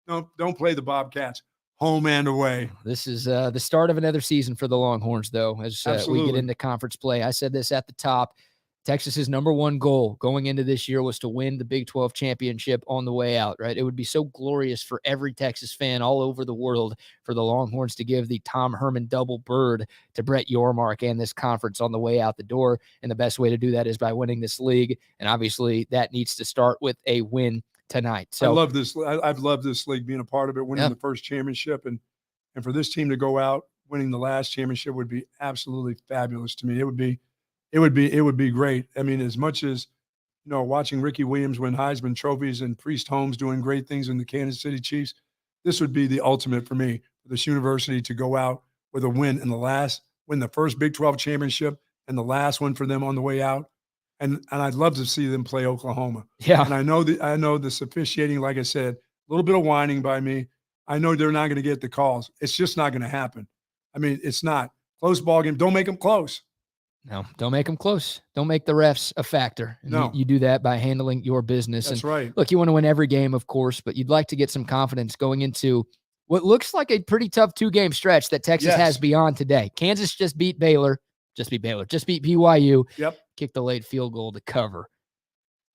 don't play the Bobcats. Home and away. This is the start of another season for the Longhorns, though, as we get into conference play. I said this at the top. Texas's number one goal going into this year was to win the Big 12 championship on the way out, right? It would be so glorious for every Texas fan all over the world for the Longhorns to give the Tom Herman double bird to Brett Yormark and this conference on the way out the door. And the best way to do that is by winning this league. And obviously that needs to start with a win tonight. So I love this. I've loved this league, being a part of it, winning the first championship, and for this team to go out winning the last championship would be absolutely fabulous to me. It would be great. I mean, as much as watching Ricky Williams win Heisman trophies and Priest Holmes doing great things in the Kansas City Chiefs, this would be the ultimate for me, for this university to go out with a win win the first Big 12 championship and the last one for them on the way out. And I'd love to see them play Oklahoma. Yeah. And I know the officiating, like I said, a little bit of whining by me. I know they're not going to get the calls. It's just not going to happen. I mean, it's not. Close ball game. Don't make them close. No, don't make them close. Don't make the refs a factor. No. You do that by handling your business. That's right. Look, you want to win every game, of course, but you'd like to get some confidence going into what looks like a pretty tough 2-game stretch that Texas has beyond today. Kansas just beat Baylor. Just beat BYU. Yep. Kicked the late field goal to cover.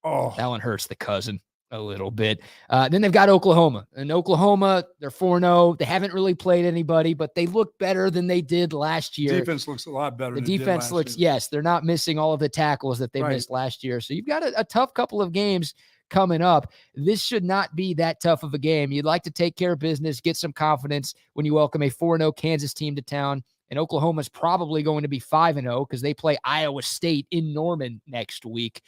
Oh, that one hurts the cousin. a little bit. Then they've got Oklahoma. And Oklahoma, they're 4-0. They haven't really played anybody, but they look better than they did last year. Defense looks a lot better. The than defense it did looks, year. yes, they're not missing all of the tackles that they missed last year. So you've got a tough couple of games coming up. This should not be that tough of a game. You'd like to take care of business, get some confidence when you welcome a 4-0 Kansas team to town. And Oklahoma's probably going to be 5-0 because they play Iowa State in Norman next week.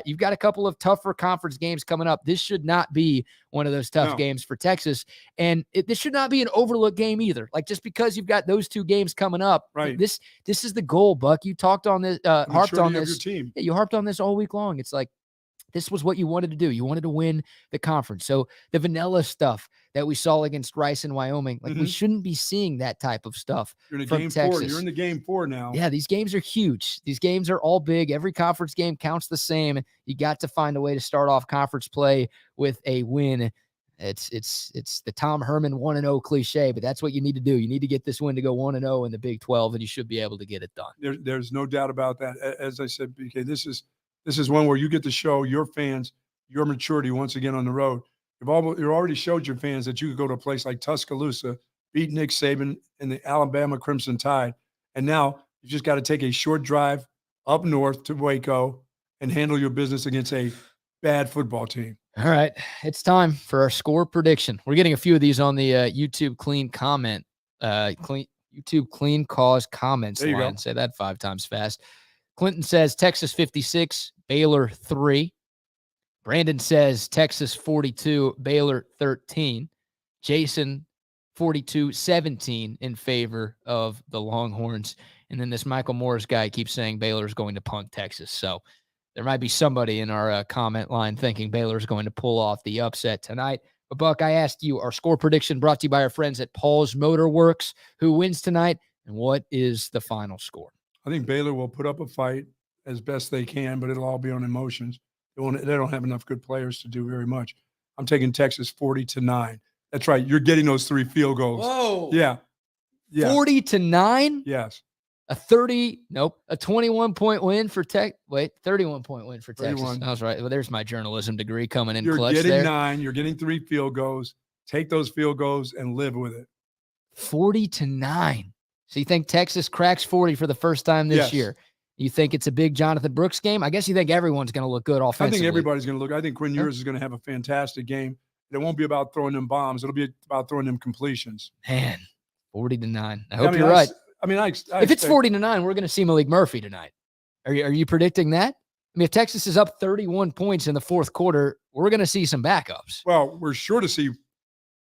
You've got a couple of tougher conference games coming up. This should not be one of those tough games for Texas. And this should not be an overlooked game either. Like, just because you've got those two games coming up, this is the goal, Buck. You talked on this, harped on this. Your team. Yeah, you harped on this all week long. It's like, this was what you wanted to do. You wanted to win the conference. So the vanilla stuff that we saw against Rice and Wyoming, like we shouldn't be seeing that type of stuff. You're in from game Texas. 4. You're in the game 4 now. Yeah, these games are huge. These games are all big. Every conference game counts the same. You got to find a way to start off conference play with a win. It's the Tom Herman 1-0 cliche, but that's what you need to do. You need to get this win to go 1-0 in the Big 12, and you should be able to get it done. There's no doubt about that. As I said, BK, this is one where you get to show your fans your maturity once again on the road. You already showed your fans that you could go to a place like Tuscaloosa, beat Nick Saban and the Alabama Crimson Tide, and now you just got to take a short drive up north to Waco and handle your business against a bad football team. All right, it's time for our score prediction. We're getting a few of these on the YouTube clean cause comments line. Go. Say that 5 times fast. Clinton says Texas 56, Baylor 3. Brandon says Texas 42, Baylor 13. Jason 42-17 in favor of the Longhorns. And then this Michael Morris guy keeps saying Baylor's going to punt Texas. So there might be somebody in our comment line thinking Baylor's going to pull off the upset tonight. But, Buck, I asked you our score prediction brought to you by our friends at Paul's Motor Works. Who wins tonight, and what is the final score? I think Baylor will put up a fight as best they can, but it'll all be on emotions. They don't have enough good players to do very much. I'm taking Texas 40-9. That's right. You're getting those 3 field goals. Whoa. Yeah. 40-9? Yes. A 21-point win for 31-point win for Texas. 31. I was right. Well, there's my journalism degree coming in You're clutch getting there. 9. You're getting 3 field goals. Take those field goals and live with it. 40-9. So you think Texas cracks 40 for the first time this year? You think it's a big Jonathan Brooks game? I guess you think everyone's going to look good offensively. I think everybody's going to look. I think Quinn Ewers is going to have a fantastic game. It won't be about throwing them bombs. It'll be about throwing them completions. Man, 40-9. I hope you're right. If it's 40-9, we're going to see Malik Murphy tonight. Are you predicting that? I mean, if Texas is up 31 points in the fourth quarter, we're going to see some backups. Well, we're sure to see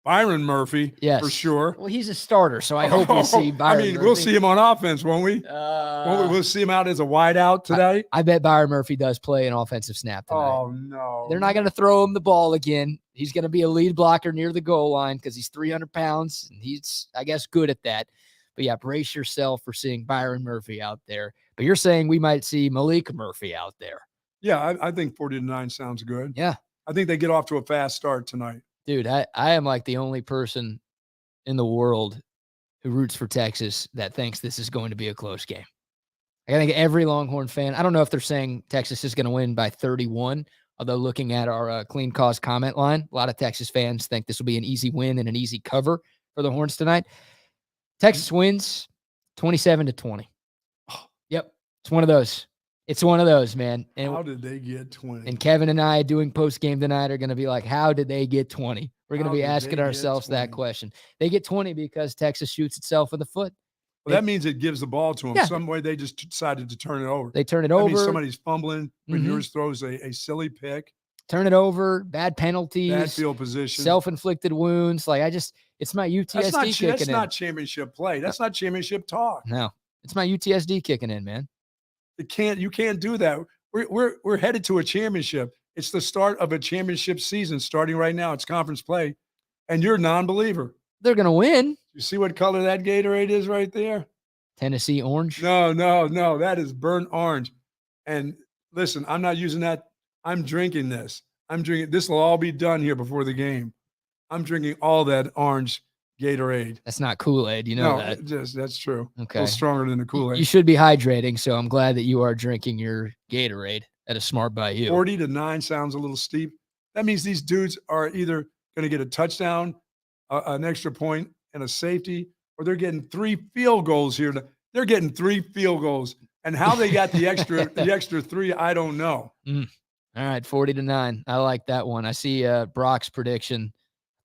Byron Murphy, for sure. Well, he's a starter, so I hope we'll see Byron Murphy. We'll see him on offense, won't we? We'll see him out as a wideout today. I bet Byron Murphy does play an offensive snap tonight. Oh, no. They're not going to throw him the ball again. He's going to be a lead blocker near the goal line because he's 300 pounds, and he's, I guess, good at that. But, yeah, brace yourself for seeing Byron Murphy out there. But you're saying we might see Malik Murphy out there. Yeah, I think 40-9 sounds good. Yeah. I think they get off to a fast start tonight. Dude, I am like the only person in the world who roots for Texas that thinks this is going to be a close game. I think every Longhorn fan, I don't know if they're saying Texas is going to win by 31, although looking at our clean cause comment line, a lot of Texas fans think this will be an easy win and an easy cover for the Horns tonight. Texas wins 27-20. Yep, it's one of those. It's one of those, man. And how did they get 20? And Kevin and I doing post-game tonight are going to be like, how did they get 20? We're going to be asking ourselves that question. They get 20 because Texas shoots itself in the foot. Well, that means it gives the ball to them. Yeah. Some way they just decided to turn it over. They turn it over. That means somebody's fumbling when yours throws a silly pick. Turn it over, bad penalties. Bad field position. Self-inflicted wounds. Like, it's my UTSD kicking in. That's not championship play. That's not championship talk. No, it's my UTSD kicking in, man. You can't do that. We're headed to a championship. It's the start of a championship season starting right now. It's conference play, and you're a non-believer. They're going to win. You see what color that Gatorade is right there? Tennessee orange? No. That is burnt orange. And listen, I'm not using that. I'm drinking this. This will all be done here before the game. I'm drinking all that orange Gatorade. That's not Kool-Aid. You know that. That's true. Okay. A little stronger than the Kool-Aid. You should be hydrating, so I'm glad that you are drinking your Gatorade. That is smart by you. 40-9 sounds a little steep. That means these dudes are either going to get a touchdown, an extra point, and a safety, or they're getting 3 field goals here. They're getting 3 field goals. And how they got the extra 3, I don't know. All right, 40-9. I like that one. I see Brock's prediction.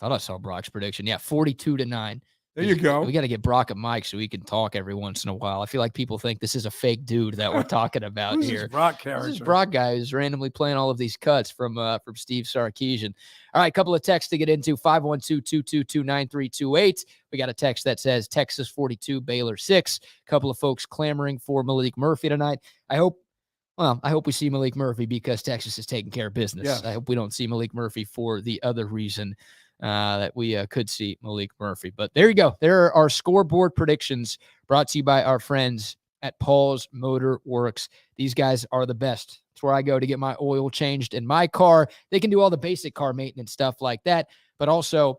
I thought I saw Brock's prediction. Yeah, 42-9. There you go. We got to get Brock a mic so he can talk every once in a while. I feel like people think this is a fake dude that we're talking about Who's here. This Brock character? This is Brock guy who's randomly playing all of these cuts from Steve Sarkisian. All right, a couple of texts to get into. 512-222-9328. We got a text that says Texas 42, Baylor 6. A couple of folks clamoring for Malik Murphy tonight. I hope we see Malik Murphy because Texas is taking care of business. Yeah. I hope we don't see Malik Murphy for the other reason that we could see Malik Murphy. But there you go. There are our scoreboard predictions brought to you by our friends at Paul's Motor Works. These guys are the best. It's where I go to get my oil changed in my car. They can do all the basic car maintenance stuff like that, but also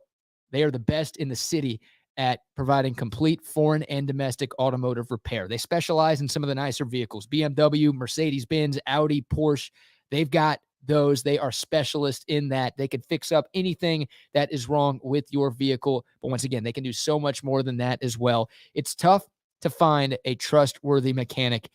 they are the best in the city at providing complete foreign and domestic automotive repair. They specialize in some of the nicer vehicles, BMW, Mercedes-Benz, Audi, Porsche. They've got those. They are specialists in that. They can fix up anything that is wrong with your vehicle. But once again, they can do so much more than that as well. It's tough to find a trustworthy mechanic.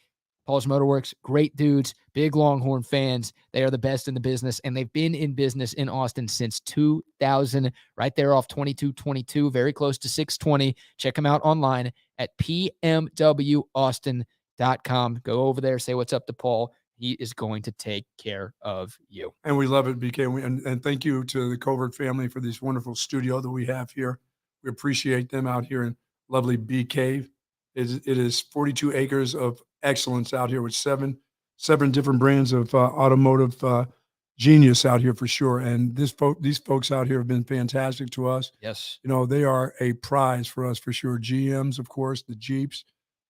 Paul's Motorworks, great dudes, big Longhorn fans. They are the best in the business, and they've been in business in Austin since 2000, right there off 2222, very close to 620. Check them out online at pmwaustin.com. Go over there, say what's up to Paul. He is going to take care of you. And we love it, BK. And thank you to the Covert family for this wonderful studio that we have here. We appreciate them out here in lovely BK. It is 42 acres of excellence out here with seven different brands of automotive genius out here for sure. And these folks out here have been fantastic to us. Yes. You know, they are a prize for us for sure. GMs, of course, the Jeeps.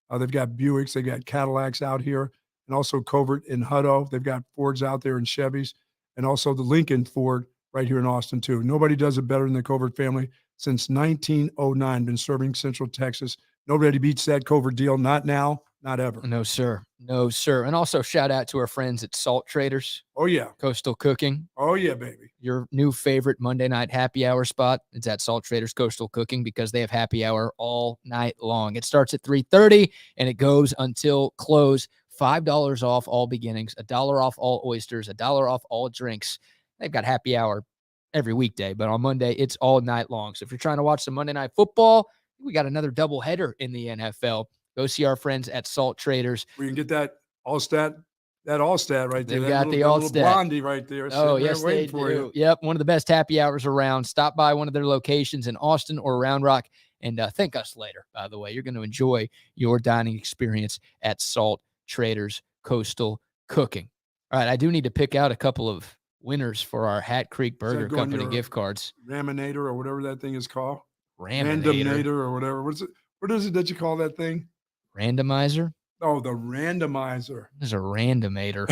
They've got Buicks. They've got Cadillacs out here. And also Covert in Hutto. They've got Fords out there and Chevys. And also the Lincoln Ford right here in Austin, too. Nobody does it better than the Covert family since 1909. Been serving Central Texas. Nobody beats that Covert deal. Not now, not ever. No, sir. No, sir. And also shout out to our friends at Salt Traders. Oh, yeah. Coastal Cooking. Oh, yeah, baby. Your new favorite Monday night happy hour spot. It's at Salt Traders Coastal Cooking because they have happy hour all night long. It starts at 3:30 and it goes until close. $5 off all beginnings, $1 off all oysters, $1 off all drinks. They've got happy hour every weekday, but on Monday, it's all night long. So if you're trying to watch some Monday Night Football, we got another doubleheader in the NFL. Go see our friends at Salt Traders. We can get that all-stat right there. They've got the all-stat. Blondie right there. Oh, yes, they do. Yep, one of the best happy hours around. Stop by one of their locations in Austin or Round Rock and thank us later, by the way. You're going to enjoy your dining experience at Salt Traders Coastal Cooking. All right, I do need to pick out a couple of winners for our Hat Creek Burger Company gift cards. Raminator or whatever that thing is called. Raminator or whatever. What is it that you call that thing? Randomizer? Oh, the randomizer. There's a randomator.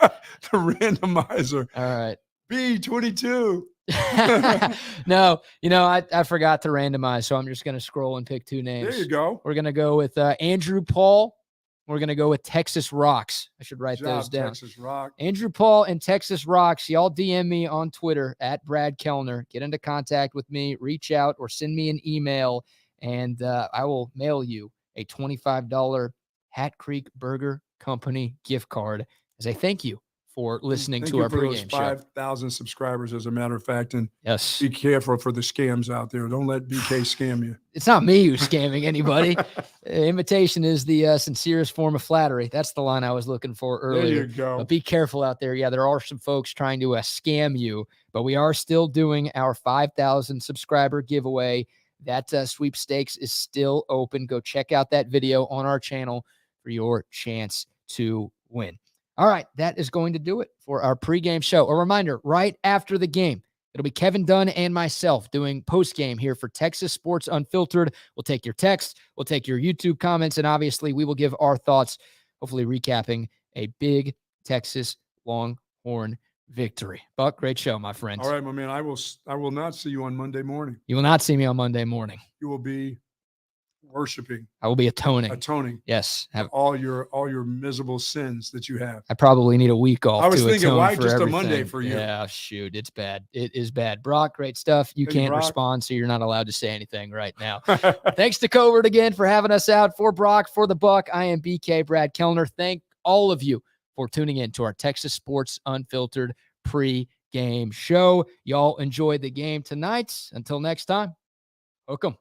The randomizer. All right. B22. No, I forgot to randomize, so I'm just going to scroll and pick two names. There you go. We're going to go with Andrew Paul. We're going to go with Texas Rocks. I should write those down. Texas Rock. Andrew Paul and Texas Rocks. Y'all DM me on Twitter at Brad Kellner. Get into contact with me, reach out, or send me an email, and I will mail you a $25 Hat Creek Burger Company gift card as a thank you for listening to our pregame show. 5,000 subscribers, as a matter of fact, and yes, be careful for the scams out there. Don't let BK scam you. It's not me who's scamming anybody. Imitation is the sincerest form of flattery. That's the line I was looking for earlier. There you go. But be careful out there. Yeah, there are some folks trying to scam you, but we are still doing our 5,000 subscriber giveaway. That sweepstakes is still open. Go check out that video on our channel for your chance to win. All right, that is going to do it for our pregame show. A reminder, right after the game, it'll be Kevin Dunn and myself doing postgame here for Texas Sports Unfiltered. We'll take your texts, we'll take your YouTube comments, and obviously we will give our thoughts, hopefully recapping a big Texas Longhorn victory. Buck, great show, my friends. All right, my man. I will not see you on Monday morning. You will not see me on Monday morning. You will be worshiping. I will be atoning. Yes. For all your miserable sins that you have. I probably need a week off. I was to thinking, atone why for just everything. a Monday for you? Yeah, shoot, it's bad. It is bad. Brock, great stuff. You can't respond, so you're not allowed to say anything right now. Thanks to Covert again for having us out. For Brock, for the Buck, I am BK Brad Kellner. Thank all of you for tuning in to our Texas Sports Unfiltered pre-game show. Y'all enjoy the game tonight. Until next time, hook 'em.